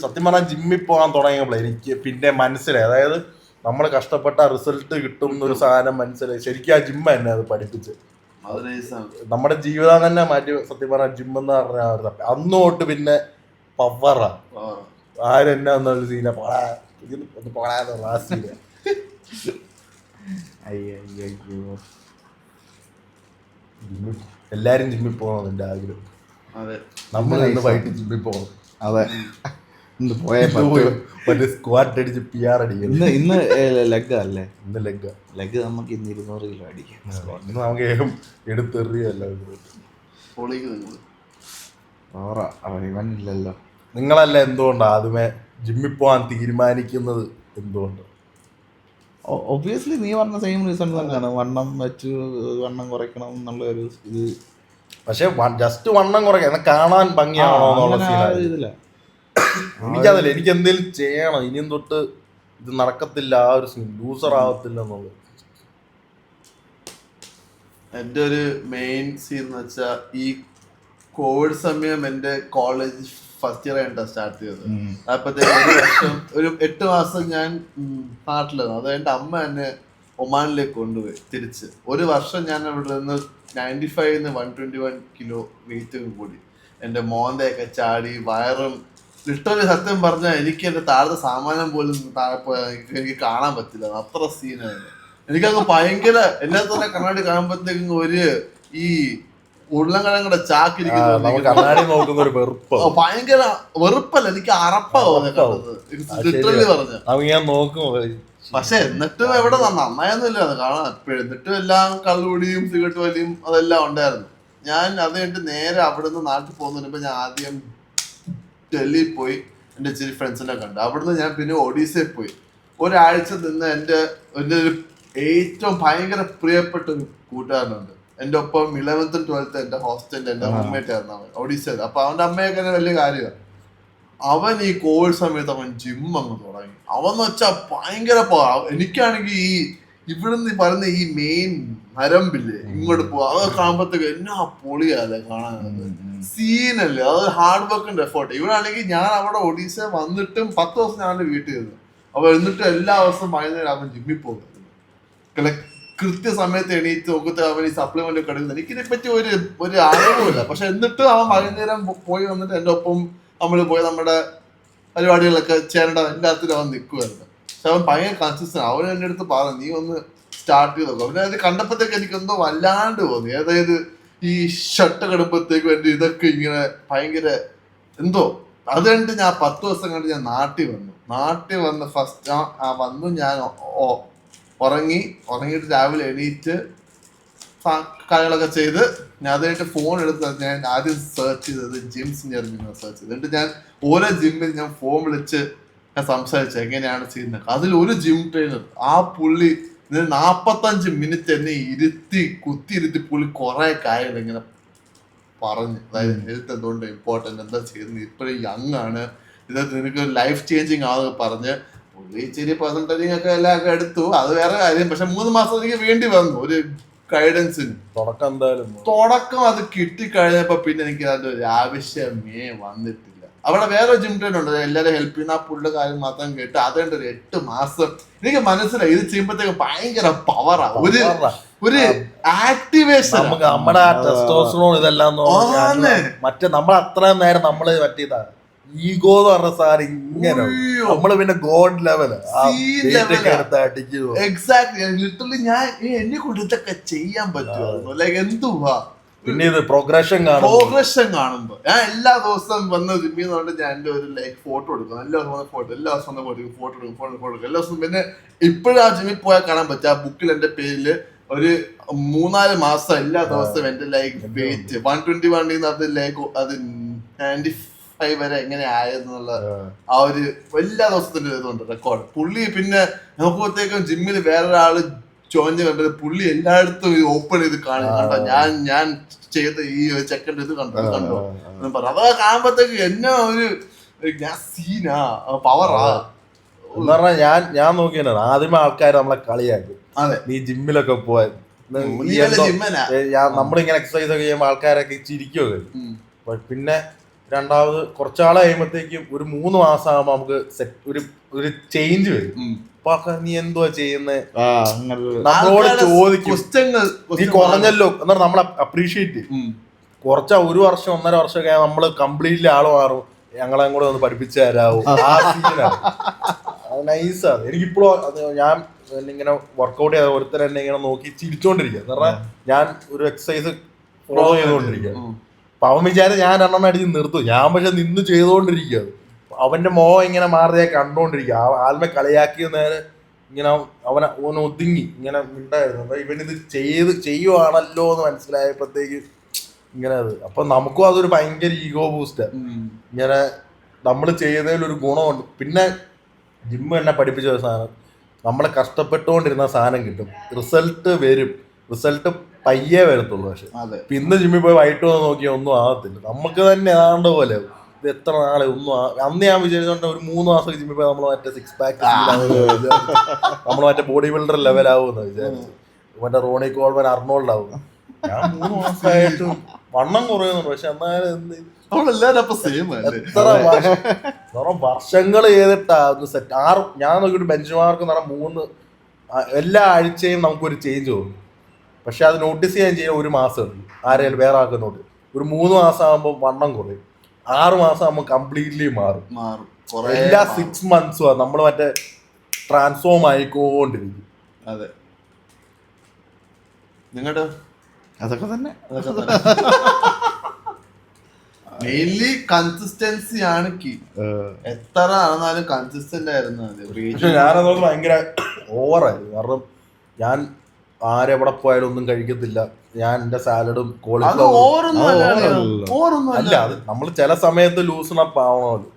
സത്യം പറഞ്ഞാൽ ജിമ്മിൽ പോകാൻ തുടങ്ങിയപ്പോൾ എനിക്ക് പിന്നെ മനസ്സിലായി, അതായത് നമ്മൾ കഷ്ടപ്പെട്ട റിസൾട്ട് കിട്ടും എന്നൊരു സാധനം മനസ്സിലായി. ശരിക്കും ആ ജിമ്മ തന്നെ അത് പഠിപ്പിച്ച് നമ്മുടെ ജീവിതം തന്നെ മാറ്റി. സത്യം പറഞ്ഞാൽ ജിമ്മെന്ന് പറഞ്ഞാൽ അന്ന് തൊട്ട് പിന്നെ പവറാ. ആരെന്നാ എന്നൊരു സീന പോടാന്നുള്ള ആ സീന. എല്ലാരും ജിമ്മിൽ പോകണം എന്റെ ആഗ്രഹം. നമ്മൾ ഇന്ന് വൈകിട്ട് ജിമ്മിൽ പോകണം. അതെ, സ്ക്വാറ്റ് അടിച്ച് PR അടിക്കും. ഇന്ന് ലെഗ് അല്ലേ? ഇന്ന് ലെഗ് നമുക്ക് ഇന്ന് 200 കിലോ അടിക്കാം. ഇന്ന് നമുക്ക് എടുത്തെറിയല്ല. ഇവനില്ലല്ലോ. നിങ്ങളല്ല എന്തുകൊണ്ടാണ് ആദ്യമേ ജിമ്മിൽ പോകാൻ തീരുമാനിക്കുന്നത്? എന്തുകൊണ്ട്? ഒബ്വിയസ്ലി നീ പറഞ്ഞ സെയിം റീസൺ തന്നെയാണ്. വണ്ണം കുറയ്ക്കണം എന്നുള്ള ഒരു ഇത്. പക്ഷെ ജസ്റ്റ് വണ്ണം കുറയ്ക്കാം, കാണാൻ ഭംഗിയാണോ എന്നുള്ള എനിക്കതല്ല. എനിക്ക് എന്തെങ്കിലും ചെയ്യണം, ഇനിയും തൊട്ട് ഇത് നടക്കത്തില്ല, ആ ഒരു ലൂസർ ആവത്തില്ല എന്നുള്ളത്. എന്റെ ഒരു മെയിൻ സീൻ എന്ന് വെച്ചാൽ ഈ കോവിഡ് സമയം എന്റെ കോളേജ് ഫസ്റ്റ് ഇയർ ആയിട്ടാ സ്റ്റാർട്ട് ചെയ്തത്. അപ്പത്തേക്ക് ഒരു വർഷം ഒരു 8 മാസം ഞാൻ നാട്ടിലായിരുന്നു. അത് എന്റെ അമ്മ എന്നെ ഒമാനിലേക്ക് കൊണ്ടുപോയി തിരിച്ച്. ഒരു വർഷം ഞാൻ അവിടെ നിന്ന് 95 121 കിലോ വെയിറ്റ് കൂടി. എന്റെ മോന്തയൊക്കെ ചാടി, വയറും ലിറ്ററലി സത്യം പറഞ്ഞാൽ എനിക്ക് എന്റെ താഴത്തെ സാമാനം പോലും താഴെ പോയാൽ എനിക്ക് കാണാൻ പറ്റില്ല. അത്ര സീനായിരുന്നു. എനിക്കങ്ങ് ഭയങ്കര എന്നെ തന്നെ കണ്ണാടി കാണുമ്പോഴത്തേക്കും ഒരു ഈ ഉരുളൻകിഴങ്ങുടെ കണ്ണാടി നോക്കുന്ന ഒരു വെറുപ്പ്, ഭയങ്കര വെറുപ്പല്ല, എനിക്ക് അറപ്പാ ലിറ്ററലി പറഞ്ഞ. പക്ഷെ എന്നിട്ടും എവിടെ നന്നായൊന്നുമില്ല അത് കാണാൻ എപ്പോഴും. എന്നിട്ടും എല്ലാം കള്ളുപിടിയും സിഗരറ്റ് വലിയും അതെല്ലാം ഉണ്ടായിരുന്നു. ഞാൻ അത് കഴിഞ്ഞിട്ട് നേരെ അവിടുന്ന് നാട്ടിൽ പോകുന്നതിന് ഞാൻ ആദ്യം ഡൽഹിയിൽ പോയി എൻ്റെ ഇച്ചിരി ഫ്രണ്ട്സിനെ കണ്ടു. അവിടുന്ന് ഞാൻ പിന്നെ ഒഡീസയിൽ പോയി. ഒരാഴ്ച നിന്ന് എൻ്റെ ഒരു ഏറ്റവും ഭയങ്കര പ്രിയപ്പെട്ട ഒരു കൂട്ടുകാരനുണ്ട് എൻ്റെ ഒപ്പം 11th and 12th എൻ്റെ ഹോസ്റ്റലിൽ എൻ്റെ റൂംമേറ്റ് ആയിരുന്നു അവൻ ഒഡീസയിൽ. അപ്പൊ അവന്റെ അമ്മയൊക്കെ വലിയ കാര്യമാണ്. അവൻ ഈ കോവിഡ് സമയത്ത് അവൻ ജിം അങ്ങ് തുടങ്ങി. അവന്ന് വെച്ചാൽ ഭയങ്കര എനിക്കാണെങ്കിൽ ഈ ഇവിടുന്ന് പറയുന്ന ഈ മെയിൻ നരമ്പില്ലേ ഇങ്ങോട്ട് പോവാ, അതൊക്കെ കാണുമ്പോഴത്തേക്ക് എന്നാ പൊളിയല്ലേ കാണാനത്, സീനല്ലേ, അത് ഹാർഡ് വർക്കിന്റെ എഫേർട്ട്. ഇവിടെ ആണെങ്കിൽ ഞാൻ അവിടെ ഒഡീസ വന്നിട്ടും 10 ദിവസം ഞാൻ വീട്ടിൽ ഇരുന്നു. അപ്പൊ എന്നിട്ടും എല്ലാ ദിവസവും വൈകുന്നേരം അവൻ ജിമ്മിൽ പോകുന്നത്. കൃത്യസമയത്ത് എണീറ്റ് നോക്കത്തെ അവൻ ഈ സപ്ലിമെന്റ് ഒക്കെ എടുക്കുന്നത്. എനിക്കിതിനെ പറ്റി ഒരു അറിവുമില്ല. പക്ഷെ എന്നിട്ടും അവൻ വൈകുന്നേരം പോയി വന്നിട്ട് എൻ്റെ ഒപ്പം നമ്മൾ പോയി നമ്മുടെ പരിപാടികളൊക്കെ ചെയ്യേണ്ട എല്ലാത്തിലും അവൻ നിൽക്കുമായിരുന്നു. പക്ഷെ അവൻ ഭയങ്കര കൺസിസ്റ്റന്റ്. അവൻ എൻ്റെ അടുത്ത് പറഞ്ഞു നീ ഒന്ന് സ്റ്റാർട്ട് ചെയ്ത് നോക്കും. അവനെ അത് കണ്ടപ്പോഴത്തേക്ക് എനിക്കെന്തോ വല്ലാണ്ട് തോന്നി. അതായത് ഈ ഷർട്ട് കിടുമ്പോഴത്തേക്കും എൻ്റെ ഇതൊക്കെ ഇങ്ങനെ ഭയങ്കര എന്തോ. അത് കണ്ടിട്ട് ഞാൻ 10 ദിവസം കണ്ട് ഞാൻ നാട്ടിൽ വന്ന് ഫസ്റ്റ് വന്നു ഞാൻ ഉറങ്ങിയിട്ട് രാവിലെ എണീറ്റ് കാര്യങ്ങളൊക്കെ ചെയ്ത് ഞാൻ അതായിട്ട് ഫോൺ എടുത്ത് ഞാൻ ആദ്യം സെർച്ച് ചെയ്തത് ജിംസ് സെർച്ച് ചെയ്ത്. എന്നിട്ട് ഞാൻ ഓരോ ജിമ്മിൽ ഞാൻ ഫോൺ വിളിച്ച് ഞാൻ സംസാരിച്ചു എങ്ങനെയാണ് ചെയ്യുന്നത്. അതിലൊരു ജിം ട്രെയിനർ ആ പുള്ളി 45 മിനിറ്റ് എന്നെ കുത്തിയിരുത്തി പുള്ളി കുറെ കാര്യങ്ങൾ ഇങ്ങനെ പറഞ്ഞു. അതായത് ഹെൽത്ത് എന്തുകൊണ്ട് ഇമ്പോർട്ടൻറ്റ്, എന്താ ചെയ്യുന്നത്, ഇപ്പോഴും യങ് ആണ്, ഇത് നിനക്ക് ലൈഫ് ചേഞ്ചിങ് ആണെന്ന് പറഞ്ഞ് പുള്ളി ഇച്ചിരി പെർസെൻറ്റേജിങ് ഒക്കെ എല്ലാം എടുത്തു. അത് വേറെ കാര്യം. പക്ഷെ 3 മാസം എനിക്ക് വേണ്ടി വന്നു ഒരു ഗൈഡൻസിന്. തുടക്കം അത് കിട്ടിക്കഴിഞ്ഞപ്പോ പിന്നെ എനിക്ക് അതിന്റെ ഒരു ആവശ്യമേ വന്നിട്ടില്ല. അവിടെ വേറെ ജിം ട്രെയിൻ ഉണ്ട്, എല്ലാവരും ഹെൽപ്പ് ചെയ്യുന്ന ആ പുള്ളിയുടെ കാര്യം മാത്രം കേട്ട് അതുകൊണ്ട് ഒരു 8 മാസം എനിക്ക് മനസ്സിലായി ഇത് ചെയ്യുമ്പോഴത്തേക്ക് ഭയങ്കര പവറാ, ഒരു ആക്ടിവേഷൻ. നമ്മുടെ ടെസ്റ്റോസ്റ്ററോൺ ഇതെല്ലാം മറ്റേ നമ്മൾ അത്രയും നേരം നമ്മള് മറ്റേതാ ഈഗോ എന്ന് പറഞ്ഞ സാർ ഇങ്ങനെ നമ്മള് പിന്നെ ഗോഡ് ലെവല് എക്സാക്ട്ലി. ലിറ്ററലി ഞാൻ എന്നെ കൊണ്ട് ഇതൊക്കെ ചെയ്യാൻ പറ്റുമോ, ലൈക്ക് എന്തുവാ. പിന്നെ ഇത് പ്രോഗ്രഷൻ കാണുമ്പോ ഞാൻ എല്ലാ ദിവസവും വന്ന് ജിമ്മിൽ നിന്നുകൊണ്ട് ഞാൻ എൻ്റെ ഒരു ലൈക്ക് ഫോട്ടോ എടുക്കും. എല്ലാ ദിവസം ഫോട്ടോ എടുക്കും എല്ലാ ദിവസവും. പിന്നെ ഇപ്പോഴും ആ ജിമ്മിൽ പോയാൽ കാണാൻ പറ്റും. ആ ബുക്കിൽ എൻ്റെ പേരില് ഒരു 3-4 മാസം എല്ലാ ദിവസവും എന്റെ ലൈക്ക് വെയിറ്റ് 121 അത് ലൈക്ക് അത് 95 വരെ എങ്ങനെ ആയെന്നുള്ള ആ ഒരു എല്ലാ ദിവസത്തിന്റെ ഇതുണ്ട് റെക്കോർഡ്. പുള്ളി പിന്നെ നോക്കുമ്പോഴത്തേക്കും ജിമ്മിൽ വേറൊരാള് ജോയിൻ കണ്ടത് പുള്ളി എല്ലായിടത്തും ഓപ്പൺ ചെയ്ത് കണ്ടോ ഞാൻ ചെയ്ത ഈ ചെക്കൻ്റെ ഇത് കണ്ടോ എന്ന് പറഞ്ഞു. അതൊക്കെ കാണുമ്പോഴത്തേക്ക് എന്നെ ഒരു സീനാ പവറാ എന്ന് പറഞ്ഞാൽ ഞാൻ നോക്കിയാണ് ആദ്യമേ ആൾക്കാർ നമ്മളെ കളിയാക്കും. നീ ജിമ്മിലൊക്കെ പോവാൻ നമ്മളിങ്ങനെ എക്സസൈസ് ഒക്കെ ചെയ്യുമ്പോൾ ആൾക്കാരൊക്കെ ചിരിക്കുമോ. പിന്നെ രണ്ടാമത് കുറച്ചാളെ കഴിയുമ്പോഴത്തേക്കും ഒരു 3 മാസം ആകുമ്പോ നമുക്ക് ഒരു ചേഞ്ച് വരും. നീ എന്തുവാ ചെയ്യുന്നത് നമ്മളോട് ചോദിക്കും, നീ കുറഞ്ഞല്ലോ എന്നാൽ നമ്മൾ അപ്രീഷിയേറ്റ് ചെയ്യും. കുറച്ചാ 1 വർഷം 1.5 വർഷം ഒക്കെ നമ്മള് കംപ്ലീറ്റ്ലി ആള് മാറും. ഞങ്ങളെ കൂടെ ഒന്ന് പഠിപ്പിച്ചു തരാവോ, ആ സീനാണ്. അത് നൈസാണ്. എനിക്കിപ്പോഴും ഞാൻ ഇങ്ങനെ വർക്കൗട്ട് ചെയ്ത ഒരുത്തർ എന്നെ ഇങ്ങനെ നോക്കി ചിരിച്ചോണ്ടിരിക്കുക. കാരണം ഞാൻ ഒരു എക്സസൈസ് ഫോളോ ചെയ്തുകൊണ്ടിരിക്കുക. അപ്പൊ അവൻ വിചാരം ഞാൻ 2 അടിച്ച് നിർത്തും. ഞാൻ പക്ഷെ നിന്ന് ചെയ്തുകൊണ്ടിരിക്കുക. അവന്റെ മോഹം ഇങ്ങനെ മാറിയ കണ്ടോണ്ടിരിക്കുക. ആൽമെ കളിയാക്കിയ നേരെ ഇങ്ങനെ അവൻ ഒതുങ്ങി ഇങ്ങനെ ഉണ്ടായിരുന്നു. അപ്പൊ ഇവനിത് ചെയ്യുവാണല്ലോ എന്ന് മനസ്സിലായപ്പോഴത്തേക്ക് ഇങ്ങനെ അത്. അപ്പൊ നമുക്കും അതൊരു ഭയങ്കര ഈഗോ ബൂസ്റ്റ്. ഇങ്ങനെ നമ്മൾ ചെയ്തതിൽ ഒരു ഗുണമുണ്ട്. പിന്നെ ജിമ്മ് എന്നെ പഠിപ്പിച്ച ഒരു സാധനം, നമ്മൾ കഷ്ടപ്പെട്ടുകൊണ്ടിരുന്ന സാധനം കിട്ടും, റിസൾട്ട് വരും. റിസൾട്ട് പയ്യേ വരത്തുള്ളൂ. പക്ഷെ ഇന്ന് ജിമ്മിൽ പോയി വൈകിട്ട് വന്ന് നോക്കിയാൽ ഒന്നും ആകത്തില്ല. നമുക്ക് തന്നെ ഏതാണ്ട് പോലെ ഇത് എത്ര നാളെ ഒന്നും അന്ന് ഞാൻ വിചാരിച്ചോണ്ട് ഒരു 3 മാസം ജിമ്മിൽ പോയി നമ്മൾ മറ്റേ 6 പാക്ക് നമ്മൾ മറ്റേ ബോഡി ബിൽഡർ ലെവലാവുമെന്ന് വിചാരിച്ചു. മറ്റേ റോണി കോൾമൻ അർണോൾഡ് ആവും. ഞാൻ 3 മാസമായിട്ട് വണ്ണം കുറയുന്നുണ്ട്. പക്ഷെ എന്നാലും നമ്മളെല്ലാരും അപ്പൊ സെയിം അല്ലേ? എത്ര വർഷങ്ങൾ ചെയ്തിട്ടാ ഒന്ന് സെറ്റ്. ഞാൻ നോക്കിയിട്ട് ബെഞ്ച് മാർക്ക് എന്ന് പറഞ്ഞാൽ 3 എല്ലാ ആഴ്ചയും നമുക്കൊരു ചേഞ്ച് തോന്നും. പക്ഷെ അത് നോട്ടീസ് ചെയ്യാൻ ചെയ്യാൻ 1 മാസം എടുക്കും. ആരെങ്കിലും വേറെ ആൾക്ക് നോട്ട്. ഒരു 3 മാസം ആകുമ്പോൾ വണ്ണം കുറയും. 6 മാസം ആകുമ്പോൾ കംപ്ലീറ്റ്ലി മാറും. എല്ലാ 6 months നമ്മൾ മറ്റേ ട്രാൻസ്ഫോം ആയിക്കൊണ്ടിരിക്കും. അതെ, നിങ്ങളുടെ അതൊക്കെ തന്നെ മെയിൻലി കൺസിസ്റ്റൻസി ആണ് കീ. എത്ര ആണെന്നാലും കൺസിസ്റ്റന്റ് ആയിരുന്നു. പക്ഷെ ഞാനത് ഭയങ്കര ഓവറായിരുന്നു. കാരണം ഞാൻ ആരെവിടെ പോയാലും ഒന്നും കഴിക്കത്തില്ല. ഞാൻ എന്റെ സാലഡും അല്ല, അത് നമ്മൾ ചില സമയത്ത് ലൂസൺ അപ്പ് ആവണമല്ലോ.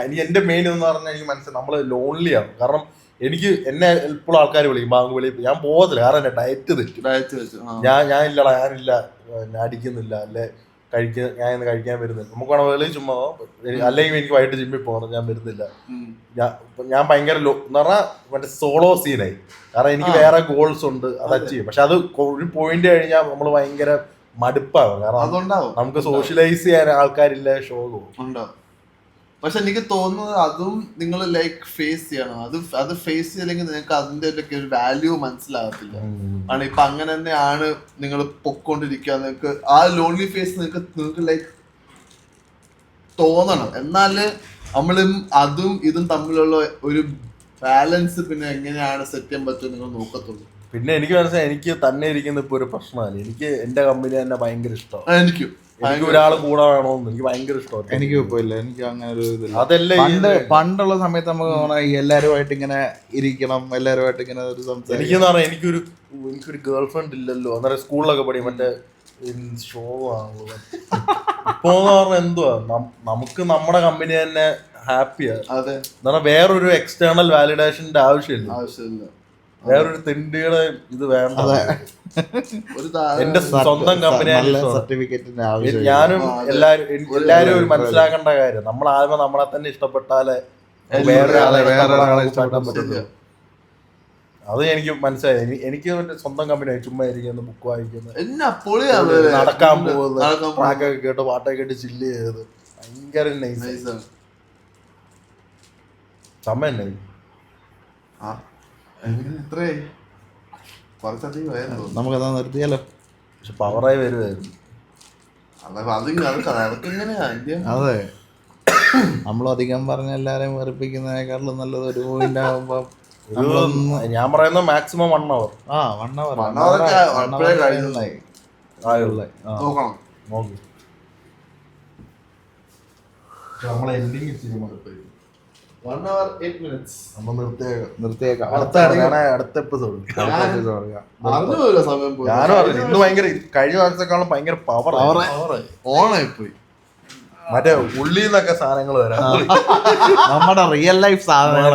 ഇനി എന്റെ മെയിൻ എന്ന് പറഞ്ഞാൽ എനിക്ക് മനസ്സിലായി നമ്മള് ലോൺലി ആണ്. കാരണം എനിക്ക് എന്നെ എപ്പോഴും ആൾക്കാർ വിളിക്കും ബാങ്ക് വിളിക്കും, ഞാൻ പോകത്തില്ല. കാരണം എന്റെ ഡയറ്റ് തെറ്റും. ഞാനില്ലടാ, ഞാനില്ല, ഞാൻ അടിക്കുന്നില്ല, അല്ലെ ഞാൻ ഇന്ന് കഴിക്കാൻ വരുന്നില്ല. നമുക്ക് വേണം വെളി ചുമ്മാ, അല്ലെങ്കിൽ എനിക്ക് വൈകിട്ട് ജിമ്മിൽ പോകണം, ഞാൻ വരുന്നില്ല. ഞാൻ ഭയങ്കര എന്ന് പറഞ്ഞാൽ മറ്റേ സോളോ സീനായി. കാരണം എനിക്ക് വേറെ ഗോൾസ് ഉണ്ട്, അത് അച്ചീവ് ചെയ്യും. പക്ഷെ അത് ഒരു പോയിന്റ് കഴിഞ്ഞാൽ നമ്മൾ ഭയങ്കര മടുപ്പാകും. കാരണം നമുക്ക് സോഷ്യലൈസ് ചെയ്യാൻ ആൾക്കാരില്ല, ഷോ ഉണ്ടാവും. പക്ഷെ എനിക്ക് തോന്നുന്നത് അതും നിങ്ങൾ ലൈക്ക് ഫേസ് ചെയ്യണം. അത് ഫേസ് ചെയ്തില്ലെങ്കിൽ നിങ്ങൾക്ക് അതിന്റെ ഒരു വാല്യൂ മനസ്സിലാകത്തില്ല. ആണ് ഇപ്പൊ അങ്ങനെ തന്നെയാണ് നിങ്ങൾ പൊക്കോണ്ടിരിക്കുക. നിങ്ങൾക്ക് ആ ലോൺലി ഫേസ് നിങ്ങൾക്ക് ലൈക്ക് തോന്നണം. എന്നാല് നമ്മളും അതും ഇതും തമ്മിലുള്ള ഒരു ബാലൻസ് പിന്നെ എങ്ങനെയാണ് സെറ്റ് ചെയ്യാൻ പറ്റും നിങ്ങൾ നോക്കത്തുള്ളൂ. പിന്നെ എനിക്ക് മനസ്സിലായി, എനിക്ക് തന്നെ ഇരിക്കുന്ന ഇപ്പൊ ഒരു പ്രശ്നമല്ല. എനിക്ക് എന്റെ കമ്പനി തന്നെ ഭയങ്കര ഇഷ്ടമാണ്. എനിക്ക് ഒരാൾ കൂടെ വേണമെന്ന് എനിക്ക് ഭയങ്കര ഇഷ്ടമാണ്. എനിക്ക് കുഴപ്പമില്ല, എനിക്ക് അങ്ങനെ ഒരു ഇതില്ല. അതല്ലേ പണ്ടുള്ള സമയത്ത് നമുക്ക് എല്ലാരുമായിട്ട് ഇങ്ങനെ ഇരിക്കണം, എല്ലാരുമായിട്ട് ഇങ്ങനെ ഒരു സംസാരിക്കും. എനിക്കെന്ന് പറഞ്ഞാൽ എനിക്കൊരു ഗേൾ ഫ്രണ്ട് ഇല്ലല്ലോ. അന്നേരം സ്കൂളിലൊക്കെ പഠിക്കും മറ്റേ ഷോ ആണല്ലോ. ഇപ്പോന്ന് പറഞ്ഞാൽ എന്തുവാ, നമുക്ക് നമ്മുടെ കമ്പനി തന്നെ ഹാപ്പിയാ. എന്ന് പറഞ്ഞാൽ വേറൊരു എക്സ്റ്റേണൽ വാലിഡേഷന്റെ ആവശ്യമില്ല. വേറൊരു തിണ്ടിയുടെ ഇത് വേണ്ട. എന്റെ സ്വന്തം കമ്പനി ഞാനും എല്ലാരും ഒരു മനസ്സിലാക്കേണ്ട കാര്യം, നമ്മൾ ആദ്യം നമ്മളെ തന്നെ ഇഷ്ടപ്പെട്ടാലേ വേറൊരാളെ ഇഷ്ടപ്പെടാൻ പറ്റുള്ളൂ. അത് എനിക്ക് മനസ്സിലായി. എനിക്ക് സ്വന്തം കമ്പനി ചുമ്മാ ഇരിക്കുന്നു, ബുക്ക് വായിക്കുന്നത്, നടക്കാൻ പോകുന്നത്, ട്രാക്കൊക്കെ കേട്ട് പാട്ടൊക്കെ കേട്ട് ചില്ല് ചെയ്ത് ഭയങ്കര നൈസ് സമയം. നമുക്കതാ നിർത്തിയാലോ. പക്ഷെ പവറായി വരുമായിരുന്നു. അതെ, നമ്മളും അധികം പറഞ്ഞ എല്ലാരെയും വെറുപ്പിക്കുന്നതിനേക്കാളും നല്ലത് ഒരു പോയിന്റ് ആകുമ്പോ ഞാൻ പറയുന്ന മാക്സിമം 1 hour. 1 hour നമ്മളെ എൻഡിങ് ഇച്ചിരി മടുപ്പായി. 1 hour 8 minutes നമ്മൾ നിർത്തിയേക്കാം. അടുത്ത എപ്പിസോഡ് ഞാനും അറിയില്ല. ഇന്ന് ഭയങ്കര കഴിഞ്ഞ ദിവസത്തെക്കാളും ഭയങ്കര പവർ ഓണായിപ്പോയി. മറ്റേ ഉള്ളിന്നൊക്കെ സാധനങ്ങൾ വരാം. നമ്മുടെ റിയൽ ലൈഫ് സാധനങ്ങൾ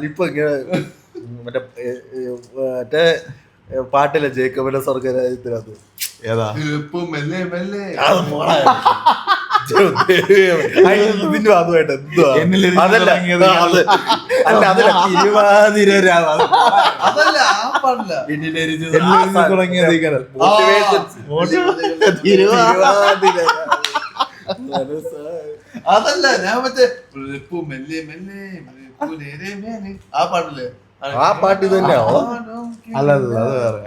ഇപ്പൊ മറ്റേ പാട്ടിലെ ജേക്കബിന്റെ സ്വർഗരാജ്യത്തിനകത്ത് ഏതാ ഇതിന്റെ ഭാഗമായിട്ട് എന്തുവാ അതല്ല അതല്ല ഞാൻ മറ്റേ ആ പാട്ടില്ലേ, ആ പാട്ട് തന്നെയാണോ? അല്ല അത് വേറെ